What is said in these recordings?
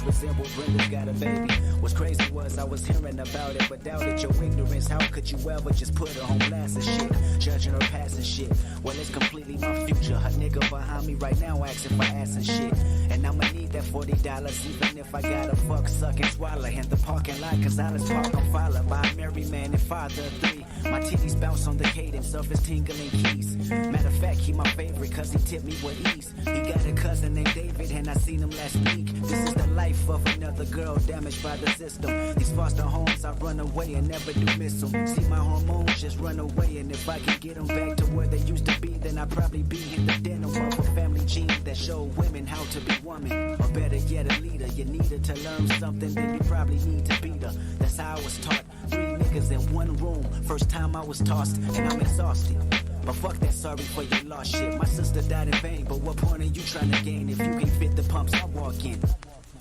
resemble Brenda's got a baby. What's crazy was I was hearing about it, but doubted your ignorance. How could you ever just put her on blast and shit? Judging her past and shit. Well, it's completely my future. Her nigga behind me right now asking for ass and shit. And I'ma need that $40, even if I gotta fuck, suck, and swallow. In the parking lot, cause I was park, I'm followed by a married man and father of three. My titties bounce on the cadence of his tingling keys. Matter of fact, he my favorite cause he tipped me with ease. He got a cousin named David and I seen him last week. This is the life of another girl damaged by the system. These foster homes, I run away and never do miss them. See my hormones just run away, and if I can get them back to where they used to be, then I'd probably be in the den of a family gene that show women how to be woman. Or better yet, a leader. You need her to learn something, then you probably need to beat her. That's how I was taught. 3 niggas in one room. First time I was tossed, and I'm exhausted. But fuck that sorry for your lost shit. My sister died in vain, but what point are you trying to gain? If you can fit the pumps, I walk in.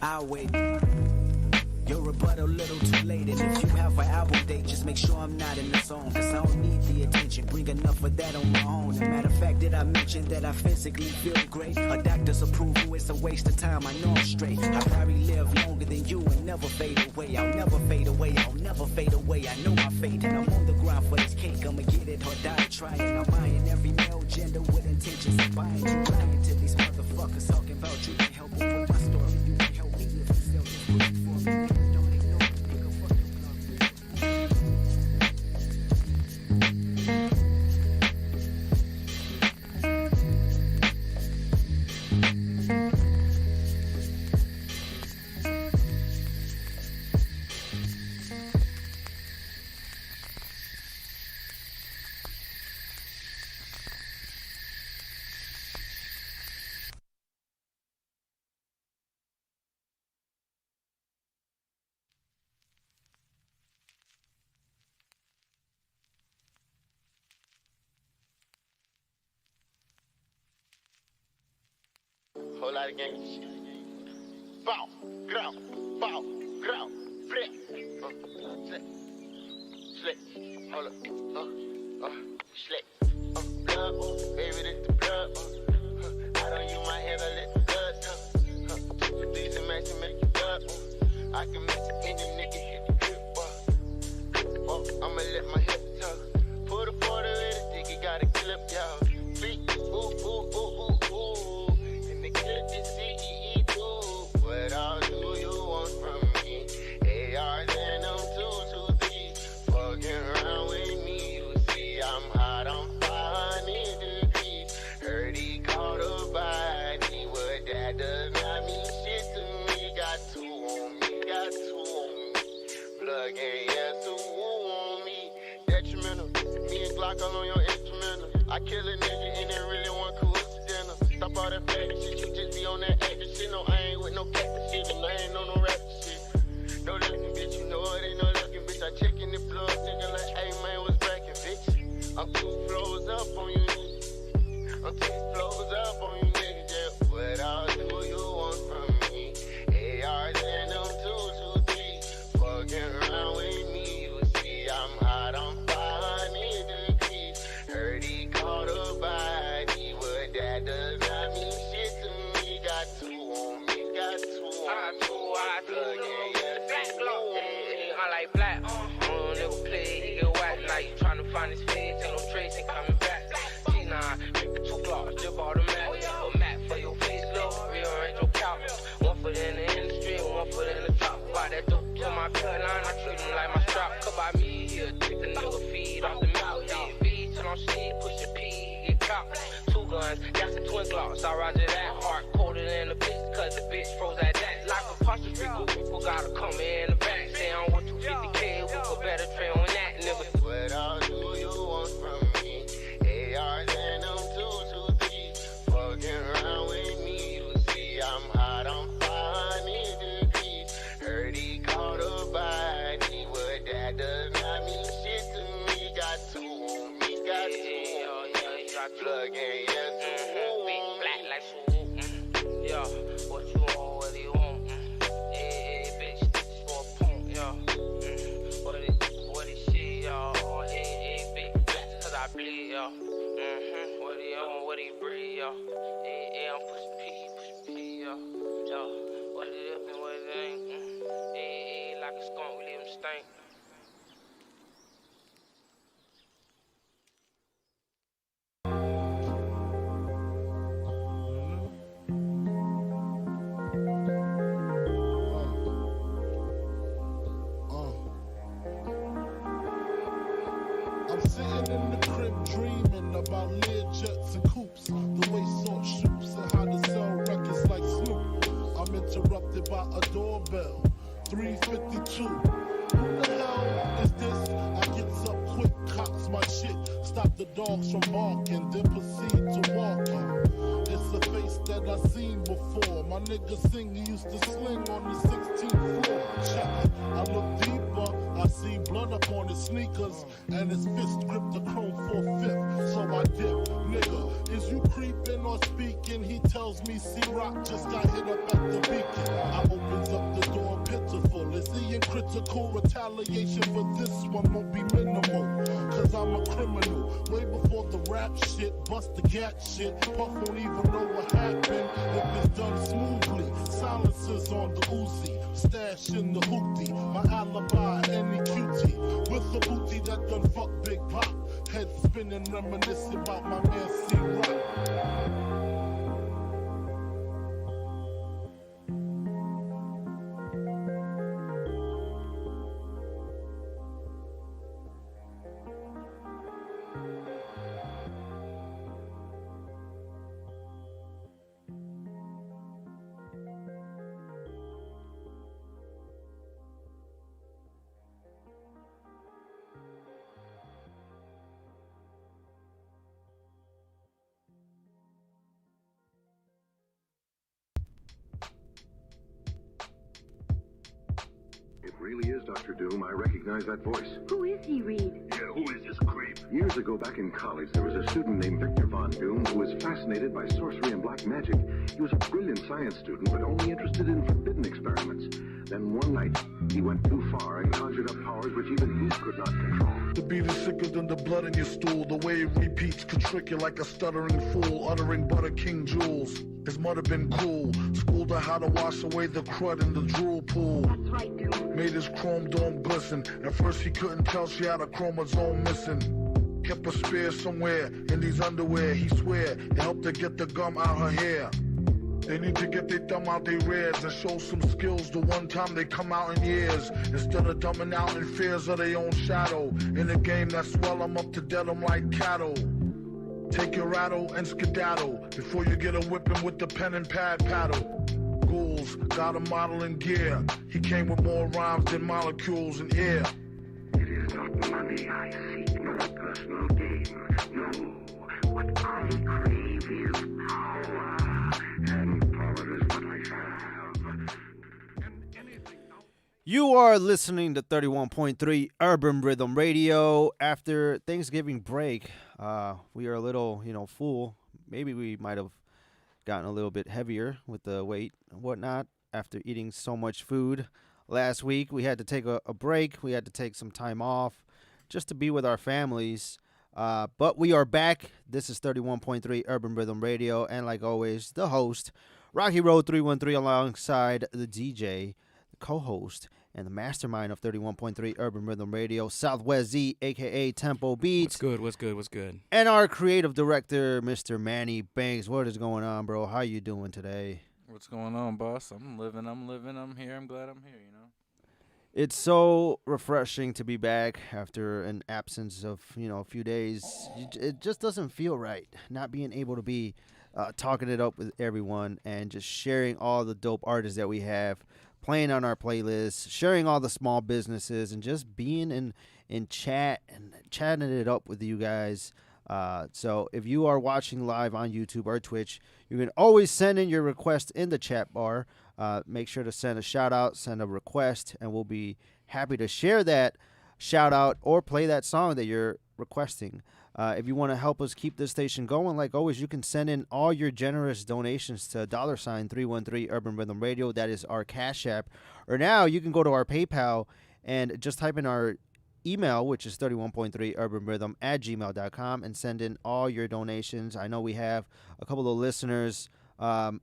I'll wait. Your rebuttal little too late, and if you have an album date, just make sure I'm not in the zone, cause I don't need the attention, bring enough of that on my own. As a matter of fact, did I mention that I physically feel great? A doctor's approval, it's a waste of time, I know I'm straight. I probably live longer than you and never fade away. I'll never fade away, I'll never fade away. I know my fate, and I'm on the grind for this cake. I'ma get it or die trying. I'm eyeing every male gender with intentions of buying. You lying to these motherfuckers talking about you can help them with my story. You can help me if you sell this pussy for me. Whole lot of gang shit. Bow, ground, flip, slick, hold up, slick, blood, baby, this the blood, I don't use my hand, I let the blood, for these and match and make it blood, I can mix it in the nigga, hit the grip, I'ma let my hip tuck, put a quarter in the dick, you gotta clip, y'all, feet, ooh, and the clip is CEE too, what all do you want from me, ARs and them 223, fucking around with me, you see I'm hot, I'm 500 degrees, heard he caught a body, what that does not mean shit to me, got two on me, blood gang, yeah, two on me, detrimental, me and Glock all on your instrumental, I kill a nigga and it really one coincidental, stop all that faggot shit, you just be on that acting shit, no, I ain't with no cactus shit, and I ain't on no rap shit, no looking bitch, you know it ain't no looking bitch, I checkin' the blood, nigga like, hey man, what's crackin', bitch, I'm 2 flows up on you, I'm 2 flows up on you, nigga, yeah, what all do you want from me, ARs and them 223, fucking around with me, you see I'm hot, I'm 500 degrees, heard he caught a body, what that does not mean shit to me, got two on me, got two on me, blood gang, yeah, black blow on me, I like black, nigga play, he get whack, now you tryna find his face, ain't no trace, ain't coming back, G9, make 2 blocks, just bought a map, a map for your face, low, rearrange your couch, 1 foot in the industry, 1 foot in the top, buy that dope to my cut line, I treat him like my strap, cut by me, he'll take a nigga feed off the milk, hit V till I'm C, push the P, he get caught, 2 guns, got some twin glocks, I roger that, heart colder than the bitch, cause the bitch froze at that, like a apostrophe, people gotta come in the back, say I'm with 250K, we could better trade on that, nigga. What all do you want from me? ARs and them 223, fucking around with me, you see I'm hot, I'm 500 degrees, heard he caught a body, what that does not mean shit to me, got 2 on me, got 2 on me, blood gang, yeah, 2 on me, black like like a skunk, we leave them stink. I'm sitting in the crib dreaming about Learjets and coops, the way Salt shoots and how to sell records like Snoop. I'm interrupted by a doorbell, 3:52. Who the hell is this? I gets up quick, cocks my shit, stop the dogs from barking, then proceed to walking. It's a face that I seen before. My nigga Sing, he used to sling on the 16th floor. Check it, I look deeper. I see blood up on his sneakers, and his fist gripped the chrome 4/5. So I dip, nigga, is you creeping or speaking? He tells me C-Rock just got hit up at the beacon. I opens up the door, pitiful. Is he in critical retaliation for this one won't be minimal? Cause I'm a criminal, way before the rap shit, bust the gat shit. Puff won't even know what happened if it's done smoothly. Silencers on the Uzi, stash in the hoopty. My alibi, any cutie, with the booty that done fuck Big Pop. Head spinning, reminiscing about my man C-Rock. It really is Dr. Doom. I recognize that voice. Who is he, Reed? Yeah, who is this creep? Years ago, back in college, there was a student named Victor Von Doom who was fascinated by sorcery and black magic. He was a brilliant science student, but only interested in forbidden experiments. Then one night, he went too far and conjured up powers which even he could not control. The beat is sicker than the blood in your stool. The way it repeats could trick you like a stuttering fool, uttering Butter King jewels. His mother been cool, schooled her how to wash away the crud in the drool pool. That's right, Doom. Made his chrome dome glisten. At first he couldn't tell she had a chromosome missing. Kept a spear somewhere in these underwear. He swear it helped her get the gum out her hair. They need to get their thumb out their rears and show some skills the one time they come out in years. Instead of dumbing out in fears of their own shadow. In a game that swell them up to dead them like cattle. Take your rattle and skedaddle before you get a whipping with the pen and pad paddle. Ghouls got a model in gear. He came with more rhymes than molecules in air. It is not money I seek, no personal gain. No, what I crave is power. And power is what I have. And anything else. You are listening to 31.3 Urban Rhythm Radio. After Thanksgiving break, we are a little, full. Maybe we might have gotten a little bit heavier with the weight and whatnot after eating so much food last week. We had to take a break. We had to take some time off just to be with our families. But we are back. This is 31.3 Urban Rhythm Radio. And like always, the host, RockyRoad313, alongside the DJ, the co-host, and the mastermind of 31.3 Urban Rhythm Radio, SwZee, a.k.a. Tempo Beats. What's good? And our creative director, Mr. Manny Banks. What is going on, bro? How you doing today? What's going on, boss? I'm living, I'm here, I'm glad I'm here, It's so refreshing to be back after an absence of, a few days. It just doesn't feel right not being able to be talking it up with everyone and just sharing all the dope artists that we have, playing on our playlist, sharing all the small businesses, and just being in chat and chatting it up with you guys. So if you are watching live on YouTube or Twitch, you can always send in your request in the chat bar. Make sure to send a shout out, send a request, and we'll be happy to share that shout out or play that song that you're requesting. If you want to help us keep this station going, like always, you can send in all your generous donations to $313 Urban Rhythm Radio. That is our Cash App. Or now you can go to our PayPal and just type in our email, which is 31.3urbanrhythm@gmail.com, and send in all your donations. I know we have a couple of listeners, from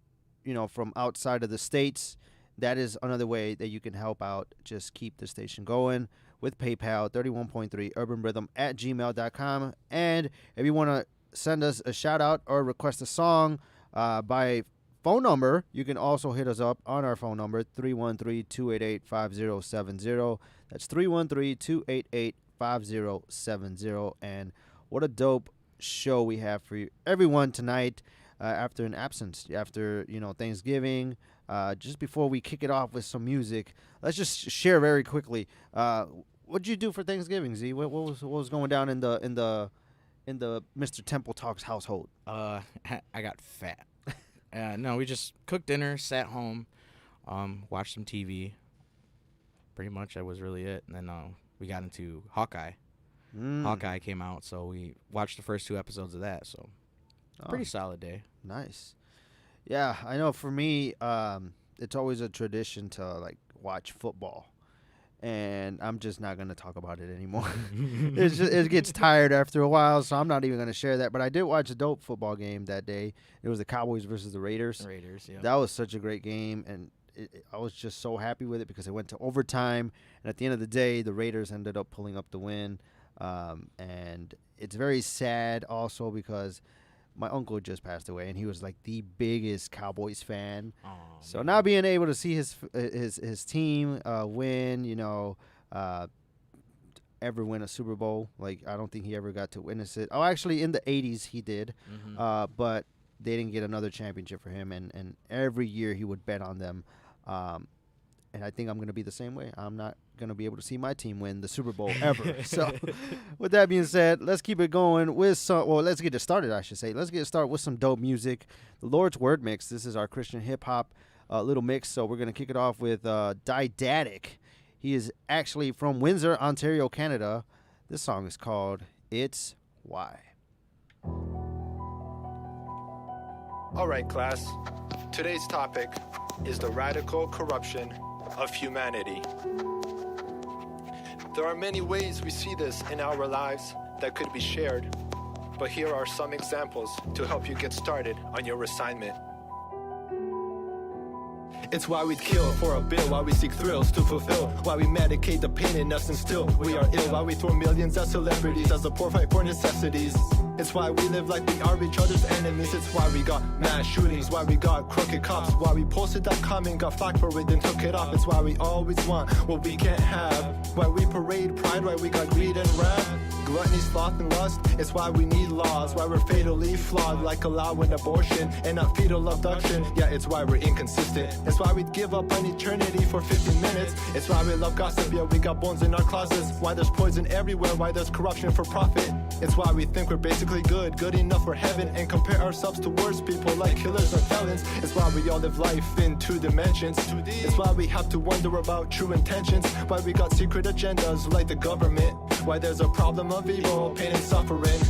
outside of the states that is another way that you can help out. Just keep the station going with PayPal, 31.3urbanrhythm@gmail.com. And if you want to send us a shout-out or request a song by phone number, you can also hit us up on our phone number, 313-288-5070. That's 313-288-5070. And what a dope show we have for you, everyone, tonight after an absence, after, Thanksgiving. Just before we kick it off with some music, let's just share very quickly. What'd you do for Thanksgiving, Z? What was going down in the Mr. Temple Talks household? I got fat. No, we just cooked dinner, sat home, watched some TV. Pretty much that was really it. And then we got into Hawkeye. Hawkeye came out, so we watched the first 2 episodes of that. So pretty solid day. Nice. Yeah, I know for me, it's always a tradition to watch football. And I'm just not going to talk about it anymore. It gets tired after a while, so I'm not even going to share that. But I did watch a dope football game that day. It was the Cowboys versus the Raiders. Yeah. That was such a great game, and I was just so happy with it because it went to overtime. And at the end of the day, the Raiders ended up pulling up the win. And it's very sad also because my uncle just passed away, and he was the biggest Cowboys fan. Oh, so man. now being able to see his team win, ever win a Super Bowl, I don't think he ever got to witness it. Oh, actually, in the 80s he did, but they didn't get another championship for him, and every year he would bet on them. And I think I'm going to be the same way. I'm not going to be able to see my team win the Super Bowl ever. So with that being said, let's keep it going with let's get it started, I should say. Let's get started with some dope music. The Lord's Word Mix. This is our Christian hip-hop little mix. So we're going to kick it off with Didactic. He is actually from Windsor, Ontario, Canada. This song is called It's Why. All right, class. Today's topic is the radical corruption of humanity. There are many ways we see this in our lives that could be shared, but here are some examples to help you get started on your assignment. It's why we'd kill for a bill, why we seek thrills to fulfill, why we medicate the pain in us and still we are ill, why we throw millions at celebrities as the poor fight for necessities. It's why we live like we are each other's enemies. It's why we got mass shootings, why we got crooked cops, why we posted that comment, got flack for it, then took it off. It's why we always want what we can't have, why we parade pride, why we got greed and wrath, gluttony, sloth, and lust. It's why we need laws, why we're fatally flawed, like allowing abortion and not fetal abduction. Yeah, it's why we're inconsistent. It's why we'd give up on eternity for 15 minutes. It's why we love gossip, yeah, we got bones in our closets. Why there's poison everywhere, why there's corruption for profit. It's why we think we're basically good enough for heaven, and compare ourselves to worse people like killers or felons. It's why we all live life in 2 dimensions. It's why we have to wonder about true intentions, why we got secret agendas like the government, why there's a problem of evil, pain and suffering.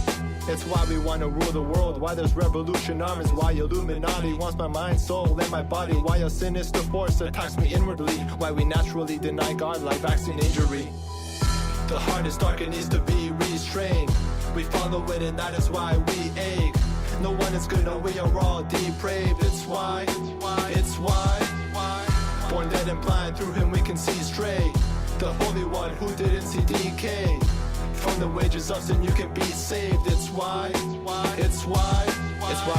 It's why we want to rule the world, why there's revolution armies, why Illuminati wants my mind, soul, and my body, why a sinister force attacks me inwardly, why we naturally deny God like vaccine injury. The heart is dark and needs to be restrained. We follow it and that is why we ache. No one is good and we are all depraved. It's why. Born dead and blind, through him we can see straight. The Holy One who didn't see decay. From the wages of sin you can be saved. It's why. It's why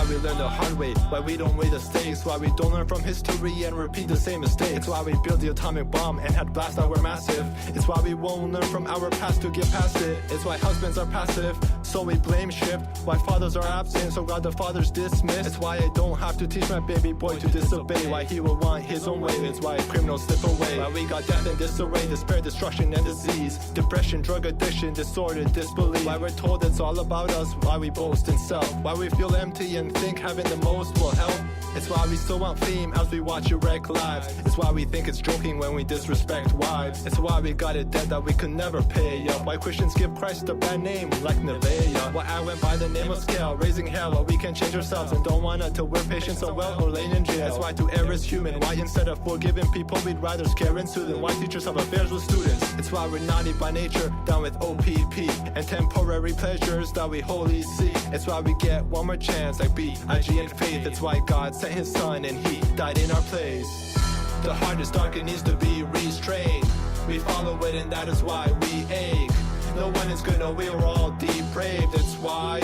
we learn the hard way, why we don't weigh the stakes, why we don't learn from history and repeat the same mistakes. It's why we built the atomic bomb and had blasts that were massive. It's why we won't learn from our past to get past it. It's why husbands are passive, so we blame shift. Why fathers are absent, so God the Father's dismissed. It's why I don't have to teach my baby boy to disobey, why he will want his own way. It's why criminals slip away, why we got death and disarray, despair, destruction and disease, depression, drug addiction, disorder, disbelief. Why we're told it's all about us, why we boast in self, why we feel empty and think having the most will help. It's why we still want fame as we watch you wreck lives. It's why we think it's joking when we disrespect wives. It's why we got a debt that we could never pay up. Why Christians give Christ a bad name like Nevaeh. Why I went by the name of Scale, raising hell while we can change ourselves and don't want to wear patience so well or laying in jail. That's why to err is human. Why instead of forgiving people we'd rather scare and soothe them. Why teachers have affairs with students. It's why we're naughty by nature, down with OPP and temporary pleasures that we wholly see. It's why we get one more chance like B.I.G. and faith. It's why God sent his son and he died in our place. The heart is dark, it needs to be restrained. We follow it and that is why we ache. No one is good, no, we are all depraved. It's why.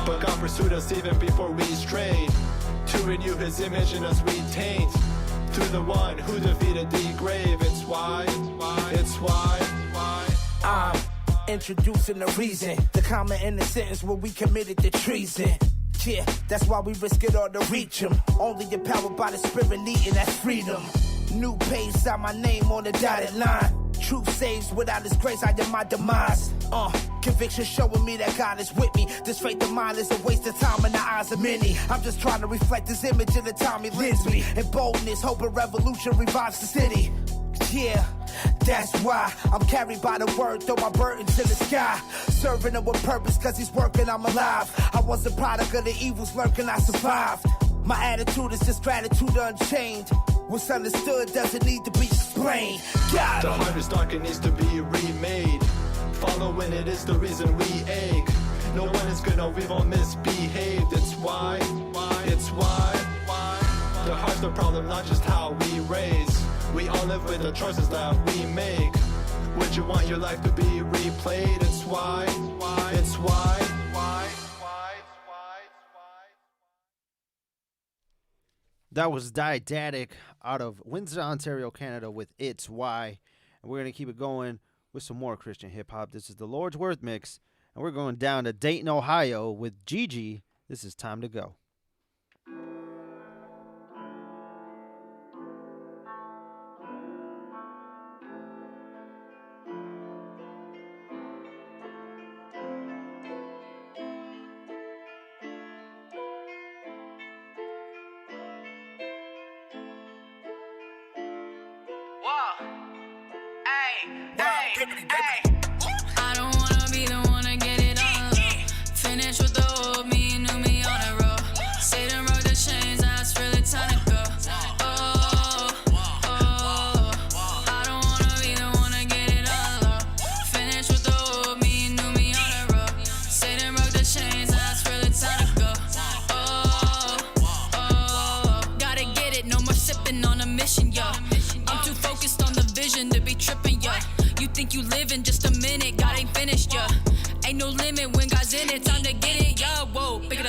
But God pursued us even before we strayed. To renew his image in us we taint. Through the one who defeated the grave. It's why. I'm introducing the reason. The comma in the sentence where we committed the treason. Yeah, that's why we risk it all to reach him. Only empowered by the spirit leading, that's freedom. New page, sign my name on the dotted line. Truth saves, without his grace I am my demise. Conviction showing me that God is with me. This faith of mine is a waste of time in the eyes of many. I'm just trying to reflect his image in the time he lends me. And boldness, hope and revolution revives the city. Yeah, that's why I'm carried by the word, throw my burdens in the sky. Serving him with purpose, cause he's working, I'm alive. I was a product of the evils lurking, I survived. My attitude is just gratitude unchanged. What's understood doesn't need to be explained. The heart is dark, it needs to be remade. Following it is the reason we ache. No one is good, no, we've all misbehaved. It's why. The heart's the problem, not just how we raise. We all live with the choices that we make. Would you want your life to be replayed? It's why. That was Didactic out of Windsor, Ontario, Canada with It's Why. And we're going to keep it going with some more Christian hip-hop. This is the Lord's Worth mix. And we're going down to Dayton, Ohio with Gigi. This is Time to Go. I don't wanna be the one to get it all up. Finish with the old me, new me on the road. Satan broke the chains, now it's really time to go. I don't wanna be the one to get it all up. Finish with the old me, new me on the road. Satan broke the chains, now it's really time to go. Gotta get it, no more sipping on a mission, yo. I'm too focused on the vision to be tripping, yo. You think you live in just a minute, God ain't finished, yeah. Ain't no limit when God's in it, time to get it, yo. Whoa, pick it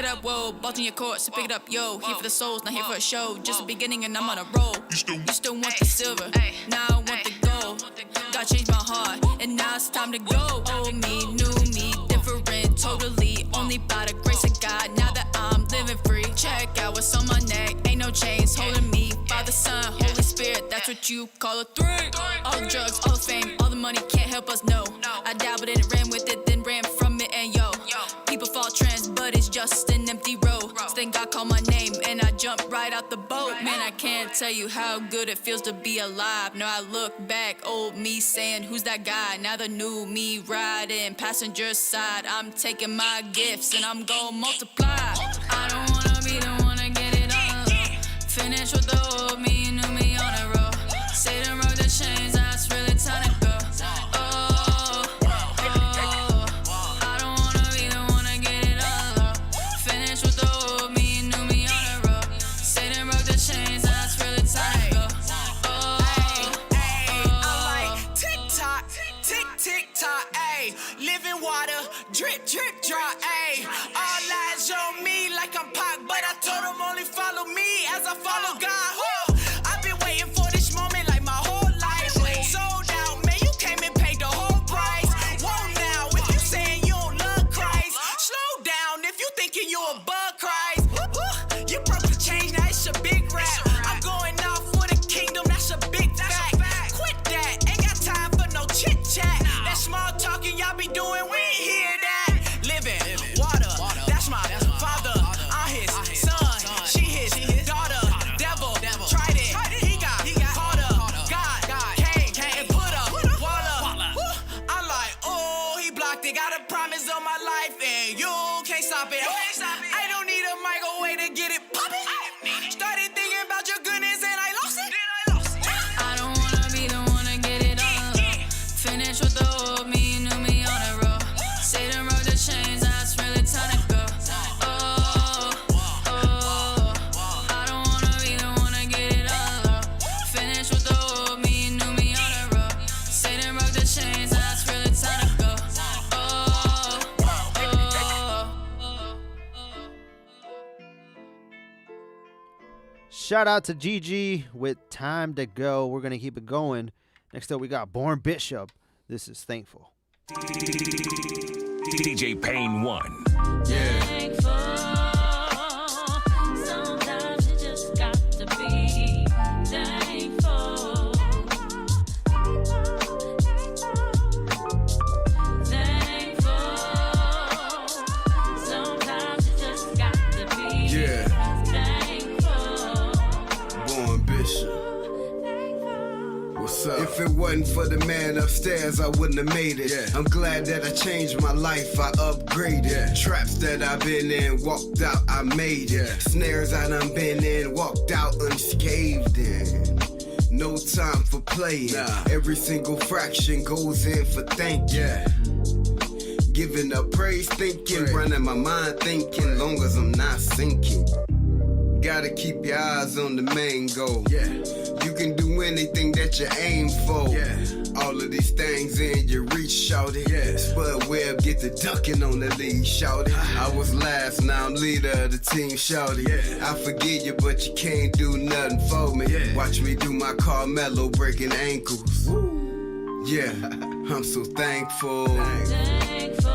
up, whoa. Ball in your court, so pick it up, yo. Here for the souls, not here for a show. Just the beginning and I'm on a roll. You still want the silver, now I want the gold. God changed my heart, and now it's time to go. Old me, new me, different, totally. Only by the grace of God, now that I'm living free. Check out what's on my neck, ain't no chains holding me. Father, Son, Holy Spirit, that's what you call a three. All the drugs, all the fame, all the money can't help us, no. I dabbled in it, ran with it, then ran from it, and yo. People fall trans, but it's just an empty road. So then God called my name, and I jumped right out the boat. Man, I can't tell you how good it feels to be alive. Now I look back, old me saying, who's that guy? Now the new me riding passenger side. I'm taking my gifts, and I'm gonna multiply. I don't wanna be the one to get it all up. Finish with the old me, new me on the road. Satan broke the chains, now it's really time to go. I don't wanna be the one to get it all up. Finish with the old me, new me on the road. Satan broke the chains, now it's really time to go. I'm like tick-tock, tick-tick-tock, ayy. Living water, drip, drip, drop, ayy. All eyes on me like I'm Pac, but I told them only follow me as I follow God. Whoa. I've been waiting for this moment like my whole life. Sold out, man, you came and paid the whole price. Whoa now, if you saying you don't love Christ, slow down if you thinking you above Christ. You broke the chain, now it's a big rap. I'm going off for the kingdom, that's a big fact. Quit that, ain't got time for no chit chat. That small talking y'all be doing, we ain't hear that. Living water, that's my father. I'm his son, she his daughter. Devil Shout out to Gigi with Time to Go. We're going to keep it going. Next up, we got Born Bishop. This is Thankful. DJ Payne 1. Yeah. Thankful. Sometimes you just got to be thankful. Thankful. Sometimes you just got to be thankful. Born Bishop. What's up? If it wasn't for the man upstairs, I wouldn't have made it. I'm glad that I changed my life, I upgraded. Traps that I've been in, walked out, I made it. Snares I done been in, walked out unscathed in. No time for playing. Every single fraction goes in for thank you. Giving up praise, thinking, running my mind, thinking, long as I'm not sinking. Gotta keep your eyes on the main goal. You can do anything that you aim for. All of these things in your reach, shout it. Spud Webb get the ducking on the lead, shout it. I was last, now I'm leader of the team, shout it. I forgive you, but you can't do nothing for me. Watch me do my Carmelo breaking ankles. I'm so thankful. Thankful.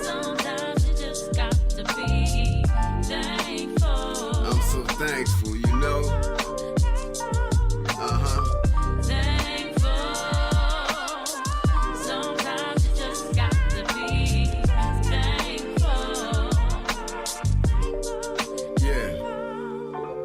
Sometimes you just got to be thankful. I'm so thankful, you know. Thankful. Sometimes you just got to be thankful.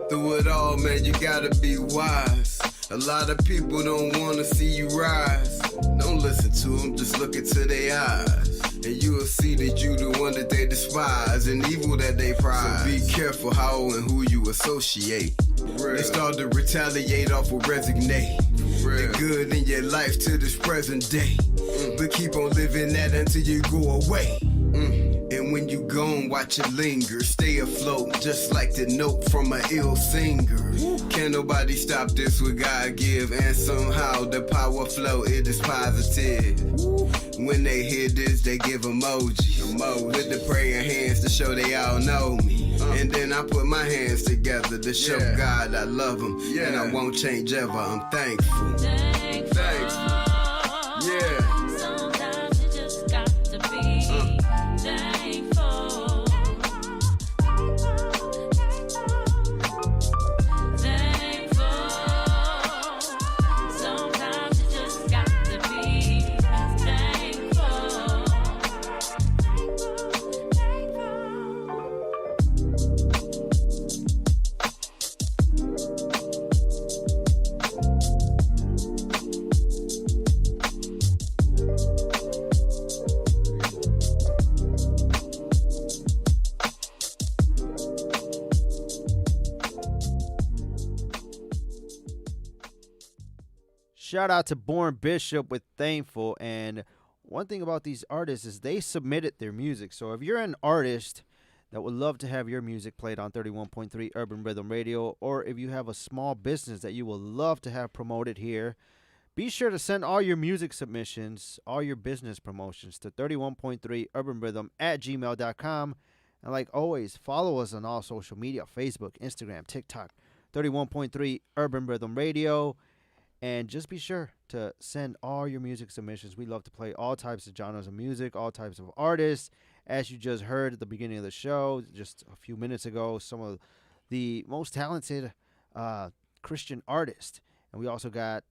Through it all, man, you gotta be wise. A lot of people don't wanna see you rise. Don't listen to them, just look into their eyes. And you will see that you the one that they despise and evil that they prize. So be careful how and who you associate. They start to retaliate off of resignate. The good in your life to this present day. But keep on living that until you go away. And when you gone, watch it linger. Stay afloat, just like the note from an ill singer. Can't nobody stop this what God give. And somehow the power flow, it is positive. When they hear this, they give emojis. With the praying hands to show they all know me. And then I put my hands together to show God I love him. And I won't change ever, I'm thankful. Thankful. Sometimes you just got to be thankful. Thankful. Sometimes you just got to be thankful. Shout out to Born Bishop with Thankful. And one thing about these artists is they submitted their music. So if you're an artist that would love to have your music played on 31.3 Urban Rhythm Radio, or if you have a small business that you would love to have promoted here, be sure to send all your music submissions, all your business promotions to 31.3 Urban Rhythm at gmail.com. And like always, follow us on all social media, Facebook, Instagram, TikTok, 31.3 Urban Rhythm Radio. And just be sure to send all your music submissions. We love to play all types of genres of music, all types of artists. As you just heard at the beginning of the show, just a few minutes ago, some of the most talented Christian artists. And we also got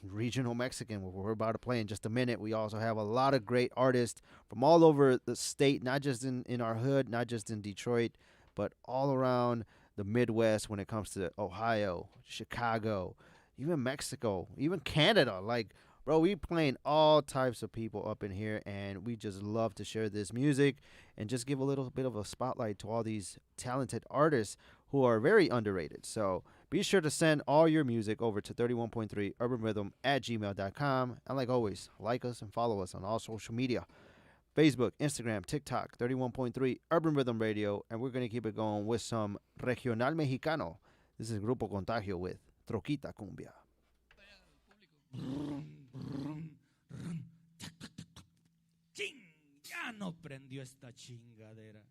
regional Mexican, what we're about to play in just a minute. We also have a lot of great artists from all over the state, not just in our hood, not just in Detroit, but all around the Midwest when it comes to Ohio, Chicago, even Mexico, even Canada. Like, bro, we playing all types of people up in here, and we just love to share this music and just give a little bit of a spotlight to all these talented artists who are very underrated. So be sure to send all your music over to 31.3 Urban Rhythm at gmail.com. And like always, like us and follow us on all social media. Facebook, Instagram, TikTok, 31.3 Urban Rhythm Radio. And we're going to keep it going with some Regional Mexicano. This is Grupo Contagio with Troquita Cumbia. Ya no prendió esta chingadera.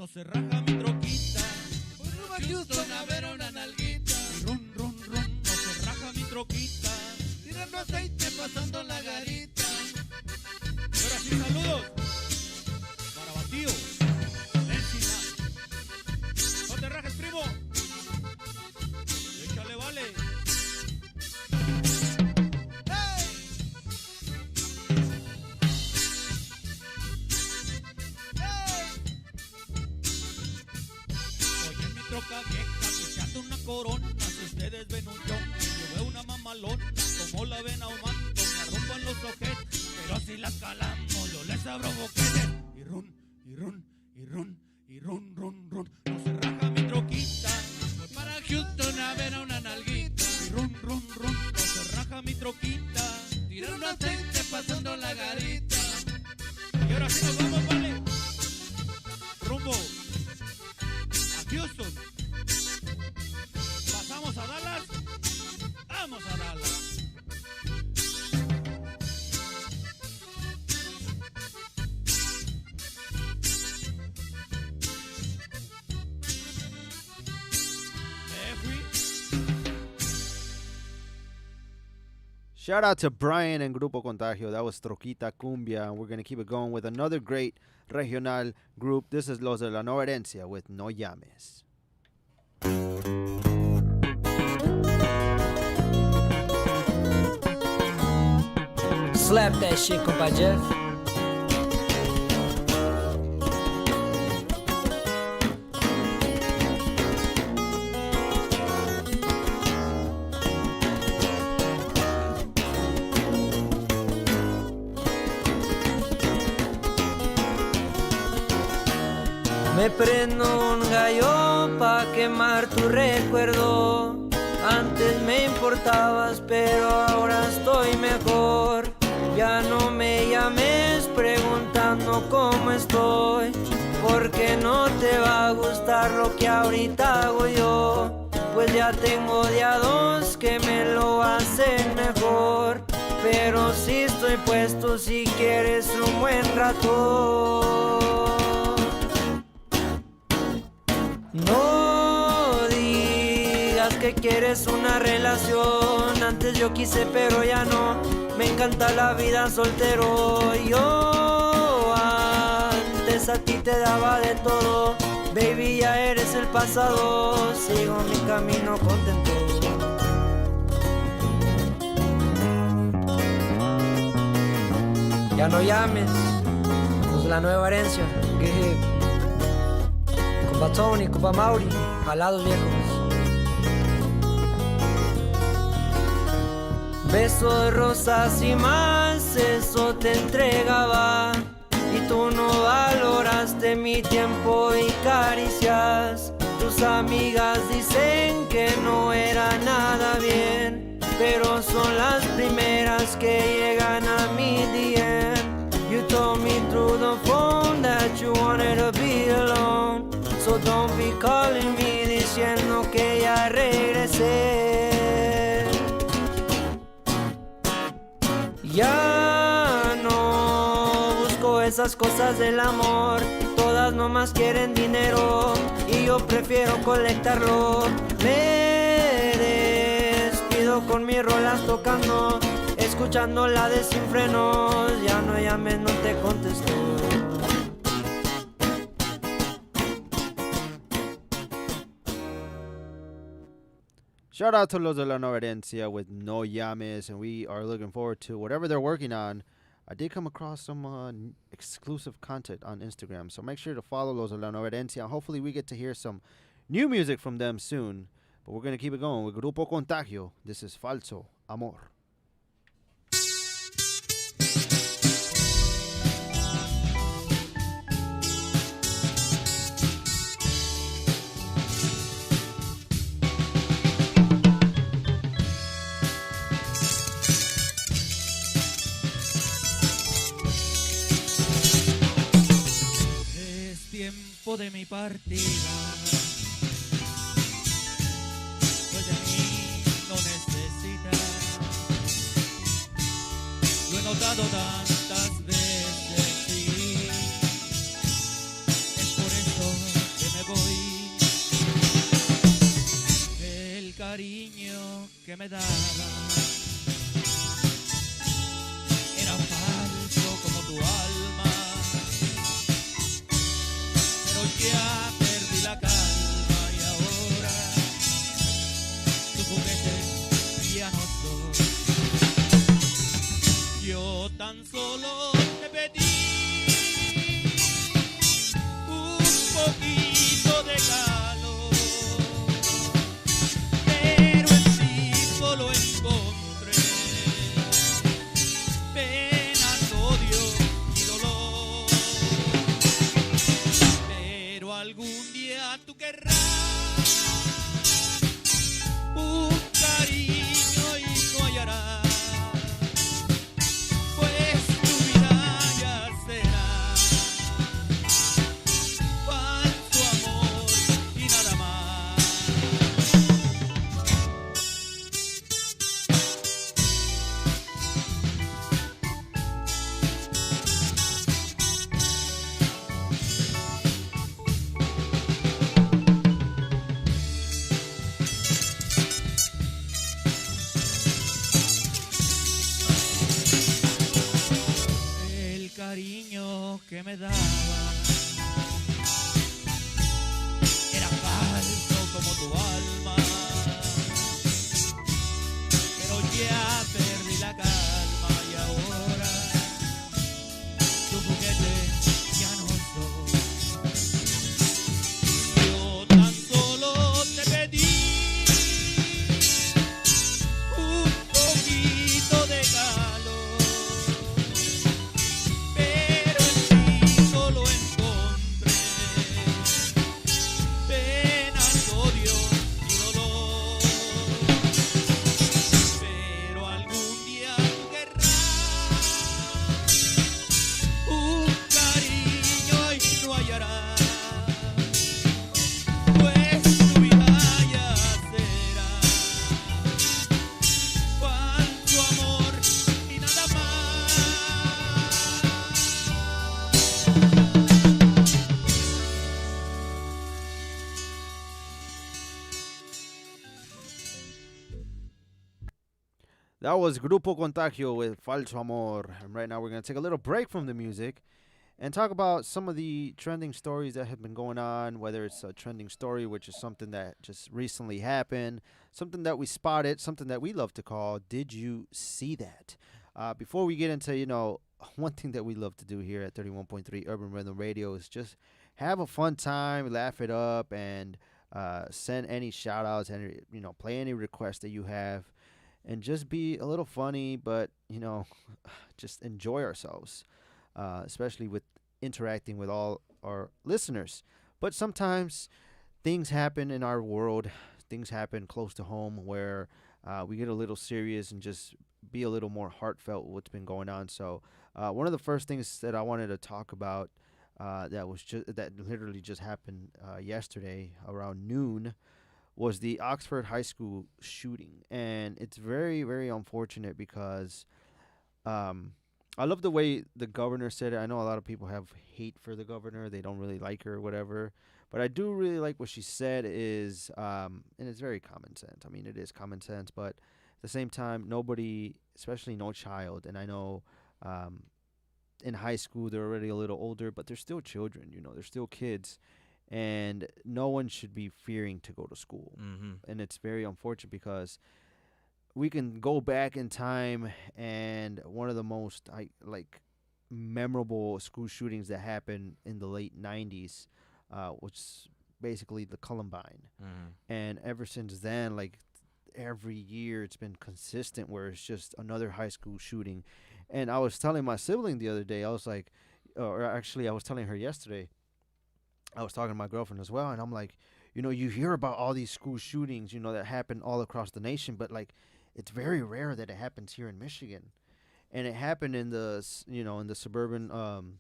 no se raja mi troquita. Pues rumbo a Houston a ver una nalguita. Y ron, no se raja mi troquita. Tirando aceite pasando la garita. Y ahora sí, saludos para Batío, encima. No te rajes, primo. Échale, vale. Troca vieja pichando una corona. Si ustedes ven un yonki, yo veo una mamalona. Como la ven ahumando, me arrumban los ojetes. Pero si la calamos, yo les abro boquetes. Y ron, no se raja mi troquita. Voy para Houston a ver a una nalguita. Y ron, no se raja mi troquita. Tirando aceite pasando la garita. Y ahora sí nos vamos, vale. Rumbo Houston. Pasamos a Dallas. Vamos a Dallas. Shout out to Brian and Grupo Contagio. That was Troquita Cumbia. And we're going to keep it going with another great regional group. This is Los de la Nueva Herencia with No Llames. Slap that shit, compa Jeff. Me prendo un gallo pa' quemar tu recuerdo. Antes me importabas, pero ahora estoy mejor. Ya no me llames preguntando cómo estoy, porque no te va a gustar lo que ahorita hago yo. Pues ya tengo día 2 que me lo hacen mejor. Pero sí estoy puesto si quieres un buen rato. No digas que quieres una relación. Antes yo quise pero ya no. Me encanta la vida soltero. Yo antes a ti te daba de todo. Baby, ya eres el pasado. Sigo mi camino contento. Ya no llames. Los de la Nueva Herencia. Compa Tony, compa Mauri, jalados viejos. Besos, rosas y más, eso te entregaba. Y tú no valoraste mi tiempo y caricias. Tus amigas dicen que no era nada bien, pero son las primeras que llegan a mi DM. You told me through the phone that you wanted to be alone. So don't be calling me diciendo que ya regresé. Ya no busco esas cosas del amor. Todas nomás quieren dinero y yo prefiero colectarlo. Me despido con mis rolas tocando, escuchando la de Sin Frenos. Ya no llames, no te contesto. Shout out to Los de la Nueva Herencia with No Llames, and we are looking forward to whatever they're working on. I did come across some exclusive content on Instagram, so make sure to follow Los de la Nueva Herencia. Hopefully we get to hear some new music from them soon, but we're going to keep it going with Grupo Contagio. This is Falso Amor. De mi partida, pues de mí no necesitas. Lo he notado tantas veces, sí. Es por eso me daba era falso como tu alma, pero ya perdí la calma y ahora tu juguete ya no soy. Yo tan solo te pedí un poquito de calor, pero en ti solo encontré penas, odio y dolor. Pero algún día tú querrás un cariño y no hallarás. Que me daba era falso como tu alma, pero ya perdí la calma y ahora tu juguete ya no soy. Yo tan solo te pedí un poquito de calor, That was Grupo Contagio with Falso Amor. And right now we're going to take a little break from the music and talk about some of the trending stories that have been going on, whether it's a trending story, which is something that just recently happened, something that we spotted, something that we love to call, Did You See That? Before we get into, one thing that we love to do here at 31.3 Urban Rhythm Radio is just have a fun time, laugh it up, and send any shout-outs, and play any requests that you have. And just be a little funny, but, just enjoy ourselves, especially with interacting with all our listeners. But sometimes things happen in our world, things happen close to home where we get a little serious and just be a little more heartfelt with what's been going on. So one of the first things that I wanted to talk about that literally just happened yesterday around noon was the Oxford High School shooting. And it's very, very unfortunate because I love the way the governor said it. I know a lot of people have hate for the governor. They don't really like her or whatever. But I do really like what she said is, and it's very common sense. I mean, it is common sense. But at the same time, nobody, especially no child, and I know in high school they're already a little older, but they're still children, they're still kids. And no one should be fearing to go to school. Mm-hmm. And it's very unfortunate because we can go back in time, and one of the most memorable school shootings that happened in the late 90s was basically the Columbine. Mm-hmm. And ever since then, every year it's been consistent where it's just another high school shooting. And I was telling my sibling the other day, I was like, or actually I was telling her yesterday, I was talking to my girlfriend as well, and I'm like, you hear about all these school shootings, that happen all across the nation, but it's very rare that it happens here in Michigan. And it happened in the suburban,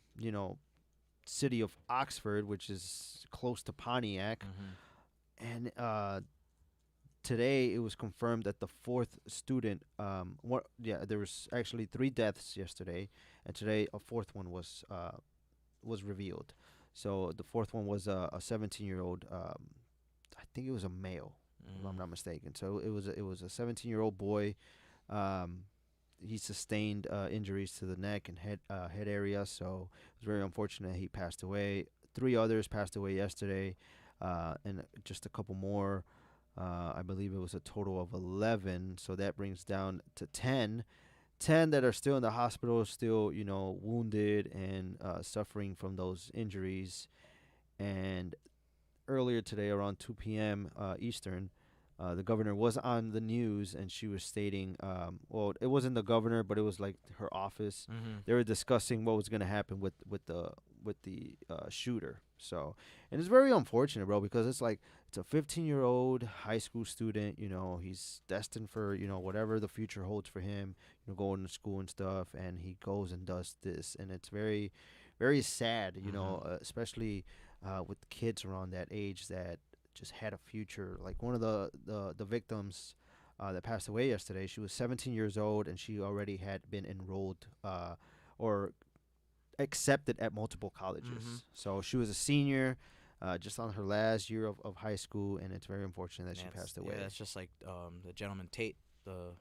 city of Oxford, which is close to Pontiac. Mm-hmm. And today it was confirmed that the fourth student, there was actually 3 deaths yesterday, and today a fourth one was revealed. So the fourth one was a 17-year-old, I think it was a male, if I'm not mistaken. So it was a 17-year-old boy. He sustained injuries to the neck and head area, so it was very unfortunate he passed away. 3 others passed away yesterday, and just a couple more. I believe it was a total of 11, so that brings down to 10. 10 that are still in the hospital, still, wounded and suffering from those injuries. And earlier today, around 2 p.m. Eastern, the governor was on the news, and she was stating, well, it wasn't the governor, but it was like her office. Mhm. They were discussing what was going to happen with the shooter. So, and it's very unfortunate, bro, because it's like it's a 15-year-old high school student. He's destined for whatever the future holds for him. Going to school and stuff, and he goes and does this, and it's very, very sad. Especially with kids around that age that just had a future. Like one of the victims that passed away yesterday, she was 17 years old, and she already had been enrolled or accepted at multiple colleges. Mhm. So she was a senior, just on her last year of high school, and it's very unfortunate that she passed away. Yeah, that's just like the gentleman Tate, the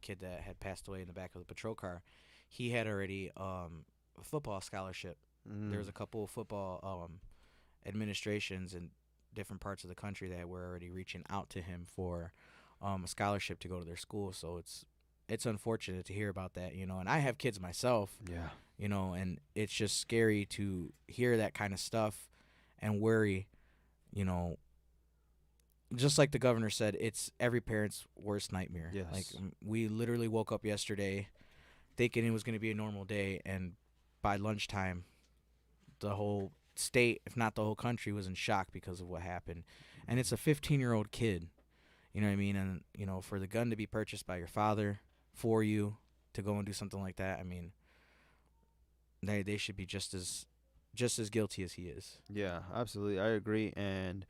kid that had passed away in the back of the patrol car. He had already a football scholarship. There was a couple of football administrations in different parts of the country that were already reaching out to him for a scholarship to go to their school. So it's unfortunate to hear about that, and I have kids myself. Yeah. And it's just scary to hear that kind of stuff and worry, just like the governor said, it's every parent's worst nightmare. Yes. Like we literally woke up yesterday thinking it was going to be a normal day, and by lunchtime, the whole state, if not the whole country, was in shock because of what happened. And it's a 15-year-old kid, you know what I mean? And, for the gun to be purchased by your father for you to go and do something like that, I mean, they should be just as guilty as he is. Yeah, absolutely. I agree. And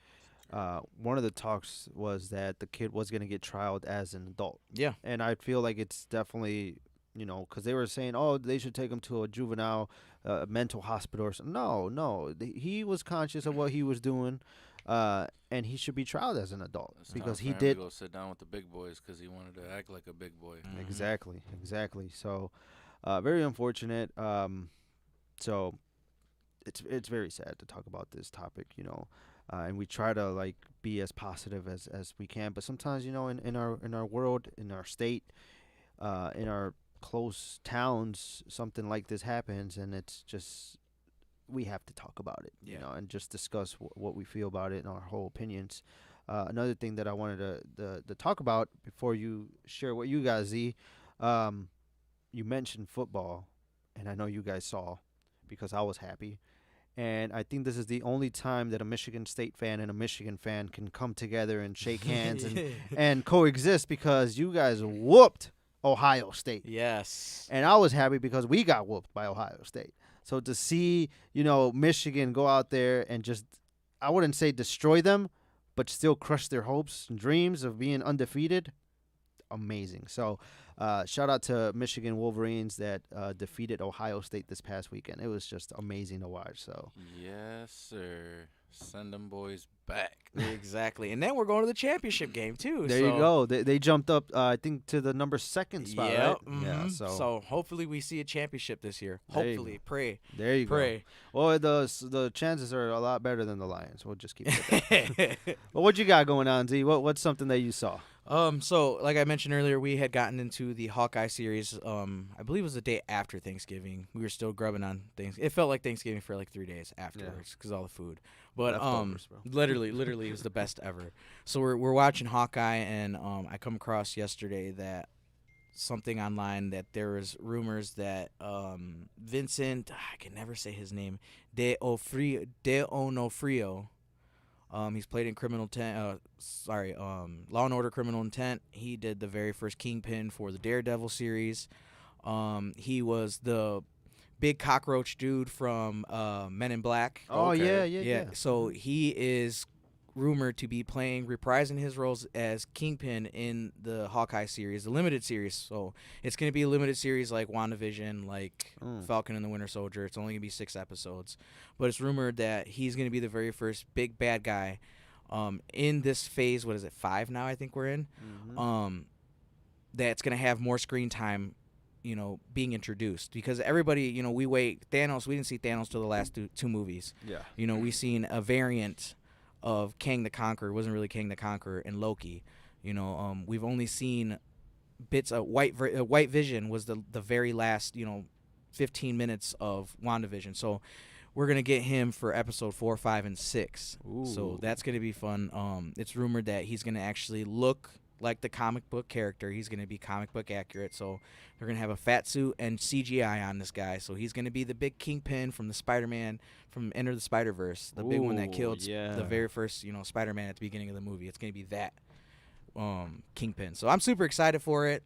one of the talks was that the kid was going to get trialed as an adult. Yeah. And I feel like it's definitely, because they were saying, oh, they should take him to a juvenile mental hospital or something. No. He was conscious of what he was doing, and he should be trialed as an adult because he did. To go sit down with the big boys because he wanted to act like a big boy. Exactly. So, very unfortunate. So, it's very sad to talk about this topic, and we try to be as positive as we can, but sometimes in our world, in our state, in our close towns, something like this happens, and it's just we have to talk about it, and just discuss what we feel about it and our whole opinions. Another thing that I wanted to talk about before you share what you guys see, you mentioned football, and I know you guys saw because I was happy. And I think this is the only time that a Michigan State fan and a Michigan fan can come together and shake hands and coexist, because you guys whooped Ohio State. Yes. And I was happy because we got whooped by Ohio State. So to see, Michigan go out there and just, I wouldn't say destroy them, but still crush their hopes and dreams of being undefeated, amazing. So shout out to Michigan Wolverines that defeated Ohio State this past weekend. It was just amazing to watch. So yes, sir. Send them boys back. Exactly. And then we're going to the championship game, too. There you go. They jumped up, I think, to the number 2 spot, right? Mm-hmm. Yeah, so hopefully we see a championship this year. Hopefully. Pray. There you go. Well, the chances are a lot better than the Lions. We'll just keep it at that. Well, what you got going on, Z? What's something that you saw? So like I mentioned earlier, we had gotten into the Hawkeye series. I believe it was the day after Thanksgiving. We were still grubbing on things. It felt like Thanksgiving for 3 days afterwards because all the food. But literally, it was the best ever. So we're watching Hawkeye, and I come across yesterday that something online that there was rumors that Vincent, I can never say his name, D'Onofrio. He's played in Law and Order: Criminal Intent. He did the very first Kingpin for the Daredevil series. He was the big cockroach dude from Men in Black. Oh, okay. Yeah. So he is rumored to be reprising his roles as Kingpin in the Hawkeye series, the limited series. So it's going to be a limited series like WandaVision, like Falcon and the Winter Soldier. It's only going to be 6 episodes. But it's rumored that he's going to be the very first big bad guy in this phase, what is it, 5 now I think we're in, that's going to have more screen time, being introduced. Because everybody, we wait. Thanos, we didn't see Thanos till the last two movies. Yeah. We've seen a variant of Kang the Conqueror. It wasn't really Kang the Conqueror in Loki. We've only seen bits of White Vision was the very last, 15 minutes of WandaVision. So we're going to get him for episode 4, 5, and 6. Ooh. So that's going to be fun. It's rumored that he's going to actually look like the comic book character. He's going to be comic book accurate. So they're going to have a fat suit and CGI on this guy. So he's going to be the big Kingpin from the Spider-Man from Enter the Spider-Verse, the big one that killed the very first, Spider-Man at the beginning of the movie. It's going to be that Kingpin. So I'm super excited for it.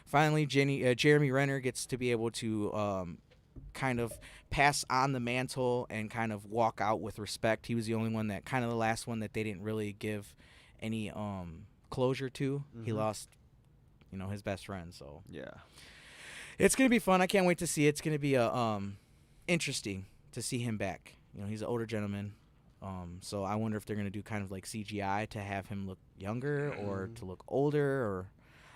Finally, Jeremy Renner gets to be able to kind of pass on the mantle and kind of walk out with respect. He was the only one that, kind of the last one that they didn't really give any closure to. He lost, his best friend. So yeah, it's gonna be fun. I can't wait to see it. It's gonna be interesting to see him back. He's an older gentleman. So I wonder if they're gonna do kind of like CGI to have him look younger or to look older, or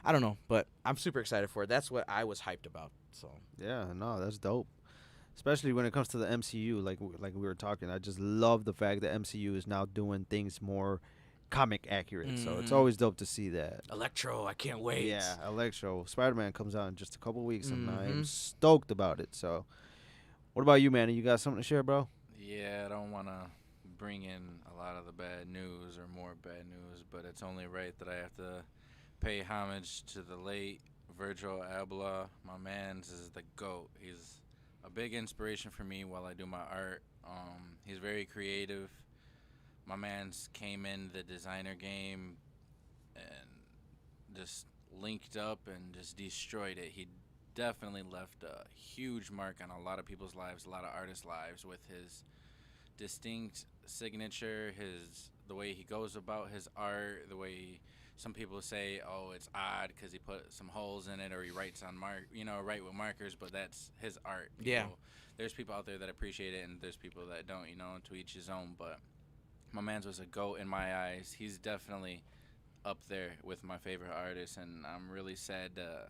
I don't know. But I'm super excited for it. That's what I was hyped about. So yeah, no, that's dope. Especially when it comes to the MCU, like we were talking. I just love the fact that MCU is now doing things more comic accurate. So it's always dope to see that. Electro, I can't wait. Yeah, Electro. Spider-Man comes out in just a couple weeks, and I'm stoked about it. So what about you, Manny? You got something to share, bro? Yeah, I don't want to bring in a lot of the bad news or more bad news, but it's only right that I have to pay homage to the late Virgil Abloh. My man's is the GOAT. He's a big inspiration for me while I do my art. He's very creative. My man's came in the designer game and just linked up and just destroyed it. He definitely left a huge mark on a lot of people's lives, a lot of artists' lives, with his distinct signature, the way he goes about his art, the way some people say, oh, it's odd because he put some holes in it or he writes on write with markers, but that's his art. Yeah. There's people out there that appreciate it and there's people that don't, to each his own. But my man's was a GOAT in my eyes. He's definitely up there with my favorite artists, and I'm really sad to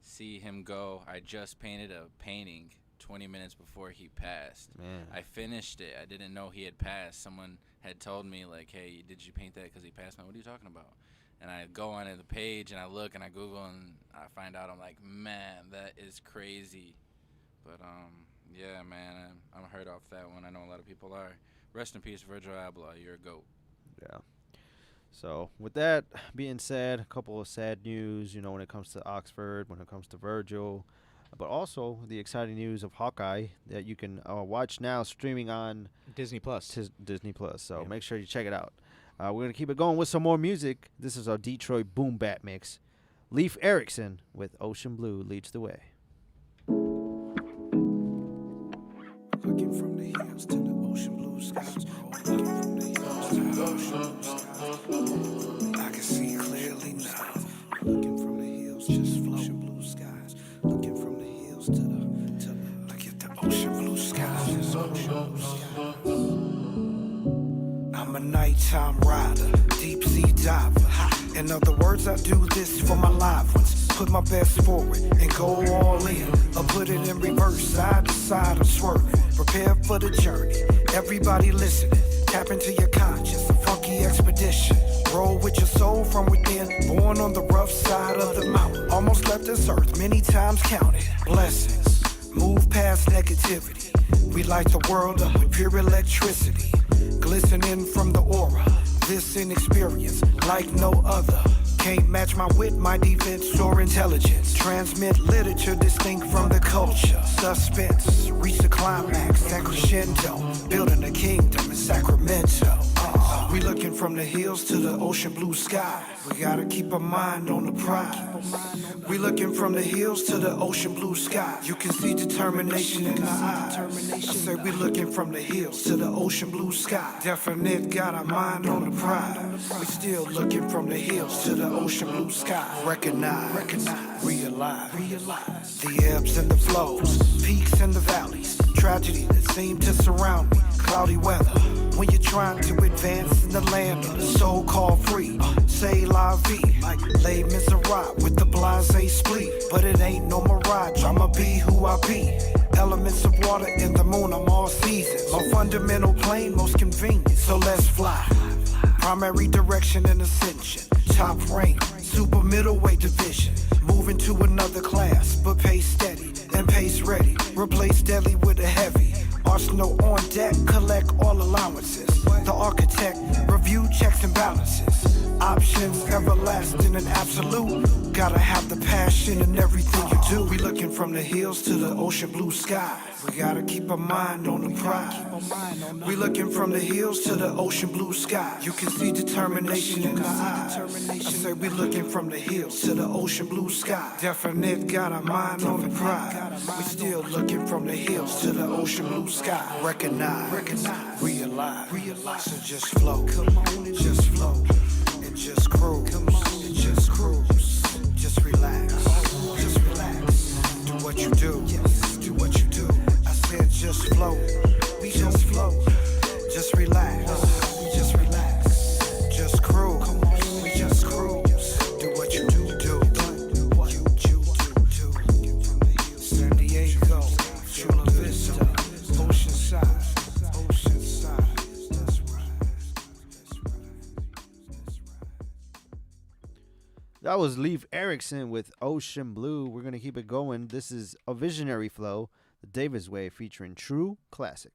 see him go. I just painted a painting 20 minutes before he passed. Man. I finished it. I didn't know he had passed. Someone had told me, like, hey, did you paint that because he passed? Man, what are you talking about? And I go on the page and I look and I Google and I find out. I'm like, man, that is crazy. But yeah, man, I'm hurt off that one. I know a lot of people are. Rest in peace, Virgil Abloh. You're a GOAT. Yeah. So with that being said, a couple of sad news, when it comes to Oxford, when it comes to Virgil, but also the exciting news of Hawkeye that you can watch now streaming on Disney Plus. Disney Plus. So make sure you check it out. We're going to keep it going with some more music. This is our Detroit Boom Bap mix. Leif Erikson with Ocean Blue leads the way. Looking from the hills to the ocean blue skies. Looking from the hills to the ocean blue skies. I can see clearly now. Looking from the hills, just ocean blue skies. Looking from the hills to the look at the ocean blue skies. Just ocean blue skies. I'm a nighttime rider, deep sea diver. In other words, I do this for my live ones. Put my best forward and go all in. Or put it in reverse, side to side, I'm swerving. Prepare for the journey. Everybody listening. Tap into your conscience, a funky expedition. Roll with your soul from within. Born on the rough side of the mountain. Almost left this earth, many times counted. Blessings, move past negativity. We light the world up with pure electricity. Glistening from the aura. This inexperience like no other. Can't match my wit, my defense, or intelligence. Transmit literature distinct from the culture. Suspense, reach the climax and crescendo. Building a kingdom in Sacramento. We looking from the hills to the ocean blue sky. We gotta keep our mind on the prize. We looking from the hills to the ocean blue sky. You can see determination in the eyes. I say we looking from the hills to the ocean blue sky. Definite, got our mind on the prize. We still looking from the hills to the ocean blue sky. Recognize, realize the ebbs and the flows, peaks and the valleys. Tragedy that seemed to surround me, cloudy weather. When you're trying to advance in the land of the so-called free. Say la vie, like Les Miserables with the blase spleen. But it ain't no mirage, I'ma be who I be. Elements of water in the moon, I'm all seasons. My fundamental plane, most convenient, so let's fly. Primary direction and ascension. Top rank, super middleweight division. Moving to another class, but pace steady and pace ready. Replace deadly with a heavy. Arsenal on deck, collect all allowances. The architect, review checks and balances. Options, everlasting and absolute. Gotta have the passion in everything you do. We looking from the hills to the ocean blue sky. We gotta keep our mind on the prize. We looking from the hills to the ocean blue sky. You can see determination in the eyes. I say we looking from the hills to the ocean blue sky. Definite, got our mind on the prize. We still looking from the hills to the ocean blue sky. Recognize, realize. So just flow, come on and just flow. And just cruise, come on and just cruise. Just relax, just relax. Do what you do, yes, do what you do. I said just flow, we just flow. Just relax, we just relax. Just cruise, come on, we just cruise. Do what you do, do what you do. San Diego, Chula Vista, Oceanside. That was Leif Erikson with Ocean Blue. We're going to keep it going. This is A Visionary Flow, the Davis Way featuring True Classic.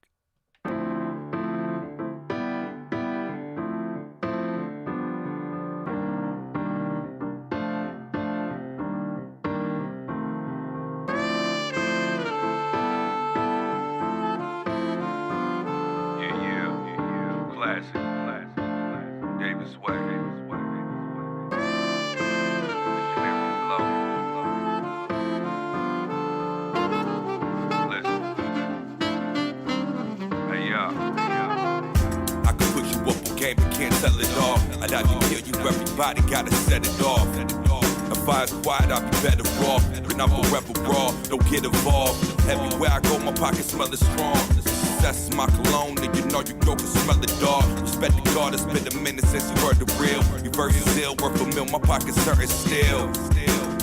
Everybody gotta set it off. If fire's quiet, I'll be better off. When I'm forever raw, don't get involved. Everywhere I go, my pockets smell it strong. Success is my cologne, and you know you go can smell the dog. Respect the God, it's been a minute since you heard the real. Reverse is ill, worth a mill, my pockets hurting still.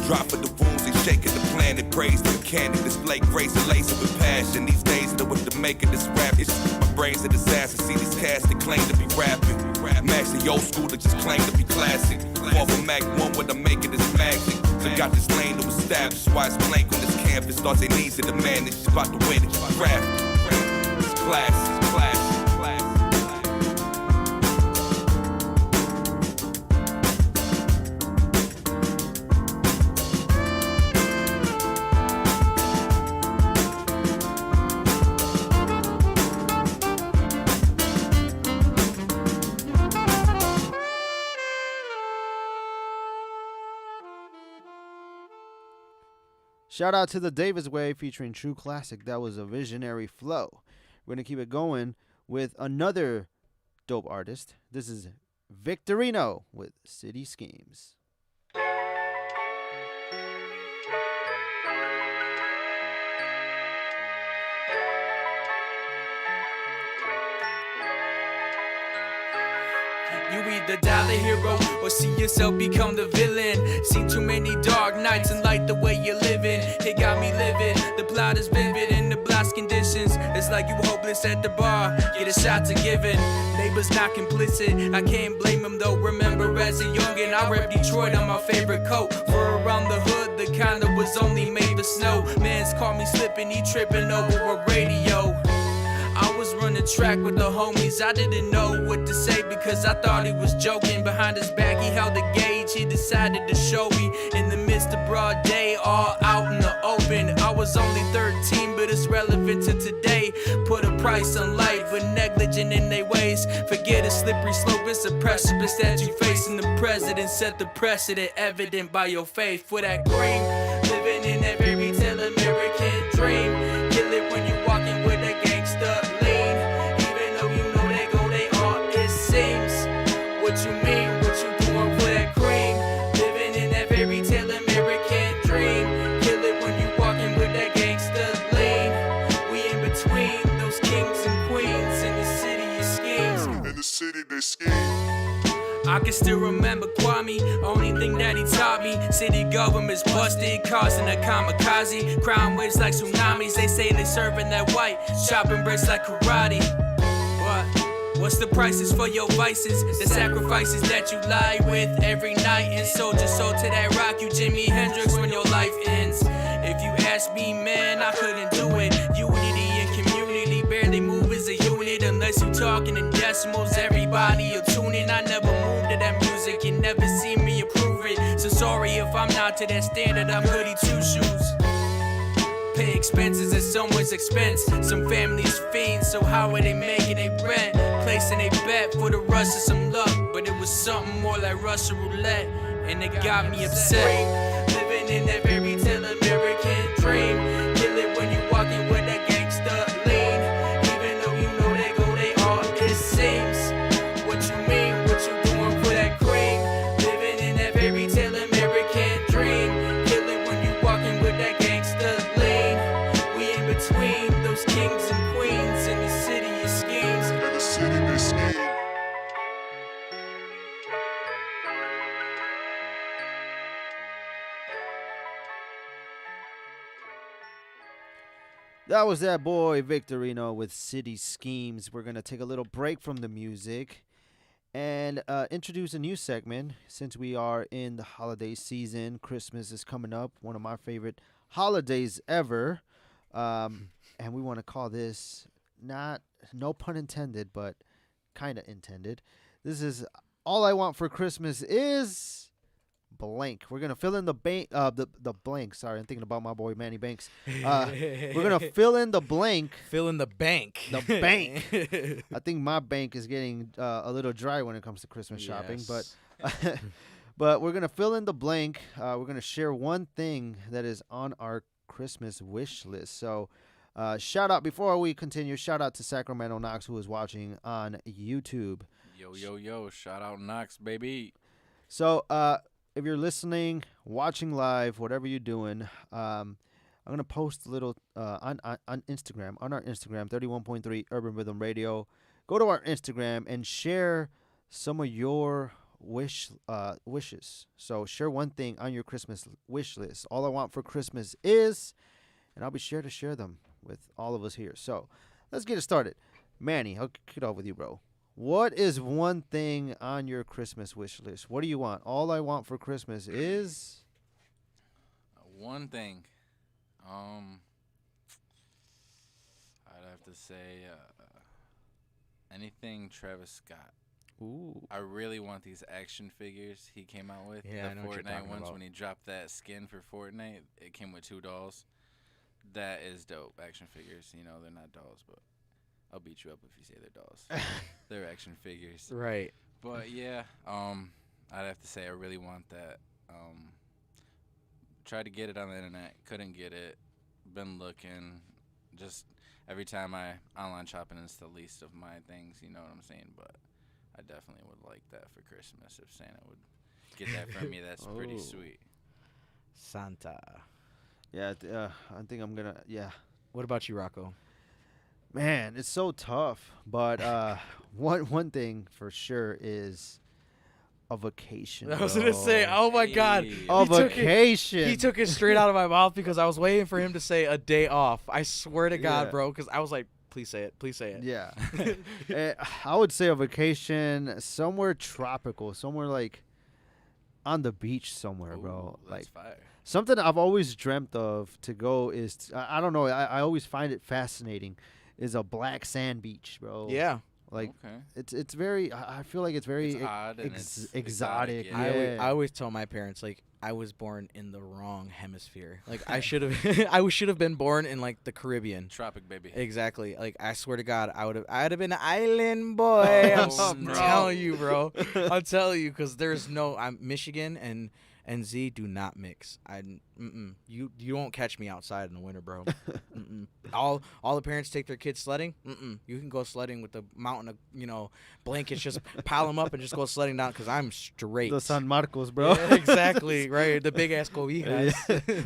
Drop for the wounds and shaking the planet. Praise the mechanic, display grace and lace with passion. These days, know what to make of this rap. It's my brain's a disaster. See these cats that claim to be rapping. Max the old school that just claim to be classic. Fall from Mac 1, what I'm making is magic. So got this lane to establish. Why it's blank on this canvas. Thoughts they need to demand it. She's about to win it. Craft it. It's classic, it's classic. Shout out to the Davis Way featuring True Classic. That was A Visionary Flow. We're going to keep it going with another dope artist. This is Victorino with City Schemes. You either die the hero or see yourself become the villain. Seen too many dark nights and like the way you're living. It got me livid, the plot is vivid in the blast conditions. It's like you hopeless at the bar, get a shot to giving. Neighbors not complicit, I can't blame them though. Remember as a youngin', I rep Detroit on my favorite coat. For around the hood, the kind that was only made for snow. Mans caught me slipping, he tripping over a radio. I was running track with the homies, I didn't know what to say because I thought he was joking. Behind his back he held a gauge, he decided to show me. In the midst of broad day, all out in the open. I was only 13, but it's relevant to today. Put a price on life, but negligent in their ways. Forget a slippery slope, it's a precipice that you face. And the president set the precedent, evident by your faith. For that cream, living in that fairy tale American dream. Kill it when you walking with a gangster lean. Even though you know they go, they all it seems. What you mean, what you doing for that cream? Living in that fairy tale American dream. Kill it when you walking with that gangster lean. We in between those kings and queens in the city of schemes. city they scheme. I can still remember Kwame, only thing that he taught me. City government's busted, causing a kamikaze. Crime waves like tsunamis, they say they serving that white. Chopping bricks like karate. What's the prices for your vices? The sacrifices that you lie with every night. And sold your soul to that rock, you Jimi Hendrix when your life ends. If you ask me, man, I couldn't do it. Unity and community barely move as a unit. Unless you talking in decimals, everybody will tune in. I never moved to that music, you never see me approve it. So sorry if I'm not to that standard, I'm goody two shoes. Pay expenses at someone's expense. Some families fiends, so how are they making they rent? Placing a bet for the rush of some luck, but it was something more like Russian roulette, and it got me upset. Living in that fairy tale American dream. Kill it when you walking with that gangsta lean. Even though you know they go, they all it seems. What you mean? What you doing for that cream? Living in that fairy tale American dream. Kill it when you walking with that gangsta lean. We in between those kings and queens in the city of schemes. In the city they scheme. That was that boy Victorino with City Schemes. We're going to take a little break from the music and introduce a new segment. Since we are in the holiday season, Christmas is coming up, one of my favorite holidays ever. And we want to call this, no pun intended, but kind of intended. This is All I Want for Christmas is blank. We're gonna fill in the blank. Sorry, I'm thinking about my boy Manny Banks. We're gonna fill in the blank. Fill in the bank. The bank. I think my bank is getting a little dry when it comes to Christmas shopping, but but we're gonna fill in the blank. We're gonna share one thing that is on our Christmas wish list. So, shout out before we continue. Shout out to Sacramento Knox who is watching on YouTube. Yo, shout out Knox, baby. So, if you're listening, watching live, whatever you're doing, I'm going to post a little on Instagram, on our Instagram, 31.3 Urban Rhythm Radio. Go to our Instagram and share some of your wishes. So share one thing on your Christmas wish list. All I want for Christmas is, and I'll be sure to share them with all of us here. So let's get it started. Manny, I'll kick it off with you, bro. What is one thing on your Christmas wish list? What do you want? All I want for Christmas is one thing. I'd have to say anything Travis Scott. Ooh. I really want these action figures he came out with. Yeah, the I know what you're Fortnite talking ones about. when he dropped that skin for Fortnite. It came with 2 dolls. That is dope. Action figures. You know, they're not dolls, but I'll beat you up if you say they're dolls. They're action figures. Right. But yeah, I'd have to say I really want that. Tried to get it on the internet, couldn't get it. Been looking. Just every time I online shopping is the least of my things, you know what I'm saying? But I definitely would like that for Christmas. If Santa would get that for me, that's pretty sweet. Santa. Yeah, I think I'm going to, yeah. What about you, Rocco? Man, it's so tough. But one thing for sure is a vacation. I was going to say, oh, my God. A vacation. He took it straight out of my mouth because I was waiting for him to say a day off. I swear to God, bro, because I was like, please say it. Please say it. Yeah. I would say a vacation somewhere tropical, somewhere like on the beach somewhere, bro. That's like fire. Something I've always dreamt of to go is, I don't know, I always find it fascinating, is a black sand beach, bro. Yeah. Like, it's very, I feel like it's very odd and it's exotic. yeah. I always tell my parents, like, I was born in the wrong hemisphere. Like, I should have been born in, like, the Caribbean. Tropic, baby. Exactly. Like, I swear to God, I'd have been an island boy. I'm telling you, bro. I'm telling you, because there's no, Michigan and Z do not mix. You won't catch me outside in the winter, bro. All the parents take their kids sledding. You can go sledding with the mountain of blankets. Just pile them up and just go sledding down because I'm straight. The San Marcos, bro. Yeah, exactly, right. The big ass cobijas.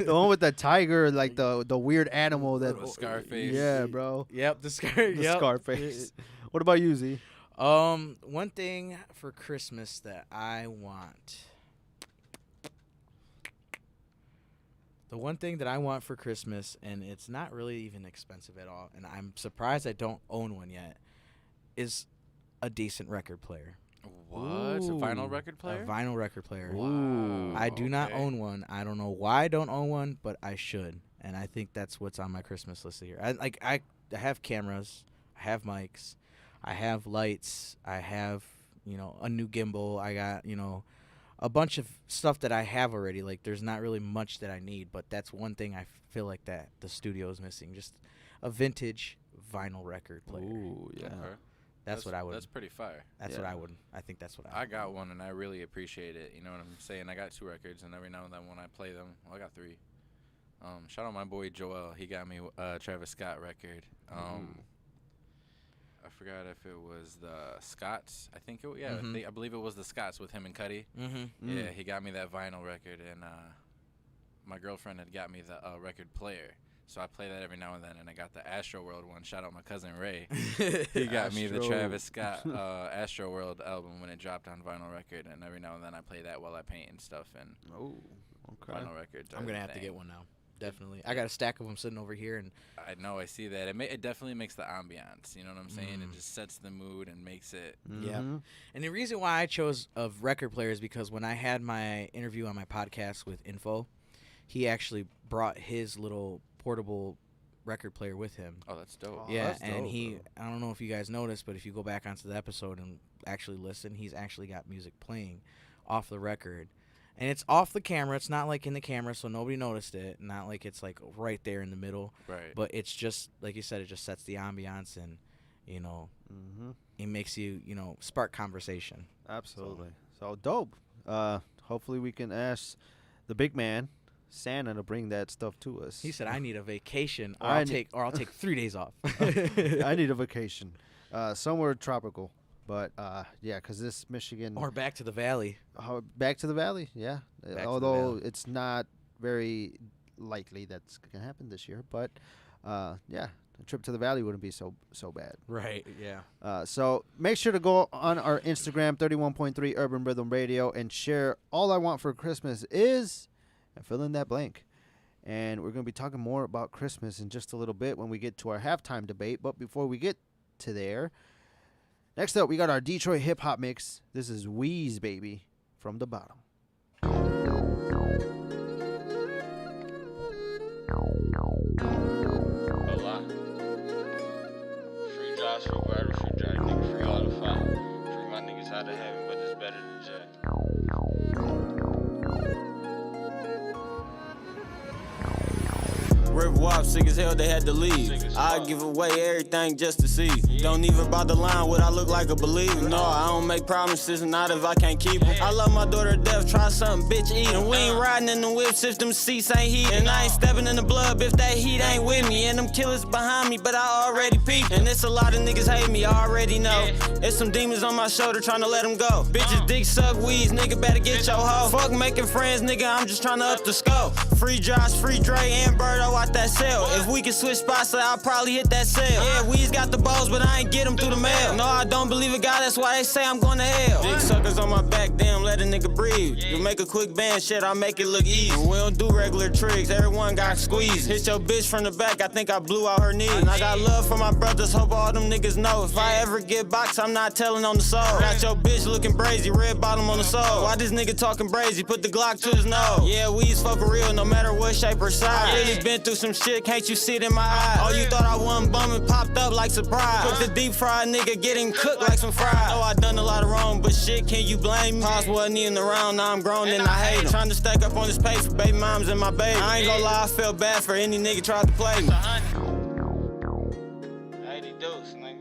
The one with the tiger, like the weird animal that Scarface. Yeah, bro. Yep, the Scarface. What about you, Z? One thing for Christmas that I want. The one thing that I want for Christmas, and it's not really even expensive at all, and I'm surprised I don't own one yet, is a decent record player. What? A vinyl record player? A vinyl record player. Wow. I do not own one. I don't know why I don't own one, but I should. And I think that's what's on my Christmas list here. I have cameras, I have mics, I have lights, I have, a new gimbal, I got, a bunch of stuff that I have already. Like, there's not really much that I need, but that's one thing I feel like that the studio is missing. Just a vintage vinyl record player. Ooh, yeah. Okay. That's what I would. That's pretty fire. That's what I would. I think that's what I would. got one, and I really appreciate it. You know what I'm saying? I got 2 records, and every now and then when I play them, well, I got 3. Shout out my boy Joel. He got me a Travis Scott record. I forgot if it was the Scots. I think it. I believe it was the Scots with him and Cuddy. Yeah, he got me that vinyl record, and my girlfriend had got me the record player. So I play that every now and then, and I got the Astro World one. Shout out my cousin Ray. He got me the Travis Scott Astro World album when it dropped on vinyl record, and every now and then I play that while I paint and stuff. And vinyl records. I'm gonna have to get one now. Definitely. I got a stack of them sitting over here, and I know I see that. It definitely makes the ambiance. You know what I'm saying? It just sets the mood and makes it. Yeah. And the reason why I chose a record player is because when I had my interview on my podcast with Info, he actually brought his little portable record player with him. Oh, that's dope. Yeah, that's and dope, I don't know if you guys noticed, but if you go back onto the episode and actually listen, he's actually got music playing off the record. And it's off the camera. It's not like in the camera, so nobody noticed it. Not like it's like right there in the middle. Right. But it's just, like you said, it just sets the ambiance and, it makes you, spark conversation. Absolutely. So dope. Hopefully we can ask the big man, Santa, to bring that stuff to us. He said, I need a vacation, or I'll take 3 days off. I need a vacation. Somewhere tropical. But, yeah, because this Michigan... Or back to the valley. Back to the valley, yeah. Although it's not very likely that's going to happen this year. But, yeah, a trip to the valley wouldn't be so bad. Right, yeah. So make sure to go on our Instagram, 31.3 Urban Rhythm Radio, and share All I Want for Christmas Is, and fill in that blank. And we're going to be talking more about Christmas in just a little bit when we get to our halftime debate. But before we get to there... Next up, we got our Detroit hip-hop mix. This is SwZee, baby, from the bottom. Free jobs, free water, free drag, nigga, free all the fight. Free my niggas out of heaven, but it's better than jail. River Wop, sick as hell, they had to leave. I give away everything just to see. Don't even bother lying, what I look like a believer. No, I don't make promises, not if I can't keep them. I love my daughter to death, try something, bitch, eat 'em. We ain't riding in the whips if them seats ain't heated. And I ain't stepping in the blood if that heat ain't with me. And them killers behind me, but I already peeped. And it's a lot of niggas hate me, I already know. It's some demons on my shoulder trying to let them go. Bitches dick suck weeds, nigga better get your hoe. Fuck making friends, nigga, I'm just trying to up the scope. Free Josh, free Dre, and Birdo out that cell. If we could switch spots, I'll probably hit that cell. Yeah, we's got the balls, but I ain't get them through the mail. No, I don't believe a God, that's why they say I'm going to hell. Big suckers on my back, damn, let a nigga breathe. You make a quick band, shit, I make it look easy. We don't do regular tricks, everyone got squeezed. Hit your bitch from the back, I think I blew out her knees. And I got love for my brothers, hope all them niggas know. If I ever get boxed, I'm not telling on the soul. Got your bitch looking brazy, red bottom on the soul. Why this nigga talking brazy, put the Glock to his nose. Yeah, we's fuck real, no matter what shape or size. I really been through some shit, can't you see it in my eyes? Oh, you thought I wasn't bumming, popped up like surprise. Cook the deep fried nigga, getting cooked like some fries. Oh, I done a lot of wrong, but shit, can you blame me? Pops wasn't even around, now I'm grown and I hate him. Trying to stack up on this pay for baby moms and my baby. I ain't gonna lie, I felt bad for any nigga tried to play me. 80 deuce, nigga.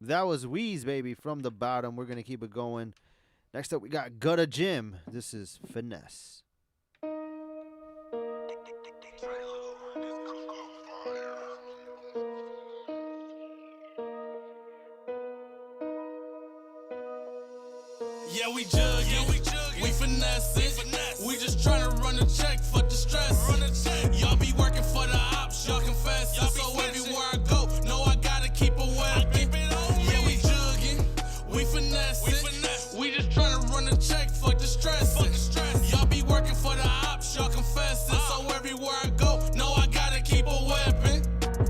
That was SwZee, baby, from the bottom. We're going to keep it going. Next up, we got Gutta Jim. This is Finesse. Yeah, we jugging, we finessing. We just tryna run a check, fuck the stress. Y'all be working for the ops, y'all confess. So everywhere I go, know I gotta keep a weapon. Yeah, we jugging, we finessing. We just tryna run a check, fuck the stress. Y'all be working for the ops, y'all confess. So everywhere I go, know I gotta keep a weapon.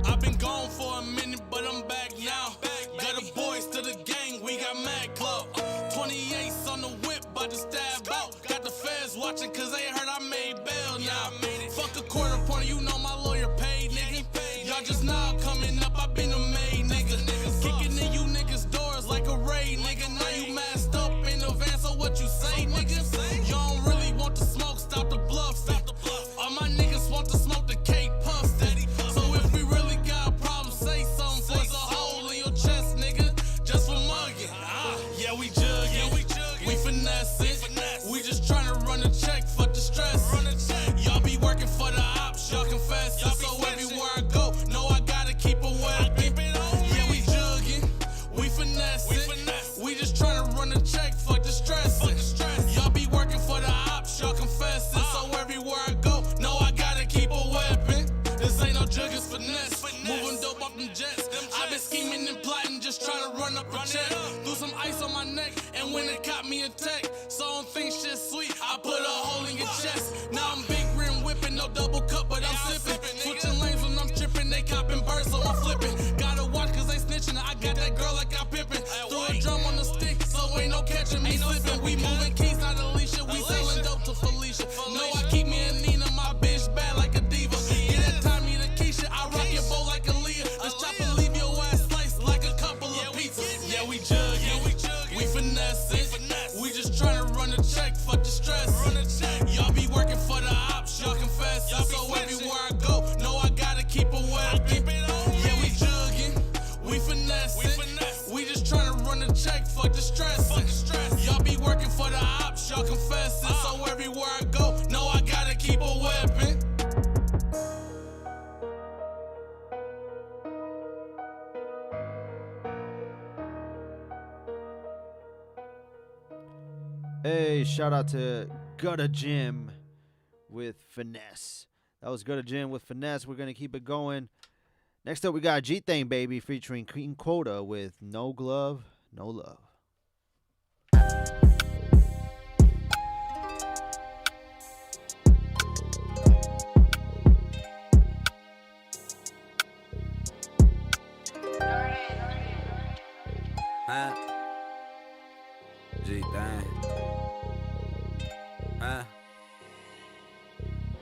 I've been gone for a minute, but I'm back now. Got the boys to the gang, we got mad club. 28s on the whip, bout to stab out. Got the feds watching, cause they heard I made bail now. Fuck a quarter point, you know my lawyer paid, nigga. Y'all just now coming up, I been a maid, nigga. Kicking in you niggas' doors like a raid, nigga. Now you masked up in advance of what you say, nigga. Y'all don't really want the smoke, stop the bluff. All my niggas want to smoke the cake puff steady. So if we really got a problem, say something. Force a hole in your chest, nigga, just for mugging. Yeah, we jugging, we finessing. We just tryna run a check, fuck the stress. Y'all be working for the ops, y'all confess. So everywhere I go, know I gotta keep a weapon. Yeah, we jugging, we finessing. We just tryna run a check, fuck the stress. Y'all be working for the ops, y'all confess. So everywhere I go, know I gotta keep a weapon. This ain't no juggers finesse. Moving dope off them jets. I been scheming and plotting, just trying to run up a check. Threw some ice on my neck, and when it caught me a tech. So I don't think shit sweet, I put a hole in your chest. Now I'm big rim whipping, no double cup, but I'm sipping. Switching lanes when I'm tripping, they copping birds, so I'm flipping. Gotta watch cause they snitching, I got that girl like I'm pippin'. Throw a drum on the stick, so ain't no catching me slipping. We moving keys, not Alicia, we selling dope to Felicia. No, I keep me and Nina, my bitch bad like a diva. Get that Tommy to Keisha, I rock your bow like a Leah. This chopper leave your ass sliced like a couple of pizzas. Yeah, we jugging, we finessing. We just tryna run a check, fuck the stress. Y'all be working for the ops, y'all confess. So everywhere I go, know I gotta keep a weapon. Yeah, we jugging, we finessing. We just tryna run a check, fuck the stress. Y'all be working for the ops, y'all confess. So everywhere I go, know I gotta keep a weapon. Hey, shout out to Gutta Jim with Finesse. That was Gutta Jim with Finesse. We're going to keep it going. Next up, we got G-Thang Baby featuring King Quota with No Glove, No Love. Huh? G-Thang. Huh?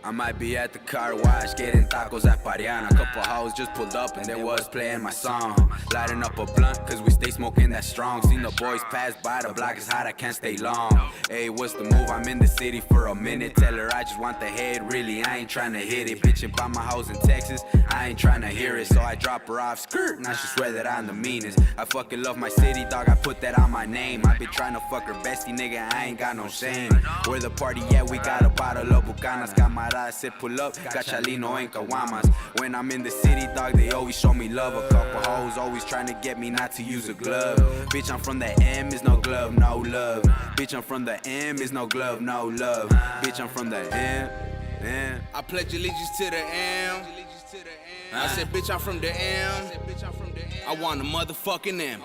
I might be at the car wash getting tacos at Pariana. Couple hoes just pulled up and they was playing my song. Lighting up a blunt cause we stay smoking that strong. Seen the boys pass by, the block is hot, I can't stay long. Hey, what's the move? I'm in the city for a minute. Tell her I just want the head, really, I ain't tryna hit it. Bitchin' by my house in Texas, I ain't tryna hear it. So I drop her off, skirt, now she swear that I'm the meanest. I fucking love my city, dog, I put that on my name. I been tryna fuck her bestie, nigga, I ain't got no shame. Where the party at, we got a bottle of Bucanas. Camarada said pull up, Cachalino en Caguamas. When I'm in the city, dog, they always show me love. A couple hoes always trying to get me not to use a glove. Bitch, I'm from the M, is no glove, no love. Bitch, I'm from the M, is no glove, no love. Bitch, I'm from the M. I pledge allegiance to the M. I said, bitch, I'm from the M. I want a motherfucking M.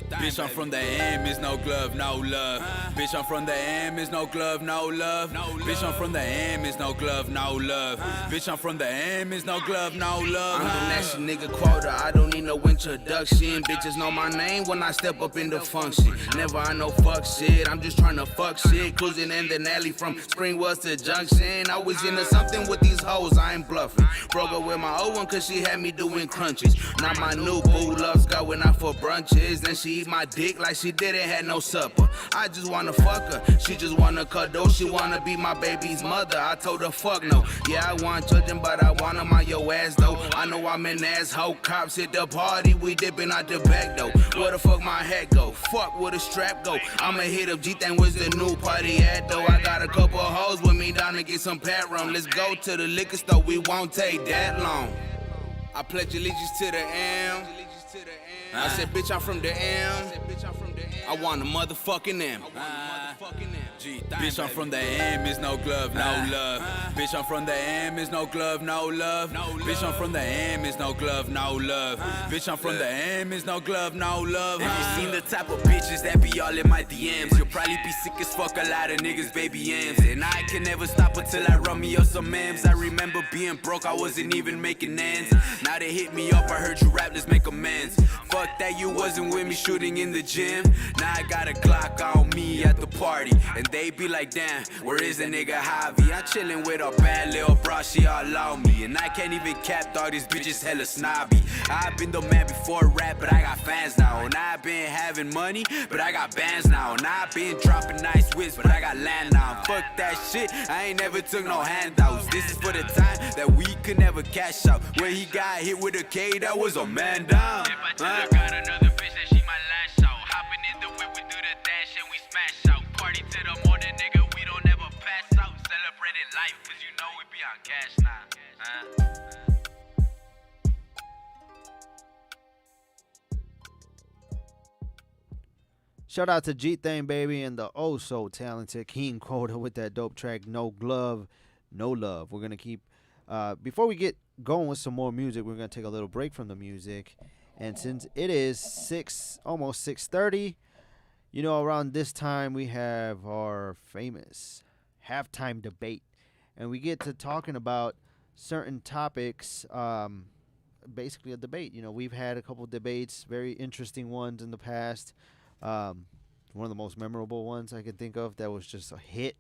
Bitch, I'm from the M, is no glove, no love. Bitch, I'm from the M, is no glove, no love. Bitch, I'm from the M, is no glove, no love. Bitch, I'm from the M, is no glove, no love. I'm the nasty nigga Quota, I don't need no introduction. Bitches know my name when I step up in the function. Never I know fuck shit, I'm just trying to fuck shit. Cruising in the alley from Springwells to Junction. I was into something with these hoes, I ain't bluffing. Broke up with my old one cause she had me doing crunches. Now my new boo loves going out for brunches. And she eat my dick like she didn't have no supper. I just wanna fuck her, she just wanna cuddle. She wanna be my baby's mother, I told her fuck no. Yeah, I want children but I want them on your ass though. I know I'm an asshole, cops hit the party, we dipping out the back though. Where the fuck my hat go? Fuck where the strap go? I'ma hit up G-Thang, where's the new party at though? I got a couple of hoes with me down to get some pat rum. Let's go to the liquor store, we won't take that long. I pledge allegiance to the M. I said, bitch, I'm from the M. I want a motherfucking M. Bitch, I'm from the M, is no glove, no love. Bitch, I'm from the M, is no glove, no love. Bitch, I'm from the M, is no glove, no love. Bitch, I'm from the M, is no glove, no love. Have you seen the type of bitches that be all in my DMs? You'll probably be sick as fuck, a lot of niggas, baby M's. And I can never stop until I run me up some M's. I remember being broke, I wasn't even making ends. Now they hit me up, I heard you rap, let's make amends. Fuck that, you wasn't with me shooting in the gym. Now I got a Glock on me at the party. And they be like, damn, where is the nigga Javi? I'm chillin' with a bad little bra, she all on me. And I can't even cap, dog, these bitches hella snobby. I've been the man before rap, but I got fans now. And I've been having money, but I got bands now. And I've been dropping nice whips, but I got land now. Fuck that shit, I ain't never took no handouts. This is for the time that we could never cash out. When he got hit with a K, that was a man down. If I tell her got another bitch, then she might lash out. Hopping in the whip, we do the dash and we smash out. Party to the morning, nigga, we don't ever pass out. Celebrating life, cause you know we be on cash now. Shout out to G-Thang, baby, and the oh-so-talented King Quota with that dope track, No Glove, No Love. We're going to keep, before we get going with some more music, we're going to take a little break from the music. And since it is almost 6:30, you know, around this time we have our famous halftime debate. And we get to talking about certain topics, basically a debate. You know, we've had a couple debates, very interesting ones in the past. One of the most memorable ones I can think of that was just a hit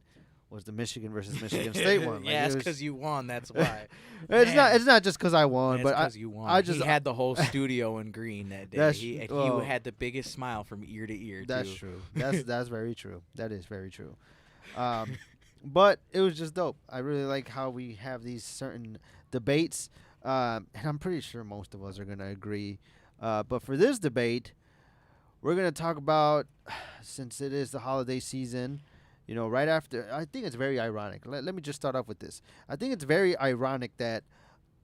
was the Michigan versus Michigan State one. Like, yeah, it's because you won. That's why. It's not just because I won, but because you won. He had the whole studio in green that day. He had the biggest smile from ear to ear. That's too. true. That's very true. That is very true. But it was just dope. I really like how we have these certain debates, and I'm pretty sure most of us are gonna agree. But for this debate, we're going to talk about, since it is the holiday season, you know, right after, I think it's very ironic. Let me just start off with this. I think it's very ironic that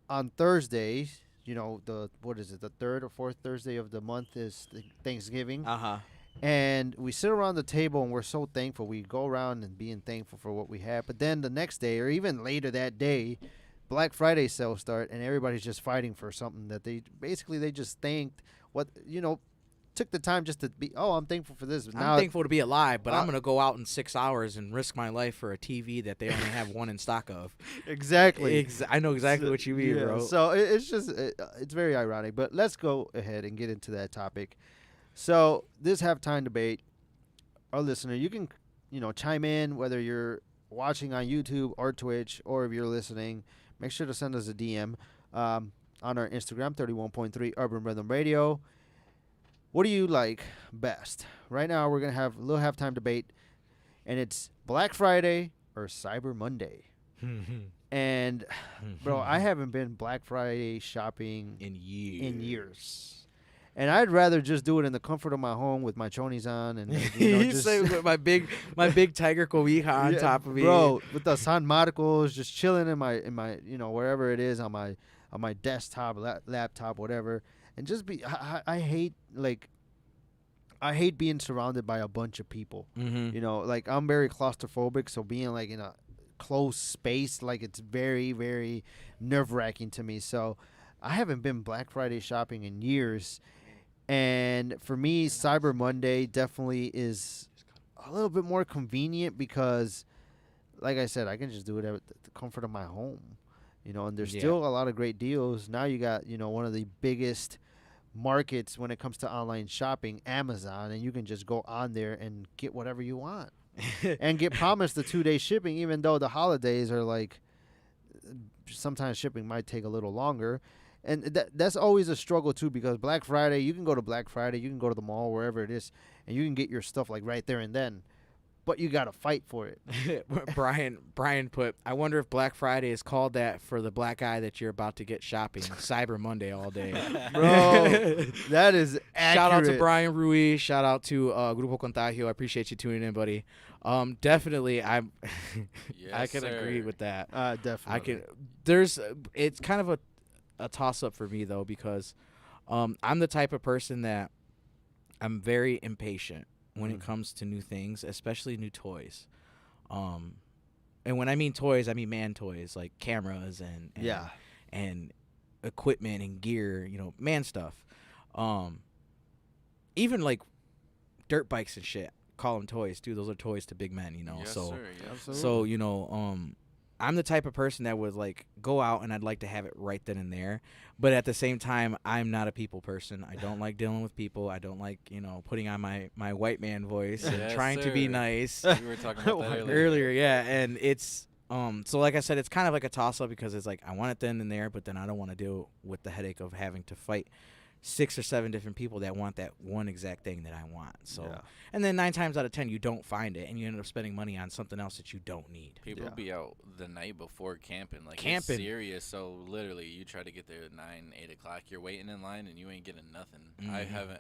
on Thursday, you know, the 3rd or 4th Thursday of the month is Thanksgiving. Uh-huh. And we sit around the table and we're so thankful. We go around and being thankful for what we have. But then the next day or even later that day, Black Friday sales start and everybody's just fighting for something that they just thanked what, you know, took the time just to be, I'm thankful for this. I'm thankful to be alive, but I'm going to go out in 6 hours and risk my life for a TV that they only have one in stock of. Exactly. I know exactly what you mean, bro. So it's just, it's very ironic. But let's go ahead and get into that topic. So this halftime debate, our listener, you can, you know, chime in whether you're watching on YouTube or Twitch or if you're listening. Make sure to send us a DM on our Instagram, 31.3 Urban Rhythm Radio. What do you like best? Right now, we're going to have a little halftime debate, and it's Black Friday or Cyber Monday. And, bro, I haven't been Black Friday shopping in years. And I'd rather just do it in the comfort of my home with my chonies on and you know, just say with my big tiger cobija on top of me, bro, with the San Marcos, just chilling in my you know, wherever it is on my desktop, laptop, whatever. And just be, I hate being surrounded by a bunch of people. Mm-hmm. You know, like I'm very claustrophobic, so being like in a closed space, like it's very, very nerve-wracking to me. So I haven't been Black Friday shopping in years. And for me, Cyber Monday definitely is a little bit more convenient because, like I said, I can just do it at the comfort of my home. You know, and there's still a lot of great deals. Now you got, you know, one of the biggest markets when it comes to online shopping, Amazon, and you can just go on there and get whatever you want and get promised the 2-day shipping, even though the holidays are like, sometimes shipping might take a little longer. And that's always a struggle too, because Black Friday, you can go to Black Friday, you can go to the mall, wherever it is, and you can get your stuff like right there and then. But you got to fight for it. Brian put, I wonder if Black Friday is called that for the black guy that you're about to get shopping. Cyber Monday all day. Bro, that is accurate. Shout out to Brian Ruiz. Shout out to Grupo Contagio. I appreciate you tuning in, buddy. Definitely, I can agree with that. Definitely. It's kind of a toss-up for me, though, because I'm the type of person that I'm very impatient. when it comes to new things, especially new toys. And when I mean toys, I mean man toys, like cameras and and equipment and gear, man stuff. Even like dirt bikes and shit. Call them toys, too. Those are toys to big men, Yes, so, sir. Yeah. Absolutely. So, I'm the type of person that would like go out and I'd like to have it right then and there. But at the same time, I'm not a people person. I don't like dealing with people. I don't like, putting on my white man voice and trying to be nice. We were talking about that earlier. Yeah. And it's, so like I said, it's kind of like a toss up because it's like I want it then and there, but then I don't want to deal with the headache of having to fight 6 or 7 different people that want that one exact thing that I want. So, and then 9 times out of 10, you don't find it, and you end up spending money on something else that you don't need. People be out the night before camping, like Camping. It's serious. So literally, you try to get there at 9, 8 o'clock. You're waiting in line, and you ain't getting nothing.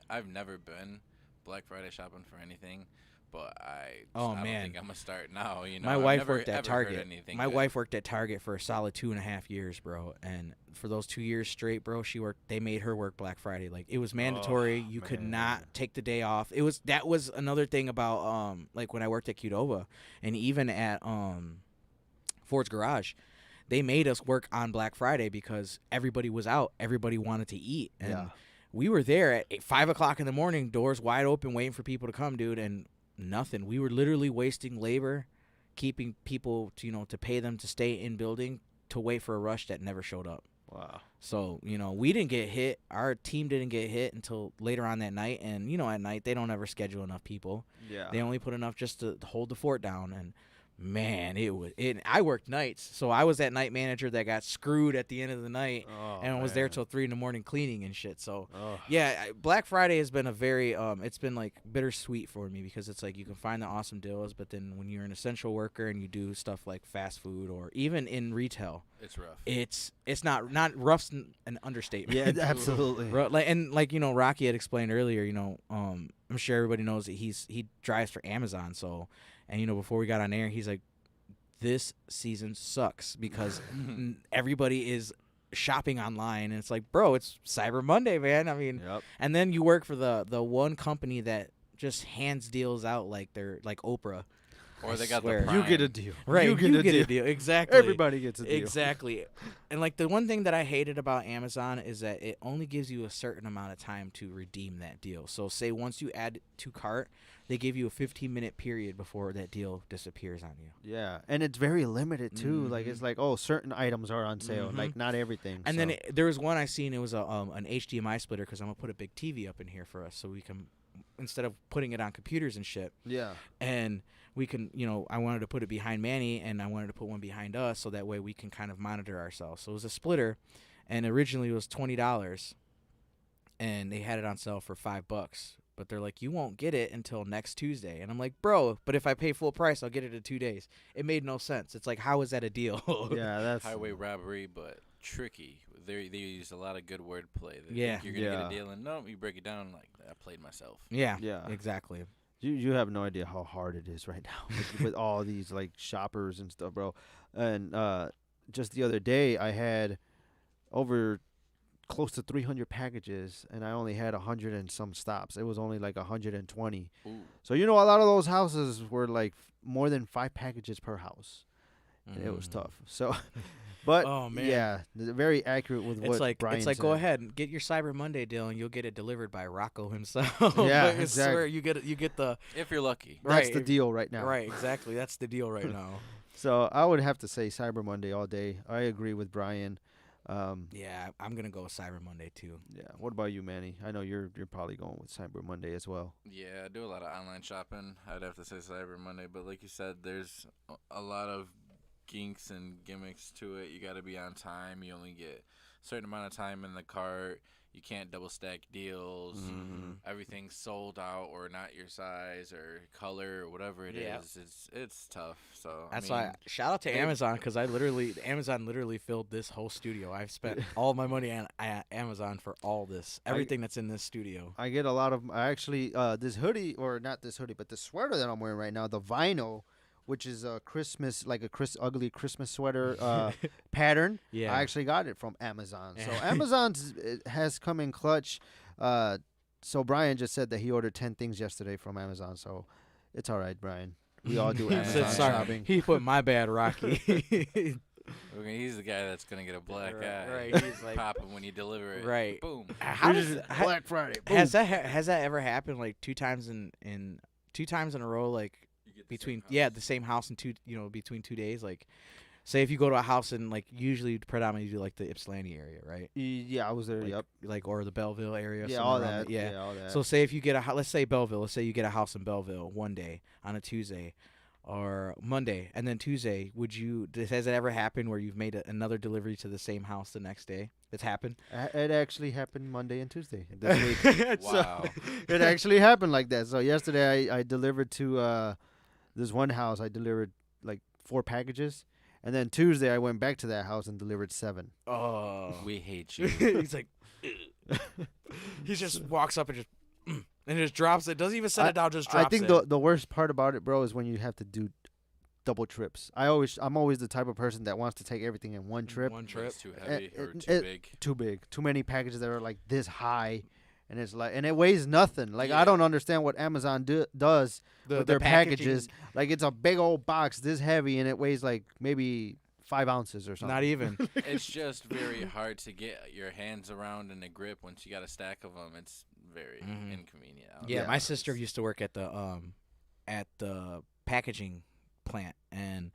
I've never been Black Friday shopping for anything. But I don't think I'm gonna start now. My I've wife never, worked at ever Target. heard anything My good. wife worked at Target for a solid 2.5 years, bro. And for those 2 years straight, bro, they made her work Black Friday. Like it was mandatory. You could not take the day off. That was another thing about like when I worked at Qdoba and even at Ford's Garage. They made us work on Black Friday because everybody was out. Everybody wanted to eat. And we were there at 5 o'clock in the morning, doors wide open, waiting for people to come, dude. And nothing. We were literally wasting labor, keeping people to pay them to stay in building to wait for a rush that never showed up. Wow. So, we didn't get hit. Our team didn't get hit until later on that night. And, at night, they don't ever schedule enough people. Yeah. They only put enough just to hold the fort down. And, man, I worked nights. So I was that night manager that got screwed at the end of the night and was there till 3 in the morning cleaning and shit. So, Black Friday has been a very, it's been like bittersweet for me because it's like you can find the awesome deals, but then when you're an essential worker and you do stuff like fast food or even in retail, it's rough. It's not rough's an understatement. Yeah, absolutely. Rocky had explained earlier, I'm sure everybody knows that he drives for Amazon. So, and before we got on air, he's like, this season sucks because everybody is shopping online. And it's like, bro, it's Cyber Monday, man. I mean, and then you work for the one company that just hands deals out like they're like Oprah. Or they got the Prime. You get a deal. Right, you get a deal. Exactly. Everybody gets a deal. Exactly. And like the one thing that I hated about Amazon is that it only gives you a certain amount of time to redeem that deal. So say once you add to cart, they give you a 15-minute period before that deal disappears on you. Yeah, and it's very limited too. Like it's like, certain items are on sale, like not everything. And then there was one I seen. It was an HDMI splitter because I'm gonna put a big TV up in here for us, so we can, instead of putting it on computers and shit. Yeah. And we can, I wanted to put it behind Manny, and I wanted to put one behind us, so that way we can kind of monitor ourselves. So it was a splitter, and originally it was $20, and they had it on sale for $5. But they're like, you won't get it until next Tuesday. And I'm like, bro, but if I pay full price, I'll get it in 2 days. It made no sense. It's like, how is that a deal? Yeah, that's highway robbery, but tricky. They use a lot of good wordplay. Yeah. You're going to get a deal, and no, you break it down like, I played myself. Yeah, exactly. You have no idea how hard it is right now with all these like shoppers and stuff, bro. And just the other day, I had over close to 300 packages, and I only had 100 and some stops. It was only like 120. Ooh. So a lot of those houses were like more than 5 packages per house. And it was tough. So, but very accurate with what Brian It's like said. go ahead and get your Cyber Monday deal, and you'll get it delivered by Rocco himself. Yeah, I exactly. swear you get the, if you're lucky. That's the deal right now. Right, exactly. That's the deal right now. So I would have to say Cyber Monday all day. I agree with Brian. Yeah, I'm gonna go with Cyber Monday too. Yeah. What about you, Manny? I know you're probably going with Cyber Monday as well. Yeah, I do a lot of online shopping. I'd have to say Cyber Monday, but like you said, there's a lot of ginks and gimmicks to it. You got to be on time. You only get a certain amount of time in the cart. You can't double stack deals. Everything's sold out or not your size or color or whatever it is. It's tough. So that's why shout out to Amazon, because Amazon literally filled this whole studio. I've spent all my money on Amazon for all this, everything that's in this studio. I get a lot of this hoodie, or not this hoodie, but the sweater that I'm wearing right now, the vinyl, which is a Christmas, like ugly Christmas sweater pattern. Yeah, I actually got it from Amazon. So Amazon has come in clutch. So Brian just said that he ordered 10 things yesterday from Amazon. So it's all right, Brian. We all do Amazon shopping. He put my bad, Rocky. Okay, he's the guy that's gonna get a black eye. Right, he's like popping when you deliver it. Right. Boom. How does Black Friday? Boom. Has that ever happened like two times in a row, like between the same house in between 2 days? Like, say if you go to a house in like usually predominantly like the Ypsilanti area, right? Yeah, I was there. Like, yep. Like or the Belleville area. Yeah, somewhere all around that. Yeah, all that. So say if you get let's say Belleville. Let's say you get a house in Belleville one day on a Tuesday. Or Monday, and then Tuesday, has it ever happened where you've made another delivery to the same house the next day? It's happened? It actually happened Monday and Tuesday this week. Wow. So, it actually happened like that. So yesterday I delivered to this one house. I delivered like 4 packages. And then Tuesday I went back to that house and delivered 7. Oh. We hate you. He's like, he just walks up and just... And just drops it. Doesn't even set it down. Just drops it. I think the worst part about it, bro, is when you have to do double trips. I'm always the type of person that wants to take everything in one trip. It's too heavy or too big. Too big. Too many packages that are like this high, and it's like, and it weighs nothing. Like I don't understand what Amazon does with their packages. Like it's a big old box this heavy, and it weighs like maybe 5 ounces or something. Not even. It's just very hard to get your hands around in a grip once you got a stack of them. It's very inconvenient. Yeah, my sister used to work at the packaging plant, and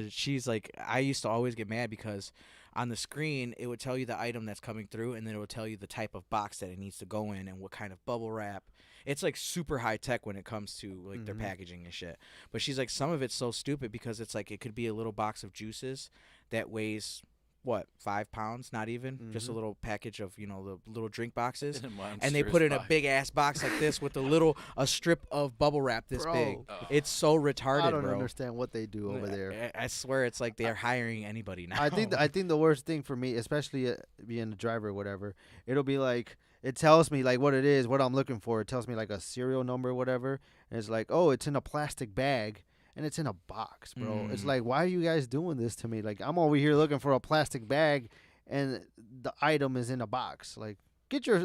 she's like, I used to always get mad because on the screen it would tell you the item that's coming through, and then it would tell you the type of box that it needs to go in and what kind of bubble wrap. It's like super high tech when it comes to like their packaging and shit. But she's like, some of it's so stupid because it's like it could be a little box of juices that weighs 5 pounds, not even just a little package of the little drink boxes, and they put it in a big ass box like this with a strip of bubble wrap this big. It's so retarded, I don't bro. understand what they do over there. I swear it's like they're hiring anybody now. I think the worst thing for me, especially being a driver or whatever, it'll be like it tells me like what it is, what I'm looking for. It tells me like a serial number or whatever, and it's like, oh, it's in a plastic bag. And it's in a box, bro. It's like, why are you guys doing this to me? Like, I'm over here looking for a plastic bag, and the item is in a box. Like, get your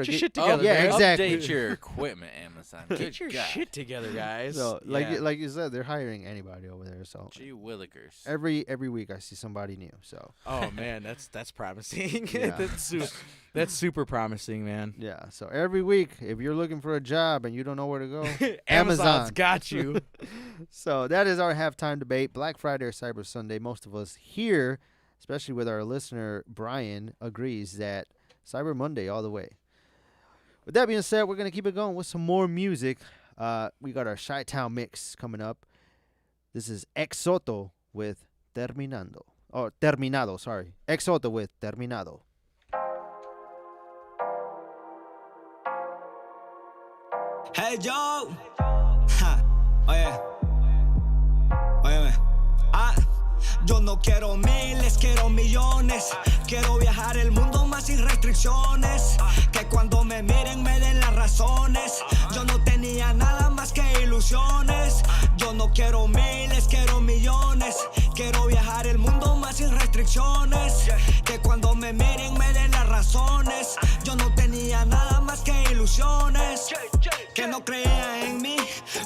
shit together. Yeah, exactly. Update your equipment, Amazon. Get your shit together, guys. So, like you said, they're hiring anybody over there. So, gee willikers. Every week I see somebody new. So. Oh man, that's promising. Yeah. That's super promising, man. Yeah. So every week, if you're looking for a job and you don't know where to go, Amazon's got you. So that is our halftime debate. Black Friday or Cyber Sunday. Most of us here, especially with our listener Brian, agrees that Cyber Monday all the way. With that being said, we're going to keep it going with some more music. We got our Chi-Town mix coming up. This is Ex Soto with Terminado. Oh, Terminado, sorry. Ex Soto with Terminado. Hey, yo. Oye. Óyeme. Yo no quiero miles, quiero millones. Quiero viajar el mundo más sin restricciones. Que cuando me miren me den las razones. Yo no tenía nada más que ilusiones. Yo no quiero miles, quiero millones. Quiero viajar el mundo más sin restricciones. Que cuando me miren me den las razones. Yo no tenía nada más que ilusiones. Que no creían en mí.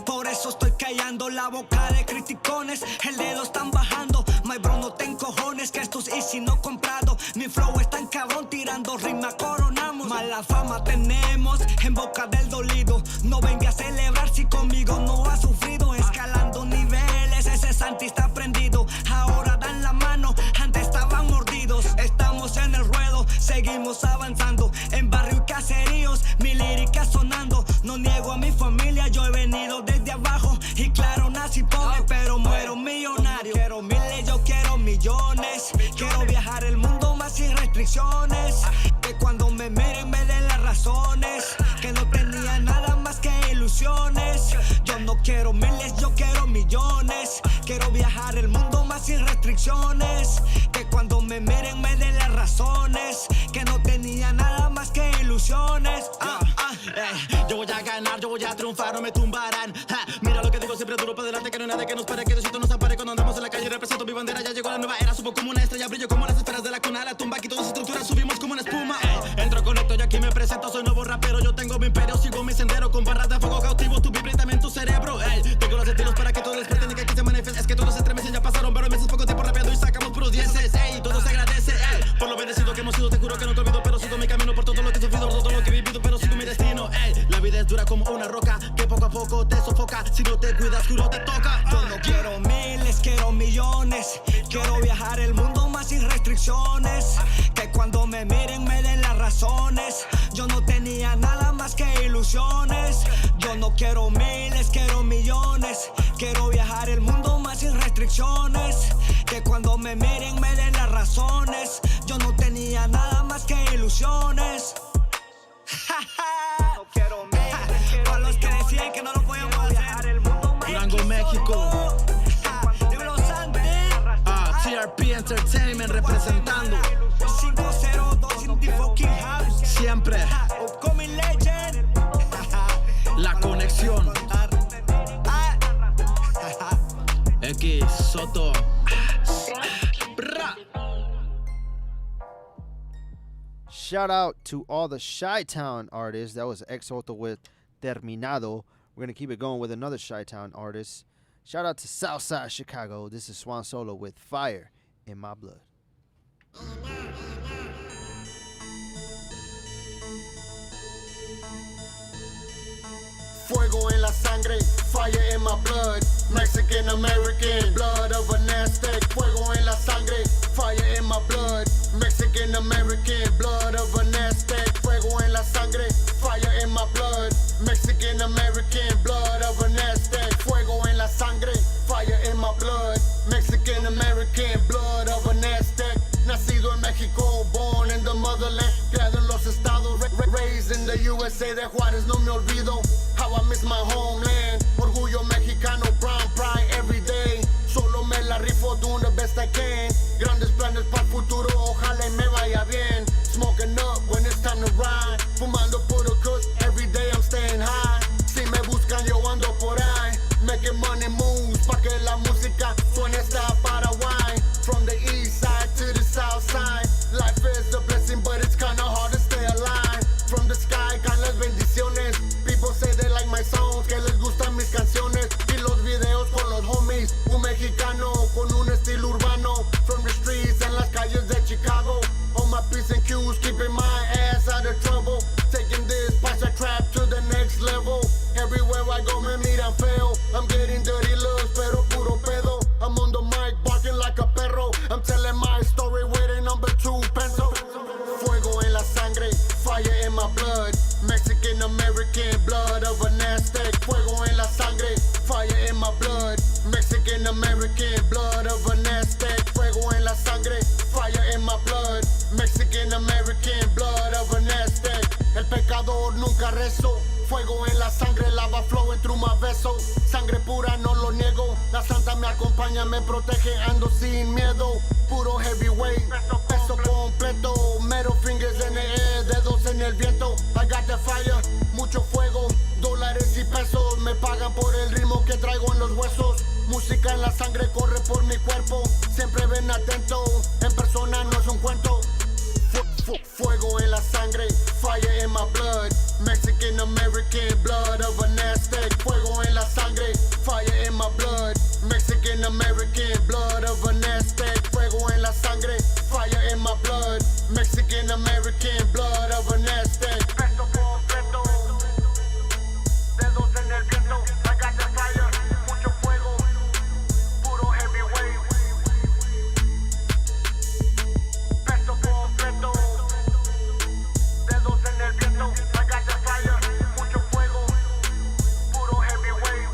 Por eso estoy callando la boca de criticones. El dedo están bajando. My bro, no te encojones, que esto es easy, no comprado. Mi flow es tan cabrón, tirando rima coronamos. Mala fama tenemos en boca del dolido. No venga a celebrar si conmigo no ha sufrido. Escalando niveles, ese Santi está prendido. Ahora dan la mano, antes estaban mordidos. Estamos en el ruedo, seguimos avanzando. En barrio y caseríos, mi lírica sonando. No niego a mi familia, yo he venido desde abajo. Y claro, nací pobre, pero muero millonario. Quiero miles, yo quiero millones. Quiero viajar el mundo más sin restricciones. Que cuando me miren me den las razones. Que no tenía nada más que ilusiones. Yo no quiero miles, yo quiero millones. Quiero viajar el mundo más sin restricciones. Que cuando me miren me den las razones. Que no tenía nada más que ilusiones. Yo voy a ganar, yo voy a triunfar, no me tumbarán. Mira lo que digo, siempre duro para adelante, que no hay nada que nos pare, que Diosito nos ampare. Cuando andamos en la calle represento mi bandera, ya llegó la nueva era. Subo como una estrella, brillo como las esferas de la cuna. La tumba, aquí todas estructuras, subimos como una espuma. Entro, conecto, yo aquí me presento, soy nuevo rapero. Yo Si no te cuidas, duro te toca. Yo no quiero miles, quiero millones. Quiero viajar el mundo más sin restricciones. Que cuando me miren me den las razones. Yo no tenía nada más que ilusiones. Yo no quiero miles, quiero millones. Quiero viajar el mundo más sin restricciones. Que cuando me miren me den las razones. Yo no tenía nada más que ilusiones. No quiero miles. Para los que decían que no lo podíamos hacer. Durango, México. Dímelo, Santi. TRP Entertainment representando. 502 in the fucking house. Siempre. Upcoming legend. La conexión. X Soto. Shout out to all the Chi-Town artists. That was Exoto with Terminado. We're going to keep it going with another Chi-Town artist. Shout out to Southside Chicago. This is Swan Solo with Fire in My Blood. Fuego en la sangre, fire in my blood. Mexican American, blood of an Aztec. Fuego en la sangre, fire in my blood. Mexican American, blood of an Aztec. Fuego en la sangre, fire in my blood. Mexican American, blood of an Aztec. Fuego en la sangre, fire in my blood. Mexican American, blood of an Aztec. Nacido en México, born in the motherland. Criado en los estados, raised in the USA. De Juárez no me olvido. How I miss my homeland. Orgullo mexicano, brown pride every day. Solo me la rifo, doing the best I can. Grandes planes para el futuro, ojalá y me vaya bien. Smoking up when it's time to ride. Fumando puro kush, every day I'm staying high. Si me buscan yo ando por ahí. Making money moves, pa' que la música suene hasta Paraguay. From the east side to the south side. Life is a blessing, but it's kinda hard to stay alive. From the sky caen las bendiciones. People say they like my songs, que les gustan mis canciones y los videos con los homies. Un mexicano con un estilo urbano. From the streets en las calles de Chicago. On my P's and Q's, keeping my ass out of trouble. Taking this paisa trap to the next level. Everywhere I go me miran feo. I'm getting dirty looks, pero puro pedo. I'm on the mic barking like a perro. I'm telling my story with a number 2 pencil. Fuego en la sangre, fire in my blood. Mexican American, blood of an Aztec. Fuego en la sangre, fire in my blood. Mexican American, blood of an Aztec. Fuego en la sangre, fire in my blood. Mexican American, blood of an Aztec. El pecador nunca rezó. Fuego en la sangre, lava flow en truma beso. Sangre pura, no lo niego. La santa me acompaña, me protege, ando sin miedo. Puro heavyweight, peso completo. Middle fingers en el air, dedos en el viento. I got the fire, mucho fuego. Dólares y pesos me pagan por el ritmo que traigo en los huesos. Música en la sangre corre por mi cuerpo. Siempre ven atento, en persona no es un cuento. Fuego en la sangre, fire in my blood. Mexican American, blood of an Aztec. Fuego en la sangre, fire in my blood. Mexican American, blood of an Aztec. Fuego en la sangre, fire in my blood. Mexican American, blood of an Aztec. Peso completo, dedos en el viento. I got the fire, mucho fuego, puro heavyweight. Peso completo. Dedos en el viento, I got the fire, mucho fuego, puro heavyweight.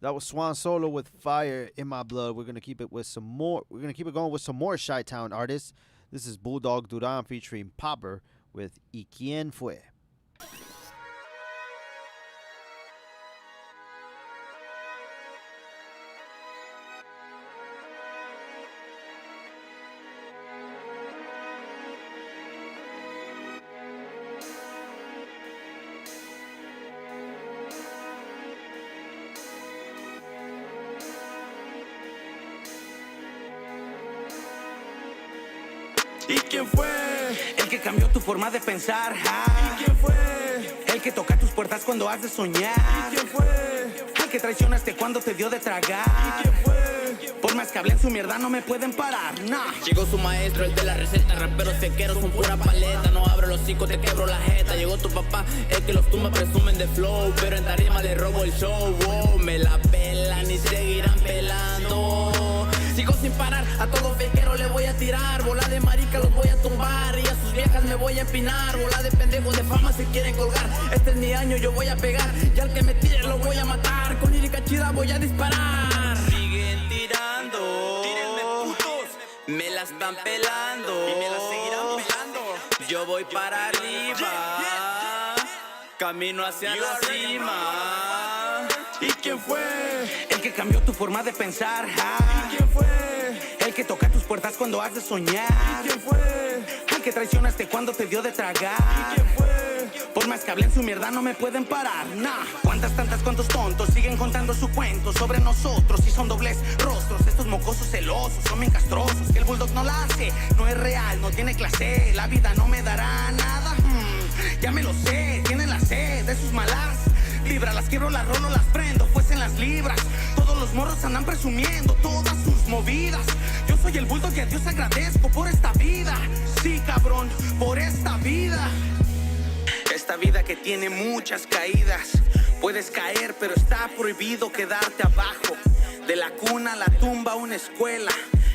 That was Swan Solo with Fire in My Blood. We're gonna keep it with some more. We're gonna keep it going with some more Chi-Town artists. This is Bulldog Duran featuring Popper with ¿Y quién fue? ¿Y quién fue? El que cambió tu forma de pensar. ¿Y quién fue? El que toca tus puertas cuando has de soñar. ¿Y quién fue? Al que traicionaste cuando te dio de tragar. Por más que hablen su mierda no me pueden parar, nah. Llegó su maestro, el de la receta. Raperos sequeros son pura paleta. No abro los hocico, te quebro la jeta. Llegó tu papá, el que los tumba presumen de flow. Pero en tarima le robo el show, wow. Me la pelan y seguirán pelando. Sigo sin parar, a todo fequero le voy a tirar. Bola de marica los voy a tumbar. Y a sus viejas me voy a empinar. Bola de pendejos de fama se quieren colgar. Este es mi año, yo voy a pegar. Y al que me tire lo voy a matar. Con lírica chida voy a disparar. Siguen tirando. Tírenme putos. Me la están pelando. Y me la seguirán pelando. Yo voy para arriba. Camino hacia la cima. ¿Y quién fue? El que cambió tu forma de pensar. ¿Y quién fue? El que toca tus puertas cuando has de soñar. ¿Y quién fue? El que traicionaste cuando te dio de tragar. ¿Y quién fue? Por más que hablen su mierda no me pueden parar, nah. Cuántas tantas, cuántos tontos siguen contando su cuento sobre nosotros y son dobles rostros. Estos mocosos celosos son bien castrosos. Que el bulldog no la hace, no es real, no tiene clase. La vida no me dará nada, ya me lo sé. Tienen la sed de sus malas vibras. Las quiebro, las rolo, las prendo, pues en las libras. Todos los morros andan presumiendo todas sus movidas. Yo soy el bulldog y a Dios agradezco por esta vida. Sí, cabrón, por esta vida. Esta vida que tiene muchas caídas. Puedes caer, pero está prohibido quedarte abajo. De la cuna a la tumba, una escuela.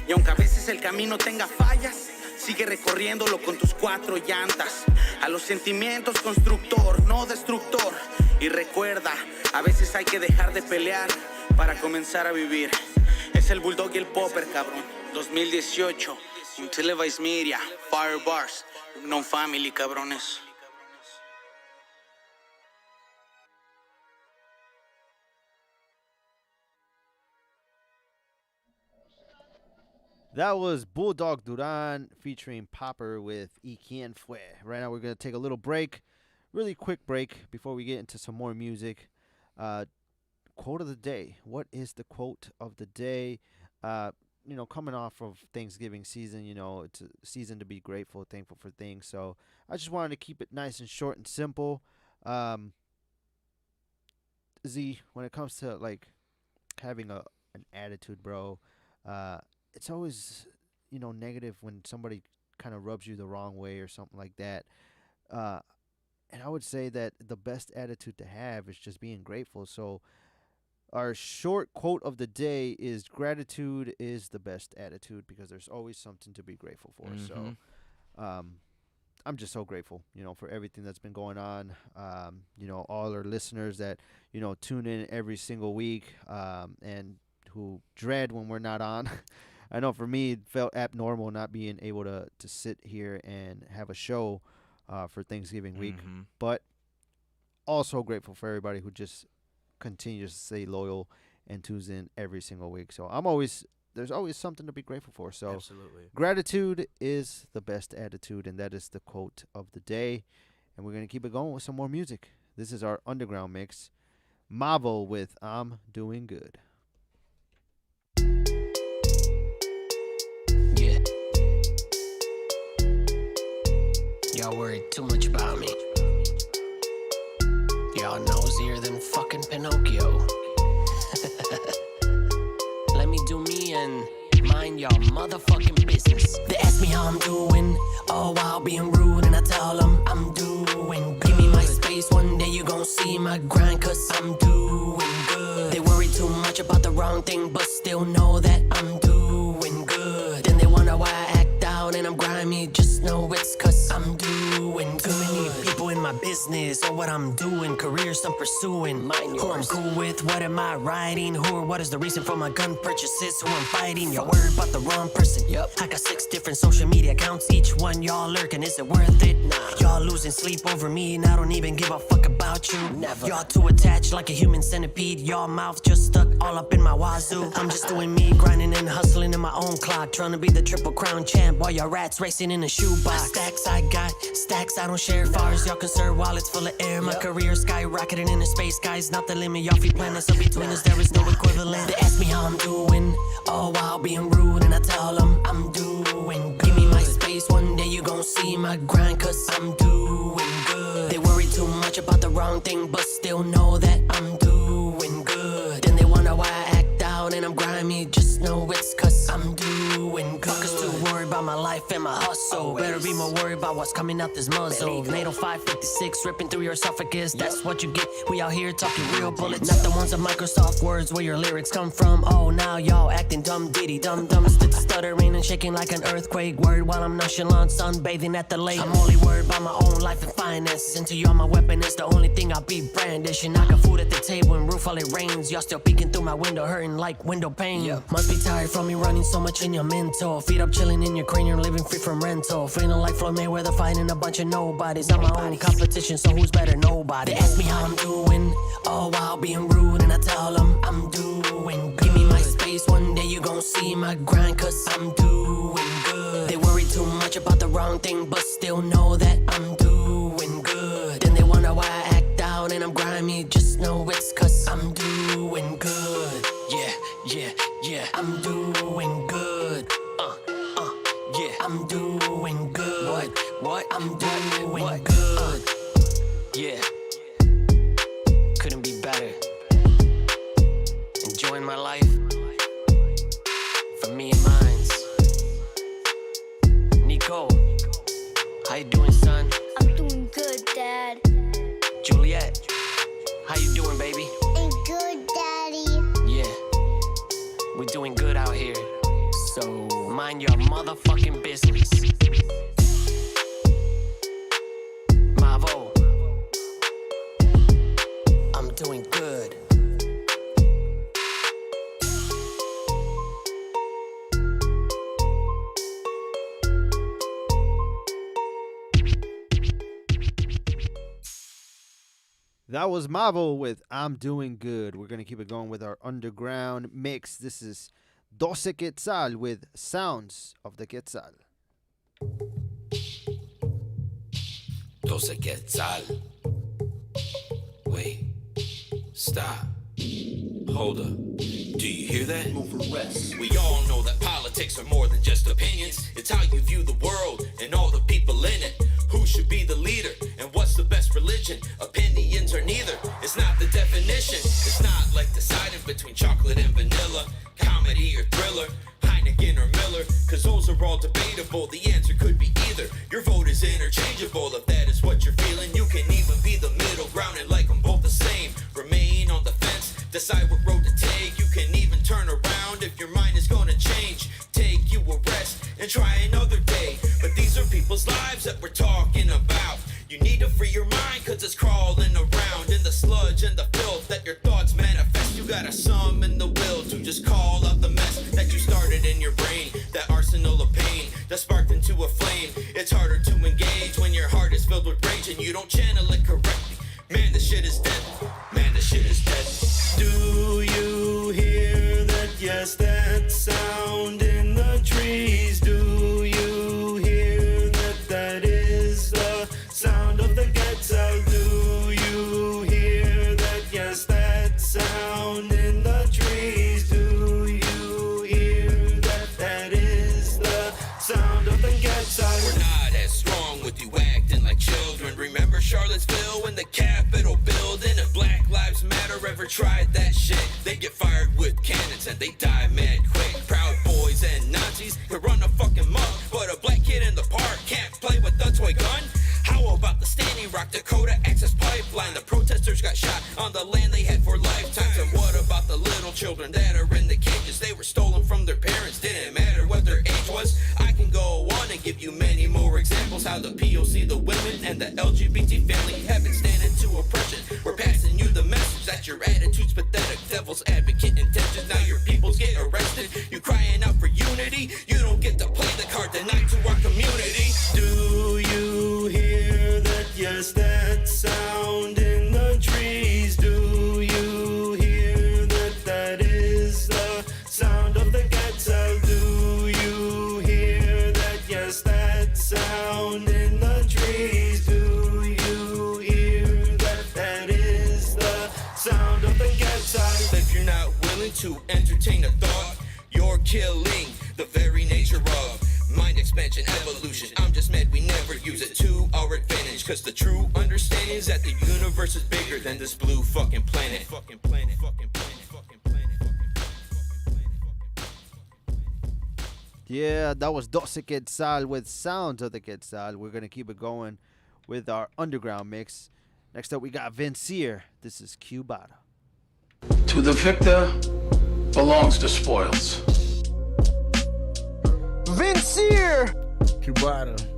Y aunque a veces el camino tenga fallas, sigue recorriéndolo con tus 4 llantas. A los sentimientos constructor, no destructor. Y recuerda, a veces hay que dejar de pelear para comenzar a vivir. Es el bulldog y el popper, cabrón. 2018, un Televised Media, Fire Bars, No Family, cabrones. That was Bulldog Duran featuring Popper with Y Quien Fue. Right now we're going to take a little break, really quick break before we get into some more music. Quote of the day. What is the quote of the day? Coming off of Thanksgiving season, it's a season to be grateful, thankful for things. So I just wanted to keep it nice and short and simple. Z, when it comes to like having an attitude, bro, it's always, negative when somebody kind of rubs you the wrong way or something like that. And I would say that the best attitude to have is just being grateful. So our short quote of the day is gratitude is the best attitude because there's always something to be grateful for. Mm-hmm. So I'm just so grateful, for everything that's been going on. All our listeners that, tune in every single week and who dread when we're not on. I know for me, it felt abnormal not being able to sit here and have a show for Thanksgiving week. Mm-hmm. But also grateful for everybody who just continues to stay loyal and tunes in every single week. So there's always something to be grateful for. So absolutely, gratitude is the best attitude, and that is the quote of the day. And we're going to keep it going with some more music. This is our underground mix. Mavo with I'm Doing Good. Y'all worried too much about me. Y'all nosier than fucking Pinocchio. Let me do me and mind y'all motherfucking business. They ask me how I'm doing, all while being rude, and I tell them I'm doing good. Give me my space, one day you gon' see my grind, cause I'm doing good. They worry too much about the wrong thing, but still know that I'm doing good. Then they wonder why I act out and I'm grimy, just know it's cause I'm doing good. Too many people in my business, or what I'm doing, careers I'm pursuing, who I'm cool with, what am I writing, who or what is the reason for my gun purchases, who I'm fighting. Y'all worried about the wrong person. Yep. I got 6 different social media accounts, each one y'all lurking, is it worth it? Nah. Y'all losing sleep over me and I don't even give a fuck about you. Never. Y'all too attached like a human centipede, y'all mouth just stuck all up in my wazoo. I'm just doing me, grinding and hustling in my own clock, trying to be the Triple Crown champ while y'all rats racing in a shoebox. Stacks I got, stacks I don't share, far as y'all concerned, wallets full of air. My career skyrocketing in the space, guys, not the limit. Y'all few planets up between us, there is no equivalent. They ask me how I'm doing, all while being rude, and I tell them I'm doing good. Give me my space, one day you gon' see my grind, cause I'm doing good. They worry too much about the wrong thing, but still know that I'm doing good. grimy, just know it's cause I'm doing good. Fuckers too worried about my life and my hustle. Better be more worried about what's coming out this muzzle. NATO 556 ripping through your esophagus. That's what you get. We out here talking real bullets, not the ones of Microsoft Words where your lyrics come from. Oh, now y'all acting dumb diddy dum dum, stuttering and shaking like an earthquake. Word while I'm nonchalant sunbathing at the lake. I'm only worried about my own life and finances. Until you are my weapon, it's the only thing I'll be brandishing. Knocking food at the table and roof while it rains. Y'all still peeking through my window, hurting like window pane. Must be tired from me running so much in your mental. Feet up chilling in your cranium, living free from rental. Feeling like Floyd Mayweather fighting a bunch of nobodies. I'm my own competition, so who's better? Nobody. They ask me how I'm doing, all while being rude, and I tell them I'm doing good. Give me my space, one day you gon' see my grind, cause I'm doing good. They worry too much about the wrong thing, but still know that I'm doing good. Then they wonder why I act out and I'm grimy, just know it's cause I'm doing good. Yeah, I'm doing good. Yeah, I'm doing good. What? I'm doing good. Yeah, couldn't be better. Enjoying my life for me and mines. Nico, how you doing, son? I'm doing good, Dad. Juliet, how you doing, baby? I'm good, Daddy. Yeah, we're doing good out here, so mind your motherfucking business. Mavo, I'm doing good. That was Mavo with I'm Doing Good. We're going to keep it going with our underground mix. This is 12 Quetzal with Sounds of the Quetzal. 12 Quetzal. Wait. Stop. Hold up. Do you hear that? We all know that politics are more than just opinions. It's how you view the world and all the people in it. Who should be the leader and what's the best religion? Opinions are neither. It's not the definition. It's not like deciding between chocolate and vanilla, comedy or thriller, Heineken or Miller, cause those are all debatable. The answer could be either. Your vote is interchangeable if that is what you're feeling. You can even be the middle ground and like them both the same. Remain on the fence, decide what road to take. You can even turn around if your mind is gonna change. Take you a rest and try another day. But these are people's lives that we're talking about. You need to free your mind cause it's crawling around in the sludge and the filth that your thoughts manifest. You gotta summon the will to just call out the mess that you started in your brain. That arsenal of pain that sparked into a flame. It's harder to engage when your heart is filled with rage and you don't channel it correctly. Man, this shit is dead. Man, this shit is dead. Do you hear that? Yes, that sound in the trees. Do you hear that? That is the sound of the Quetzal. Do you hear that? Yes, that sound in the trees. Do you hear that? That is the sound of the Quetzal. We're not as strong with you acting like children. Remember Charlottesville when the Capitol building? If Black Lives Matter ever tried that shit, they get fired with cannons and they die mad quick. Proud Boys and Nazis can run a fucking muck, but a black kid in the park can't play with a toy gun. How about the Standing Rock Dakota access pipeline? The protesters got shot on the land they had for lifetimes. And what about the little children that are in the cages? They were stolen from their parents, didn't matter what their age was. I can go on and give you many more examples how the POC, the women, and the LGBT family have been standing to oppression. We're passing you the message that your attitude's pathetic, devil's advocate intentions. Now your peoples get arrested. You crying out for unity, you don't get to play the card denied to our community. Do you hear that? Yes, that sound in the trees. Do you hear that? That is the sound of the Quetzal. Do you hear that? Yes, that sound in the trees. Do you hear that? That is the sound of the Quetzal. If you're not willing to entertain a thought, you're killing the very nature of mind expansion, evolution. I'm just mad we never use it to our advantage. Cause the true understanding is that the universe is bigger than this blue fucking planet. Fucking planet, fucking planet, fucking planet, fucking planet, fucking planet. Yeah, that was Doce Quetzal with Sounds of the Quetzal. We're going to keep it going with our underground mix. Next up, we got Vincier. This is Cubata. To the victor belongs the spoils. Vincier! Cubata.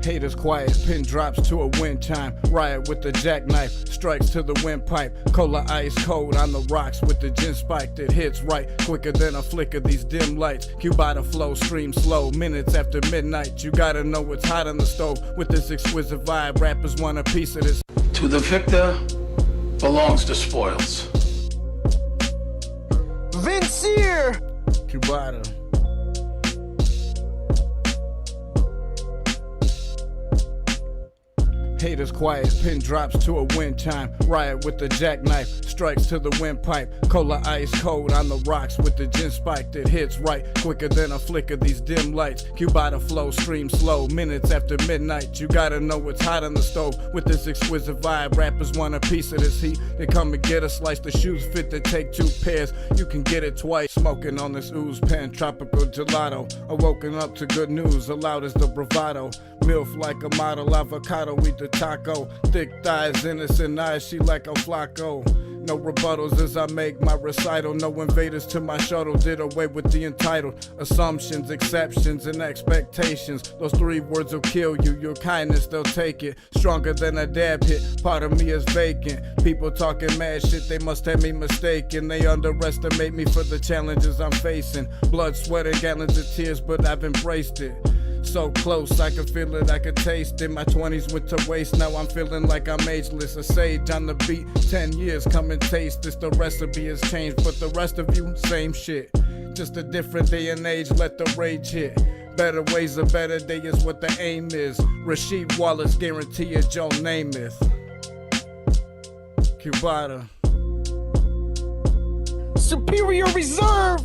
Haters quiet, pin drops to a wind chime. Riot with the jackknife, strikes to the windpipe. Cola ice cold on the rocks with the gin spike that hits right quicker than a flicker. These dim lights, Cubata flow, stream slow. Minutes after midnight, you gotta know it's hot on the stove. With this exquisite vibe, rappers want a piece of this. To the victor belongs the spoils. Vincier! Cubata. Haters quiet, pin drops to a wind chime. Riot with the jackknife, strikes to the windpipe. Cola ice cold on the rocks with the gin spike that hits right quicker than a flicker. These dim lights, Cubata flow, stream slow. Minutes after midnight, you gotta know it's hot on the stove. With this exquisite vibe, rappers want a piece of this heat. They come and get a slice, the shoes fit to take 2 pairs. You can get it twice. Smoking on this ooze pen, tropical gelato. Awoken up to good news, allowed as the bravado. Milf like a model, avocado, eat the taco. Thick thighs, innocent eyes, she like a flaco. No rebuttals as I make my recital. No invaders to my shuttle, did away with the entitled. Assumptions, exceptions, and expectations. Those 3 words will kill you, your kindness they'll take it. Stronger than a dab hit, part of me is vacant. People talking mad shit, they must have me mistaken. They underestimate me for the challenges I'm facing. Blood, sweat, and gallons of tears, but I've embraced it. So close, I can feel it, I can taste it. My 20s went to waste, now I'm feeling like I'm ageless. A sage on the beat, 10 years, come and taste this. The recipe has changed, but the rest of you, same shit. Just a different day and age, let the rage hit. Better ways, a better day is what the aim is. Rasheed Wallace, guarantee you Joe Namath. Cubata. Superior Reserve!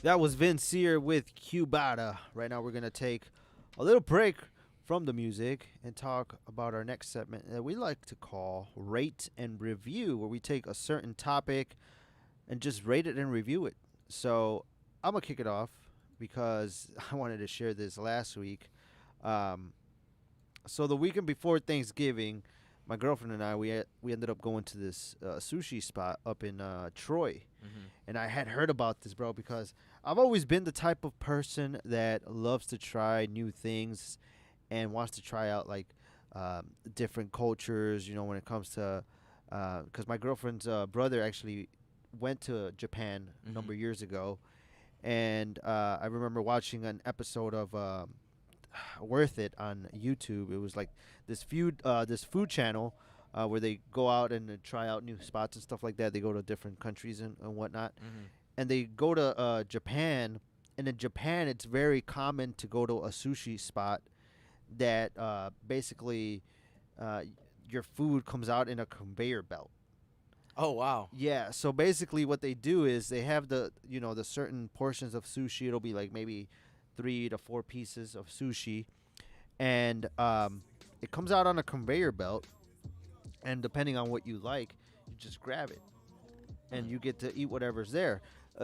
That was Vincier with Cubata. Right now we're going to take a little break from the music and talk about our next segment that we like to call Rate and Review, where we take a certain topic and just rate it and review it. So I'm going to kick it off because I wanted to share this last week. So the weekend before Thanksgiving, my girlfriend and I, we ended up going to this sushi spot up in Troy. Mm-hmm. And I had heard about this, bro, because I've always been the type of person that loves to try new things and wants to try out, like, different cultures, you know, when it comes to because my girlfriend's brother actually went to Japan a number of years ago. And I remember watching an episode of Worth It on YouTube. It was like this food channel where they go out and try out new spots and stuff like that. They go to different countries and whatnot. Mm-hmm. And they go to Japan. And in Japan, it's very common to go to a sushi spot that basically your food comes out in a conveyor belt. Oh, wow. Yeah, so basically what they do is they have the certain portions of sushi. It'll be like maybe 3 to 4 pieces of sushi, and it comes out on a conveyor belt, and depending on what you like, you just grab it, and you get to eat whatever's there.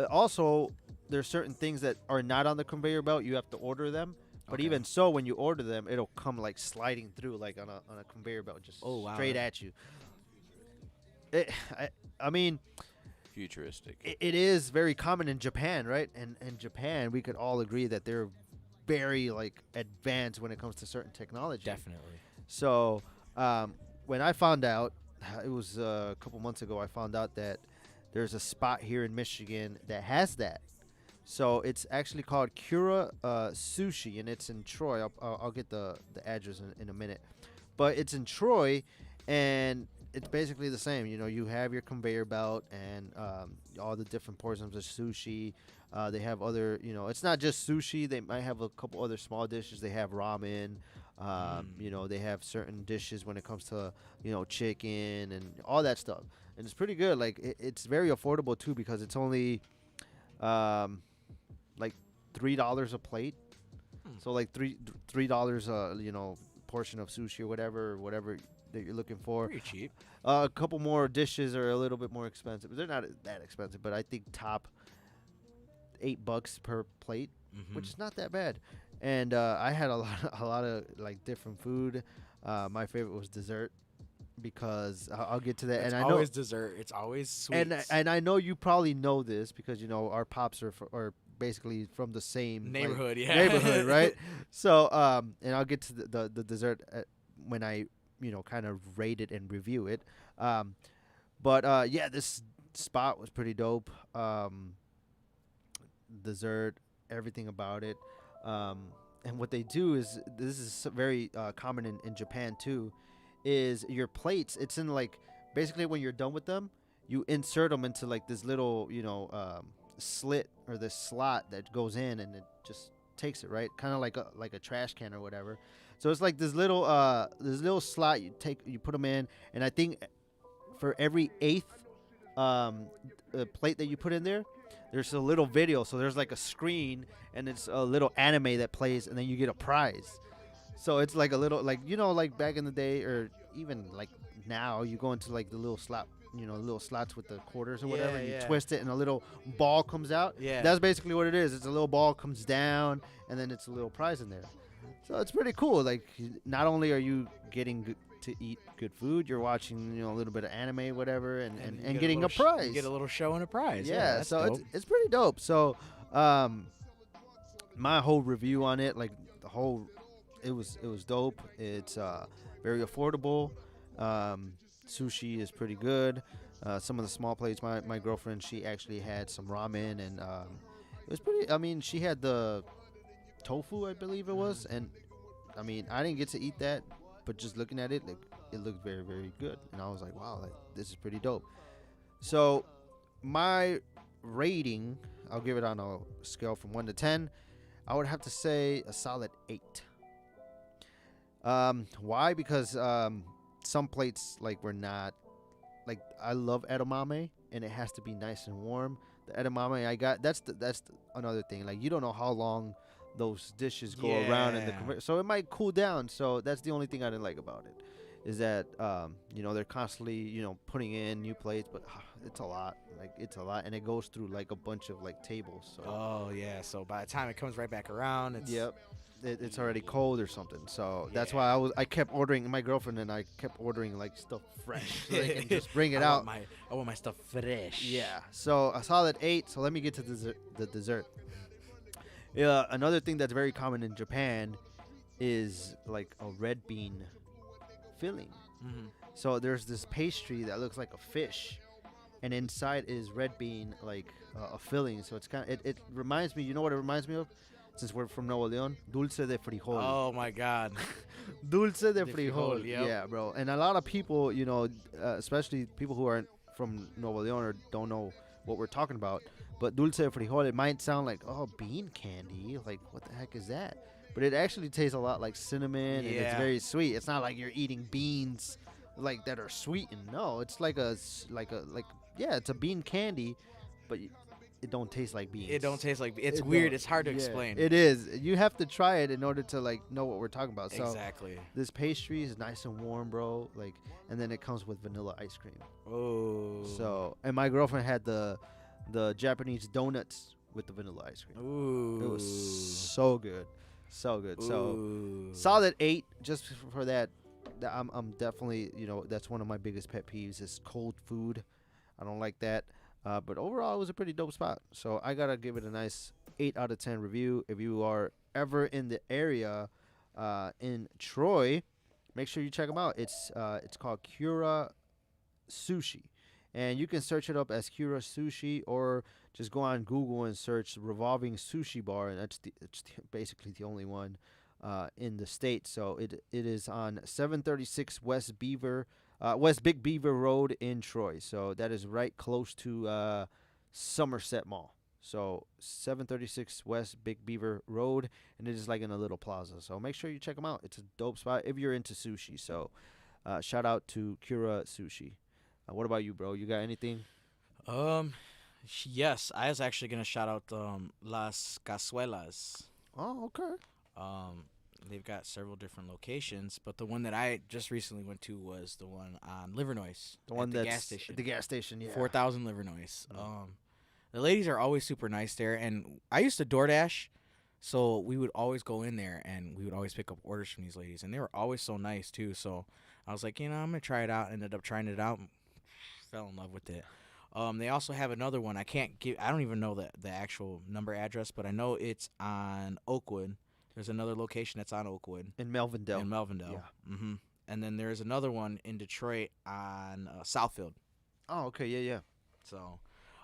Also, there's certain things that are not on the conveyor belt. You have to order them, but even so, when you order them, it'll come like sliding through like on a conveyor belt, just straight at you. I mean, futuristic. It is very common in Japan, right? And in Japan, we could all agree that they're very like advanced when it comes to certain technology. Definitely. So when I found out, it was a couple months ago, I found out that there's a spot here in Michigan that has that. So it's actually called Kura Sushi, and it's in Troy. I'll get the address in a minute. But it's in Troy, and it's basically the same. You know, you have your conveyor belt and all the different portions of sushi. They have other, it's not just sushi. They might have a couple other small dishes. They have ramen. They have certain dishes when it comes to, chicken and all that stuff. And it's pretty good. Like, it's very affordable, too, because it's only, like, $3 a plate. So like $3, portion of sushi or whatever that you're looking for. Pretty cheap. A couple more dishes are a little bit more expensive. They're not that expensive, but I think top $8 per plate, which is not that bad. And I had a lot of like different food. My favorite was dessert because I'll get to that. It's and I always know dessert. It's always sweet. and I know you probably know this because our pops are basically from the same Neighborhood, like, yeah. neighborhood, right? So and I'll get to the dessert when I kind of rate it and review it. But this spot was pretty dope. Dessert, everything about it. And what they do is, this is very common in Japan too, is your plates, it's in like, basically when you're done with them, you insert them into like this little, slit or this slot that goes in and it just takes it, right? Kind of like a trash can or whatever. So it's like this little slot you put them in, and I think for every eighth plate that you put in there, there's a little video. So there's like a screen and it's a little anime that plays, and then you get a prize. So it's like a little, like like back in the day, or even like now, you go into like the little slot, little slots with the quarters or whatever, and you twist it and a little ball comes out. Yeah. That's basically what it is. It's a little ball comes down, and then it's a little prize in there. So it's pretty cool. Like, not only are you getting to eat good food, you're watching a little bit of anime, whatever, and getting a prize. You get a little show and a prize. Yeah, so it's pretty dope. So my whole review on it, like it was dope. It's very affordable. Sushi is pretty good. Some of the small plates, my girlfriend, she actually had some ramen, and it was pretty. I mean, she had the tofu, I believe it was, and I mean, I didn't get to eat that, but just looking at it, like, it looked very, very good, and I was like, wow, like, this is pretty dope. So my rating, I'll give it on a scale from 1 to 10. I would have to say a solid 8. Why? Because some plates, like, were not, like, I love edamame, and it has to be nice and warm. The edamame I got, that's another thing. Like, you don't know how long those dishes go around in the so it might cool down. So that's the only thing I didn't like about it, is that they're constantly putting in new plates, but it's a lot. Like, it's a lot, and it goes through like a bunch of like tables. So so by the time it comes right back around, it's it's already cold or something. So that's why I kept ordering. My girlfriend and I kept ordering like stuff fresh, so they can just bring it out. I want my stuff fresh. Yeah. So a solid 8. So let me get to the dessert. Another thing that's very common in Japan is like a red bean filling. So there's this pastry that looks like a fish, and inside is red bean, like a filling. So it's kind of, it reminds me, you know what it reminds me of? Since we're from Nuevo León, dulce de frijol. Oh my God, dulce de frijol. Yep. Yeah, bro. And a lot of people, especially people who aren't from Nuevo León or don't know what we're talking about, but dulce de frijol, it might sound like, oh, bean candy, like what the heck is that? But it actually tastes a lot like cinnamon, and it's very sweet. It's not like you're eating beans like that are sweetened. No, it's it's a bean candy, but it don't taste like beans. It don't taste like. It's weird. It's hard to explain. It is. You have to try it in order to like know what we're talking about. So exactly. This pastry is nice and warm, bro. Like, and then it comes with vanilla ice cream. Oh. So, and my girlfriend had the Japanese donuts with the vanilla ice cream. Ooh. It was so good. So good. Ooh. So solid 8 just for that. I'm definitely, that's one of my biggest pet peeves is cold food. I don't like that. But overall, it was a pretty dope spot. So I gotta give it a nice 8 out of 10 review. If you are ever in the area in Troy, make sure you check them out. It's called Kura Sushi, and you can search it up as Kura Sushi, or just go on Google and search Revolving Sushi Bar, and it's basically the only one in the state. So it is on 736 West Big Beaver Road in Troy. So that is right close to Somerset Mall. So 736 West Big Beaver Road, and it is like in a little plaza. So make sure you check them out. It's a dope spot if you're into sushi. So shout out to Kura Sushi. What about you, bro? You got anything? Yes, I was actually gonna shout out Las Cazuelas. Oh, okay. They've got several different locations, but the one that I just recently went to was the one on Livernois. The one at that's the gas station. The gas station, yeah. 4,000 Livernois. The ladies are always super nice there, and I used to DoorDash, so we would always go in there, and we would always pick up orders from these ladies, and they were always so nice, too. So I was like, I'm going to try it out. Ended up trying it out, and fell in love with it. They also have another one. I don't even know the actual number address, but I know it's on Oakwood. There's another location that's on Oakwood. In Melvindale. Yeah. Mm-hmm. And then there's another one in Detroit on Southfield. Oh, okay. Yeah. So,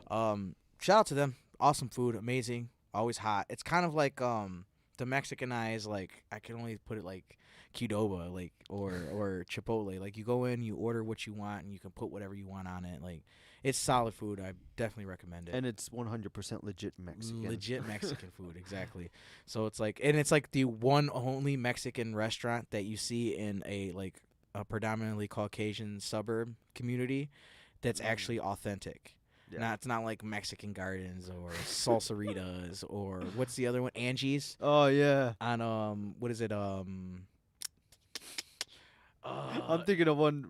shout out to them. Awesome food. Amazing. Always hot. It's kind of like the Mexicanized, like, I can only put it like Qdoba, like, or Chipotle. Like, you go in, you order what you want, and you can put whatever you want on it. Like, it's solid food. I definitely recommend it. And it's 100% legit Mexican. Legit Mexican food, exactly. So it's like the one only Mexican restaurant that you see in a predominantly Caucasian suburb community that's actually authentic. Yeah. It's not like Mexican Gardens or Salsaritas or what's the other one? Angie's. Oh yeah. On what is it? I'm thinking of one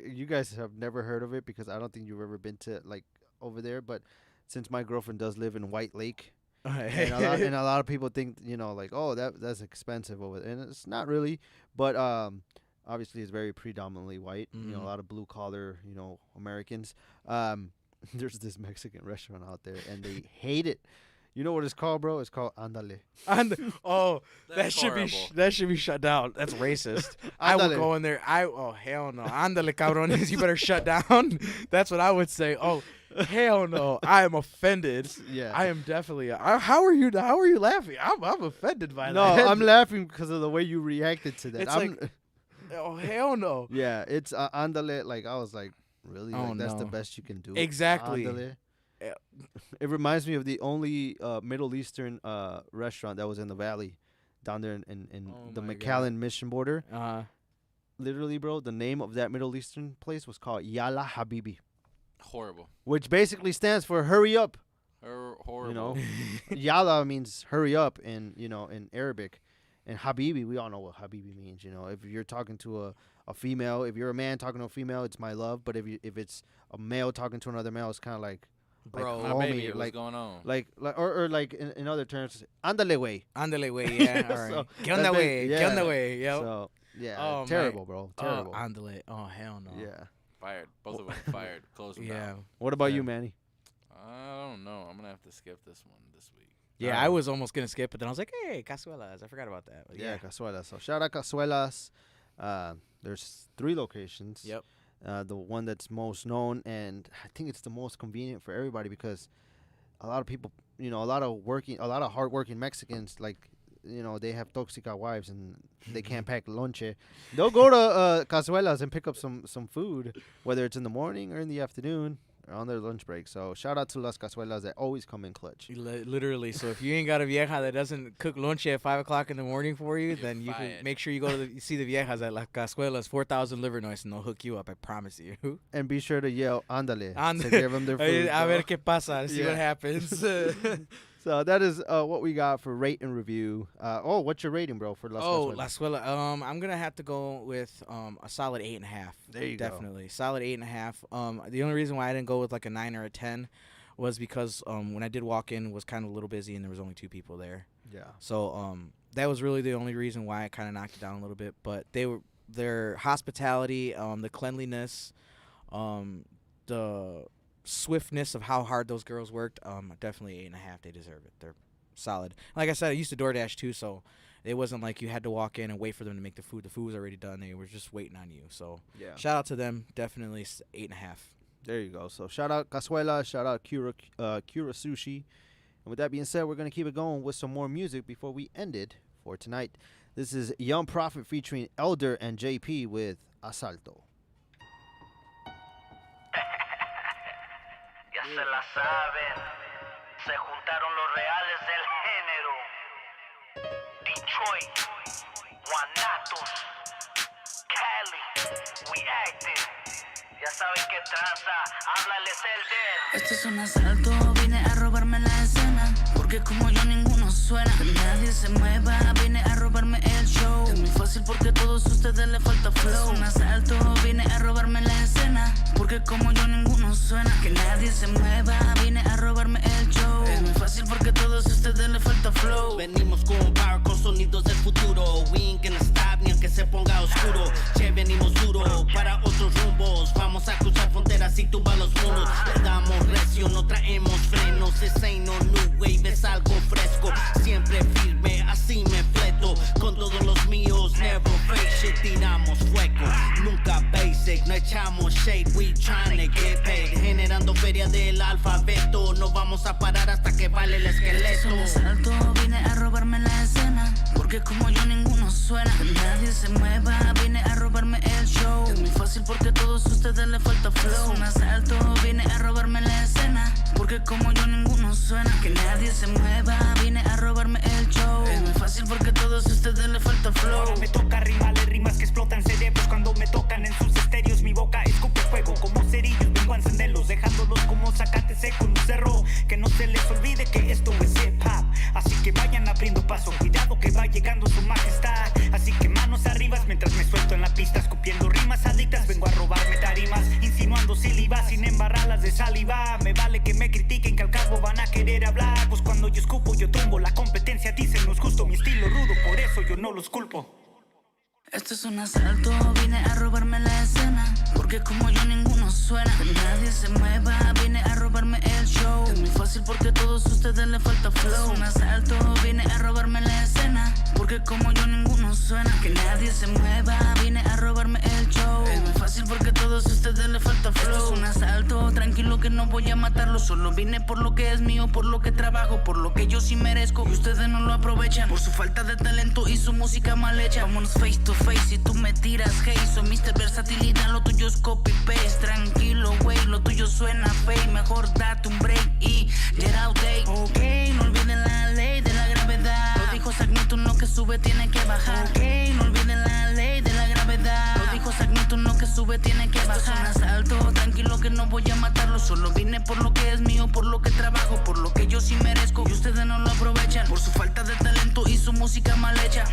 you guys have never heard of it because I don't think you've ever been to over there. But since my girlfriend does live in White Lake, and a lot of people think that's expensive over there, and it's not really. But obviously it's very predominantly white. Mm-hmm. A lot of blue collar Americans. There's this Mexican restaurant out there, and they hate it. You know what it's called, bro? It's called Andale. That should be shut down. That's racist. I will go in there. Hell no. Andale, cabrones. You better shut down. That's what I would say. Oh, hell no. I am offended. Yeah. I am definitely. How are you laughing? I'm offended by that. No, I'm laughing because of the way you reacted to that. It's oh hell no. Yeah, it's Andale. Like I was like, really? That's the best you can do. Exactly. Andale. It reminds me of the only Middle Eastern restaurant that was in the valley down there in the McAllen Mission border. Literally, bro, the name of that Middle Eastern place was called Yalla Habibi. Horrible. Which basically stands for hurry up. Horrible. Yalla means hurry up in Arabic. And Habibi, we all know what Habibi means. If you're talking to a female, if you're a man talking to a female, it's my love. But if it's a male talking to another male, it's kind of like, bro, like, my baby, what's going on? Or like in other terms, andale way. Andale way, yeah. All right. Get on that way. Get on that way. Yep. So yeah, terrible, bro. Terrible. Andale. Oh hell no. Yeah. Fired. Both of them fired. Close them down. What about you, Manny? I don't know. I'm gonna have to skip this one this week. Yeah, I was almost gonna skip, but then I was like, hey, Cazuelas. I forgot about that. But yeah, Cazuelas. So shout out Cazuelas. There's 3 locations. Yep. The one that's most known, and I think it's the most convenient for everybody because a lot of people, a lot of hardworking Mexicans, they have toxica wives and they can't pack lonche. They'll go to Cazuelas and pick up some food, whether it's in the morning or in the afternoon or on their lunch break. So shout out to Las Cazuelas that always come in clutch. Literally. So if you ain't got a vieja that doesn't cook lonche at 5 o'clock in the morning for you, then you can make sure you go to see the viejas at Las Cazuelas, 4,000 Livernois, and they'll hook you up. I promise you. And be sure to yell "Andale" to give them their food. A ver qué pasa. See what happens. So that is what we got for rate and review. What's your rating, bro, for Las Cazuelas? Las Cazuelas. I'm gonna have to go with a solid 8.5. There you go. Definitely solid 8.5. The only reason why I didn't go with like a 9 or a 10 was because when I did walk in, it was kind of a little busy and there was only 2 people there. Yeah. So that was really the only reason why I kind of knocked it down a little bit. But their hospitality, the cleanliness, the swiftness of how hard those girls worked, definitely 8.5. They deserve it. They're solid. Like I said, I used to DoorDash too, so it wasn't like you had to walk in and wait for them to make the food. The food was already done. They were just waiting on you. So yeah, shout out to them. Definitely 8.5. There you go. So shout out Cazuela, shout out Cura Sushi. And with that being said, we're gonna keep it going with some more music before we end it for tonight. This is Young Prophet featuring Elder and JP with Asalto. Se la saben, se juntaron los reales del género. Detroit, Guanatos, Cali, we acting. Ya saben qué tranza, háblales Elder. Este es un asalto, vine a robarme la escena. Porque como yo ninguno suena, nadie se mueva, vine a ustedes les falta flow. Un asalto, vine a robarme la escena, porque como yo ninguno suena. Que nadie se mueva, vine a robarme el show. Es muy fácil porque a todos ustedes les falta flow. Venimos con power, con sonidos del futuro. We ain't gonna stop ni aunque se ponga oscuro. Che, venimos duro para otros rumbos. Vamos a cruzar fronteras y tumbar los muros. Le damos recio, no traemos frenos. This ain't no new wave, es algo fresco. Siempre firme, así me fleto. Con todos los míos, never fake shit. Tiramos fuego, nunca basic. No echamos shade, we tryna get paid. Generando feria del alfabeto. No vamos a parar hasta que vale el esqueleto. Un asalto, vine a robarme la escena, porque como yo ninguno suena. Que nadie se mueva, vine a robarme el show. Es muy fácil porque a todos ustedes les falta flow. Un asalto, vine a robarme la escena, porque como yo ninguno suena. Que nadie se mueva, vine a robarme el show. Es muy fácil porque a todos ustedes les falta flow. Ahora me toca rimarle rimas que explotan cerebros cuando me tocan en sus estéreos. Mi boca escupe fuego como cerillos, vengo a encenderlos, dejándolos como zacate seco en un cerro. Que no se les olvide que esto es hip hop, así que vayan abriendo paso, cuidado que va llegando su majestad. Así que manos arriba mientras me suelto en la pista, escupiendo rimas adictas. Vengo a robarme tarimas, insinuando sílabas sin embarrarlas de saliva. Me vale que me critiquen, que al cabo van a querer hablar. Pues cuando yo escupo yo tumbo, la competencia dicen no es justo. Mi estilo rudo, por eso yo no los culpo. Esto es un asalto, vine a robarme la escena, porque como yo ninguno suena. Que nadie se mueva, vine a robarme el show. Es muy fácil porque a todos ustedes les falta flow. Un asalto, vine a robarme la escena, porque como yo ninguno suena. Que nadie se mueva, vine a robarme el show. Es muy fácil porque a todos ustedes les falta flow. Esto es un asalto, tranquilo que no voy a matarlo. Solo vine por lo que es mío, por lo que trabajo, por lo que yo sí merezco. Y ustedes no lo aprovechan por su falta de talento y su música mal hecha. Vámonos face to face, si tú me tiras hate. Soy Mr. Versatilidad, lo tuyo es copy paste. Tranquilo, wey, lo tuyo suena fake. Mejor date un break y get out day. Ok, no olviden la ley de la gravedad. Lo dijo Sagnitud, no que sube tiene que bajar. Ok, no olviden la ley de la gravedad. Lo dijo Sagnitud, no que sube tiene que bajar. Esto es un asalto, tranquilo que no voy a matarlo. Solo vine por lo que es mío, por lo que trabajo, por lo que yo sí merezco. Y ustedes no lo aprovechan por su falta de talento y su música mal hecha.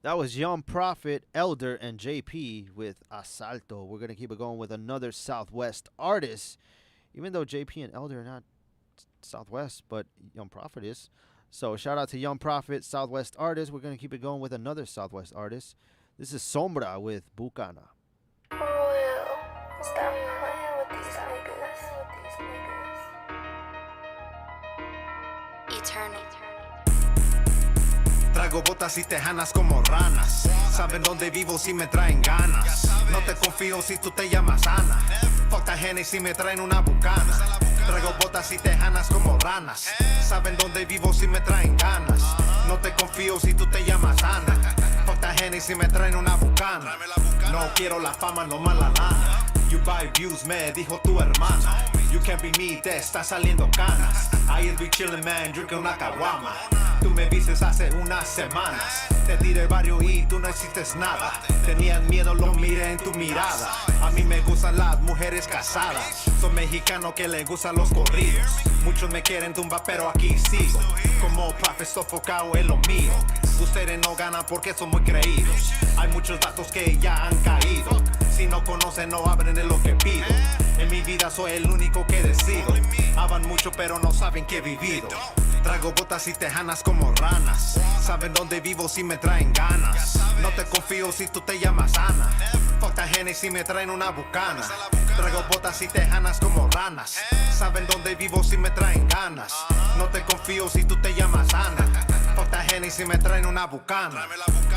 That was Young Prophet, Elder, and JP with Asalto. We're going to keep it going with another Southwest artist, even though JP and Elder are not Southwest, but Young Prophet is. So shout out to Young Prophet, Southwest artist. We're going to keep it going with another Southwest artist. This is Sombra with Bucana. Stop playing with these niggas. Eternal. Traigo botas y tejanas como ranas. Saben dónde vivo si me traen ganas. No te confío si tú te llamas Ana. Fuck the Henny si me traen una bucana. Traigo botas y tejanas como ranas. Saben dónde vivo si me traen ganas. No te confío si tú te llamas Ana. Fuck the Henny si me traen una bucana. No quiero la fama, no más la lana. You buy views, me dijo tu hermana. You can't be me, te está saliendo canas. I be chillin', man, drinking una caguama. Tú me vistes hace unas semanas. Te tiré el barrio y tú no hiciste nada. Tenían miedo, lo miré en tu mirada. A mí me gustan las mujeres casadas. Soy mexicano que le gustan los corridos. Muchos me quieren tumbar, pero aquí sigo. Como Prophet sofocado en lo mío. Ustedes no ganan porque son muy creídos. Hay muchos datos que ya han caído. Si no conocen, no abren de lo que pido. En mi vida soy el único que decido. Hablan mucho, pero no saben que he vivido. Traigo botas y tejanas como ranas. Saben dónde vivo si me traen ganas. No te confío si tú te llamas Ana. Fuck the Henny si me traen una bucana. Traigo botas y tejanas como ranas. Saben dónde vivo si me traen ganas. No te confío si tú te llamas Ana. Fuck the Henny si me traen una bucana.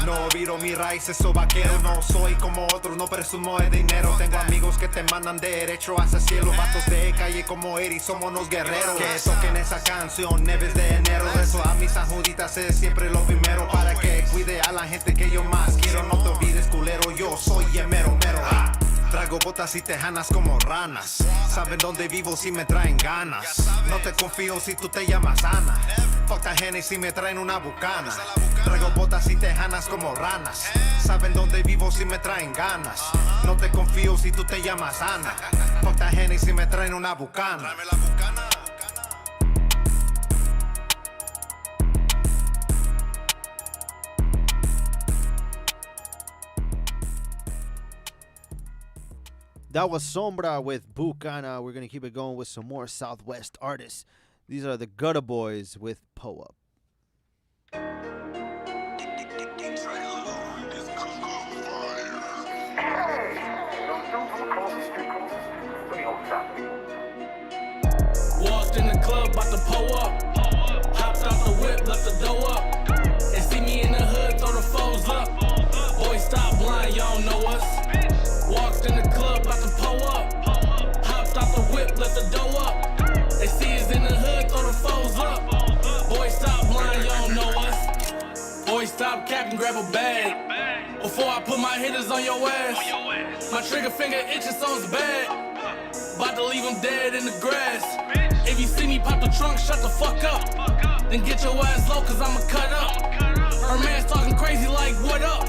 No viro mis raíces, soy vaquero. No soy como otros, no presumo de dinero. Tengo amigos que te mandan derecho hacia el cielo. Vatos de calle como Eri, somos unos guerreros. Que toquen esa canción, neves de enero. Rezo a mis sanjuditas, es siempre lo primero. Para que cuide a la gente que yo más quiero. No te olvides, culero, yo soy el mero mero. Traigo botas y tejanas como ranas. Saben dónde vivo si me traen ganas. No te confío si tú te llamas Ana. Fuck the Henny si me traen una bucana. Traigo botas y tejanas como ranas. Saben dónde vivo si me traen ganas. No te confío si tú te llamas Ana. Fuck the Henny si me traen una bucana. That was Sombra with Bucana. We're going to keep it going with some more Southwest artists. These are the Gutter Boys with Pull Up. Walked in the club, bout to pull up. Hopped out the whip, left the dough up. They see me in the hood, throw the foes up. Boys, stop blind, y'all don't know us. Walked in the club, bout to pull up. Hopped out the whip, left the dough up. They see us in the hood, throw the foes up. Boys, stop blind, y'all don't know us. Boys, stop capping, grab a bag. Before I put my hitters on your ass. My trigger finger itching, so it's bad. About to leave him dead in the grass. If you see me pop the trunk, shut the fuck up. Then get your ass low, cause I'ma cut up. Her man's talking crazy like, what up?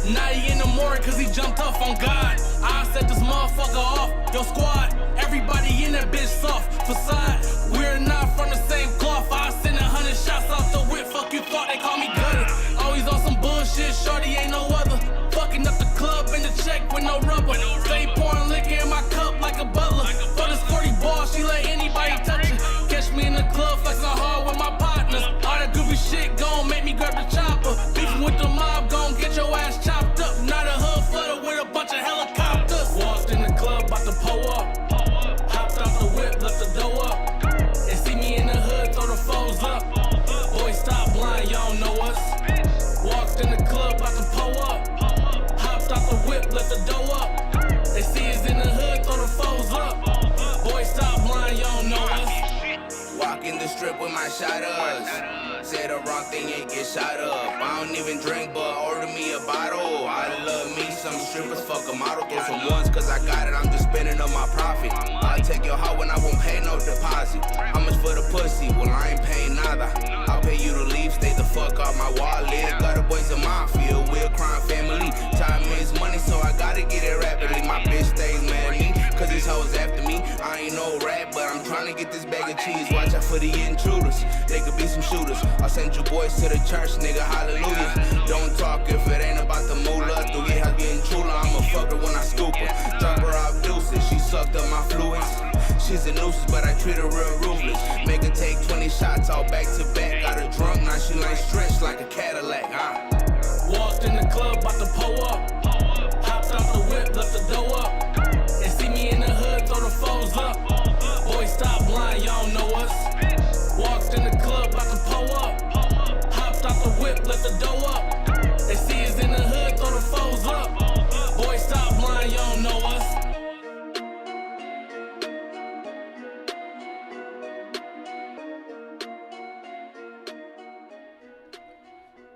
Now he in the morning cause he jumped up on God. I set this motherfucker off, yo squad. Everybody in that bitch soft facade. We're not from the same cloth. I send 100 shots off the whip. Fuck you thought they call me gutter. Always on some bullshit, shorty ain't no other. Fucking up the club in the check with no rubber. Stay pouring liquor in my cup like a butler. For this 40 ball, she let anybody touch it. Catch me in the club flexing hard with my partners. All that goofy shit gon' make me grab the chopper. Beefing with the mob gon' get your ass chopped up. Not a hood flooded with a bunch of helicopters. Walked in the club, bout to pull up. Hopped out the whip, left the dough up. They see me in the hood, throw the foes up. Boys, stop blind, y'all don't know us. Walked in the club, bout to pull up. Hopped out the whip, left the dough up. They see us in the hood, throw the foes up. Boys, stop blind, y'all don't know us. Walk in the strip with my shotters. Say the wrong thing and get shot up. I don't even drink, but order me a bottle. I love me some strippers, fuck a model. Throw some ones, cause I got it, I'm just spending up my profit. I'll take your heart when I won't pay no deposit. How much for the pussy? Well, I ain't paying nada. I'll pay you to leave, stay the fuck off my wallet. Got the boys in mafia, we're a crime family. Time is money, so I gotta get it rapidly. My bitch stays mad at me, cause these hoes after me. I ain't no rat, but I'm trying to get this bag of cheese. Watch out for the intruders, they could be some shooters. I'll send you boys to the church, nigga, hallelujah. Don't talk if it ain't about the moolah. Do get her getting chula, I'ma fuck her when I scoop her. Drop her off deuces, she sucked up my fluids. She's a nuisance, but I treat her real ruthless. Make her take 20 shots all back to back. Got her drunk, now she like stretched like a Cadillac, Walked in the club, bout to pull up. Hopped out the whip, left the dough up. They see me in the hood, throw the foes up. Boys, stop blind, y'all don't know us. Walked in the club, bout to pull up. Hopped out the whip, left the dough up. They see us in the hood, throw the foes up. Boys, stop blind, y'all don't know us.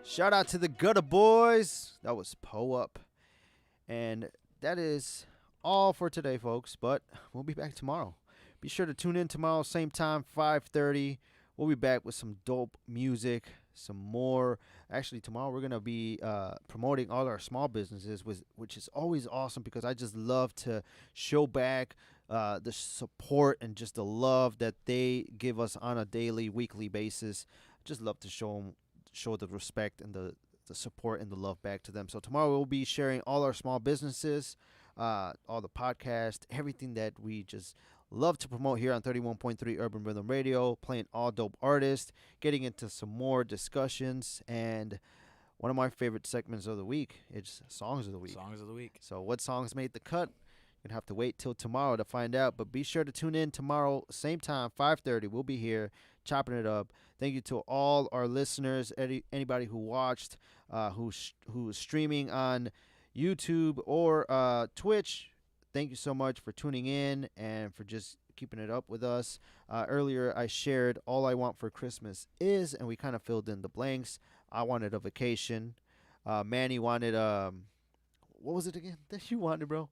Shout out to the Gutter Boys. That was Pull Up. And that is all for today, folks. But we'll be back tomorrow. Be sure to tune in tomorrow, same time, 5:30. We'll be back with some dope music, some more. Actually, tomorrow we're going to be promoting all our small businesses, which is always awesome because I just love to show back the support and just the love that they give us on a daily, weekly basis. Just love to show the respect and the support and the love back to them. So tomorrow we'll be sharing all our small businesses, all the podcast, everything that we just love to promote here on 31.3 Urban Rhythm Radio, playing all dope artists, getting into some more discussions, and one of my favorite segments of the week is Songs of the Week. Songs of the Week. So what songs made the cut? You're going to have to wait till tomorrow to find out, but be sure to tune in tomorrow, same time, 5:30. We'll be here chopping it up. Thank you to all our listeners, anybody who watched, who's streaming on YouTube or Twitch. Thank you so much for tuning in and for just keeping it up with us. Earlier, I shared All I Want for Christmas Is, and we kind of filled in the blanks. I wanted a vacation. Manny wanted, what was it again that you wanted, bro?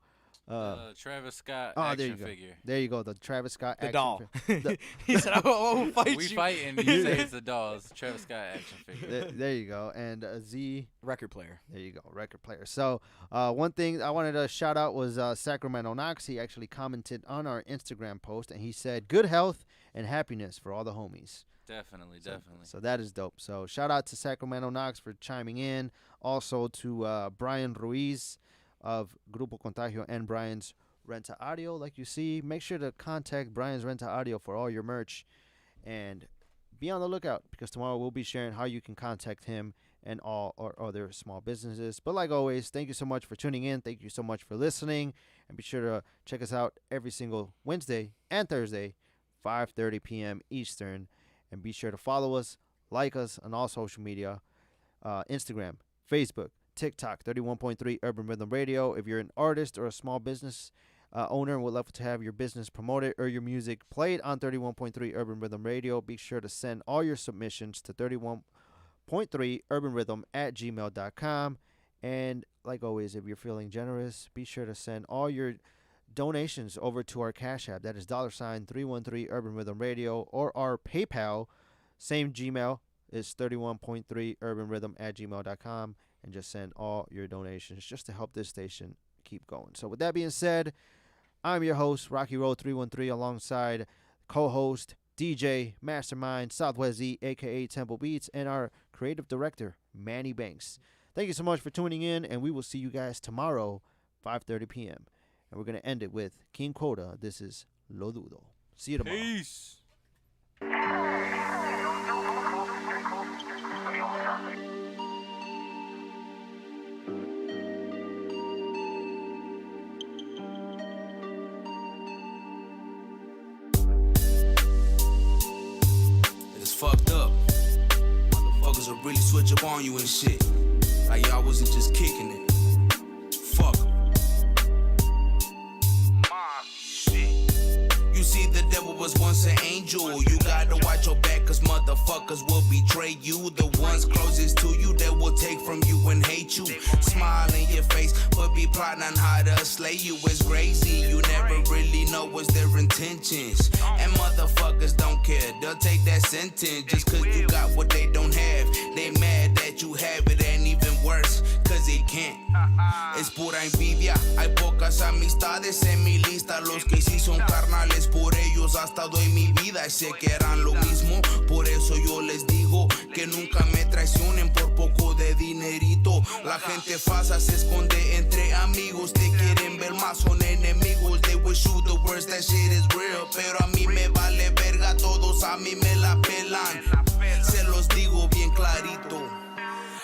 Travis Scott action figure. There you go, the Travis Scott the action doll. figure. He said, I will fight you. We fighting. You say it's the dolls. Travis Scott action figure. There you go. And Z. Record player. There you go, record player. So one thing I wanted to shout out was Sacramento Knox. He actually commented on our Instagram post, and he said, good health and happiness for all the homies. Definitely. So that is dope. So shout out to Sacramento Knox for chiming in. Also to Brian Ruiz of Grupo Contagio and Brian's Renta Audio, like you see. Make sure to contact Brian's Renta Audio for all your merch. And be on the lookout, because tomorrow we'll be sharing how you can contact him and all our other small businesses. But like always, thank you so much for tuning in. Thank you so much for listening. And be sure to check us out every single Wednesday and Thursday, 5:30 p.m. Eastern. And be sure to follow us, like us on all social media, Instagram, Facebook, TikTok, 31.3 Urban Rhythm Radio. If you're an artist or a small business owner and would love to have your business promoted or your music played on 31.3 Urban Rhythm Radio, be sure to send all your submissions to 31.3urbanrhythm@gmail.com. And like always, if you're feeling generous, be sure to send all your donations over to our Cash App. That is $313 Urban Rhythm Radio, or our PayPal, same Gmail, is 31.3urbanrhythm@gmail.com. And just send all your donations just to help this station keep going. So with that being said, I'm your host, RockyRoad313, alongside co-host, DJ, Mastermind, SwZee, a.k.a. Temple Beats, and our creative director, Manny Banks. Thank you so much for tuning in, and we will see you guys tomorrow, 5:30 p.m. And we're going to end it with King Quota. This is Lo Dudo. See you tomorrow. Peace. Fucked up. Motherfuckers will really switch up on you and shit. Like y'all wasn't just kicking it. Fuck 'em. You see, the devil was once an angel. You gotta watch your back, cause motherfuckers will betray you. The ones closest to you, they will take from you and hate you. Smile in your face, but be plotting on how to slay you. It's crazy, you never really know what's their intentions. And motherfuckers don't care, they'll take that sentence. Just cause you got what they don't have. They mad that you have it, and even worse, cause they can't. Es pura envidia, hay pocas amistades en mi lista. Los que sí son carnales, por ellos hasta doy mi vida. Y sé que eran lo mismo, por eso yo les digo que nunca me traicionen por poco de dinerito. La gente falsa se esconde entre amigos, te quieren ver más, son enemigos. They wish you the worst, that shit is real. Pero a mí me vale verga, todos a mí me la pelan. Se los digo bien clarito.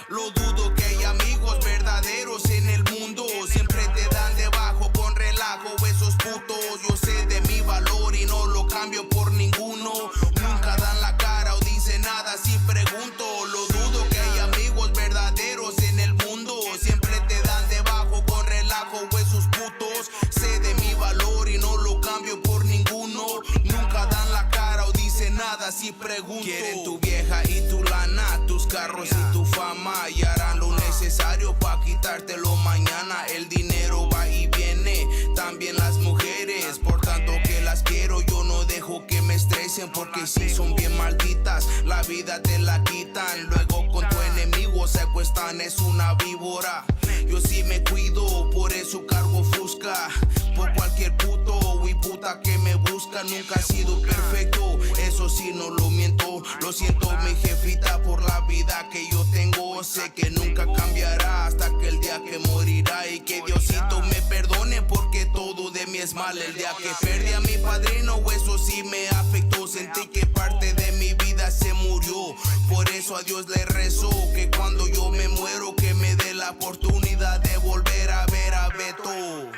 Lo dudo que hay amigos verdaderos en el mundo. Siempre te dan debajo con relajo esos putos. Yo sé de mi valor y no lo cambio por ninguno. Nunca dan la cara o dicen nada si pregunto. Lo dudo que hay amigos verdaderos en el mundo. Siempre te dan debajo con relajo esos putos. Sé de mi valor y no lo cambio por ninguno. Nunca dan la cara o dicen nada si pregunto. Quieren tu vieja y tu lana, tus carros y tu fama, y harán lo necesario pa' quitártelo mañana. El dinero va y viene, también las mujeres. Por tanto que las quiero, yo no dejo que me estresen, porque si son bien malditas, la vida te la quitan. Luego con tu enemigo se acuestan, es una víbora. Yo sí me cuido, por eso cargo fusca. Por cualquier puto y puta que me busca. Nunca he sido perfecto, eso sí no lo miento. Lo siento mi jefita por la vida que yo tengo. Sé que nunca cambiará hasta que el día que morirá. Y que Diosito me perdone porque todo de mí es mal. El día que perdí a mi padrino, eso sí me afectó. Sentí que parte de mi vida se murió. Por eso a Dios le rezo que cuando yo me muero, que me dé la oportunidad de volver a ver a Beto.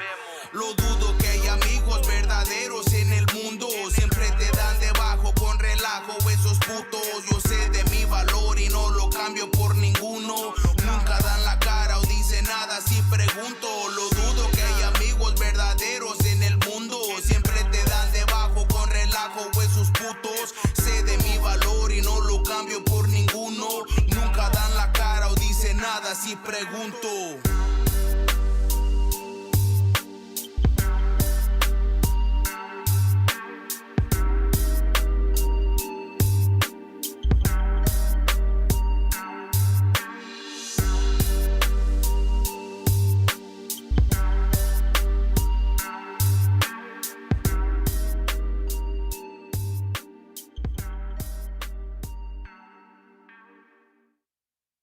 Lo dudo que hay amigos verdaderos en el mundo. Siempre te dan debajo con relajo esos putos. Yo sé de mi valor y no lo cambio por ninguno. Nunca dan la cara o dicen nada si pregunto. Lo dudo que hay amigos verdaderos en el mundo. Siempre te dan debajo con relajo esos putos. Sé de mi valor y no lo cambio por ninguno. Nunca dan la cara o dicen nada si pregunto.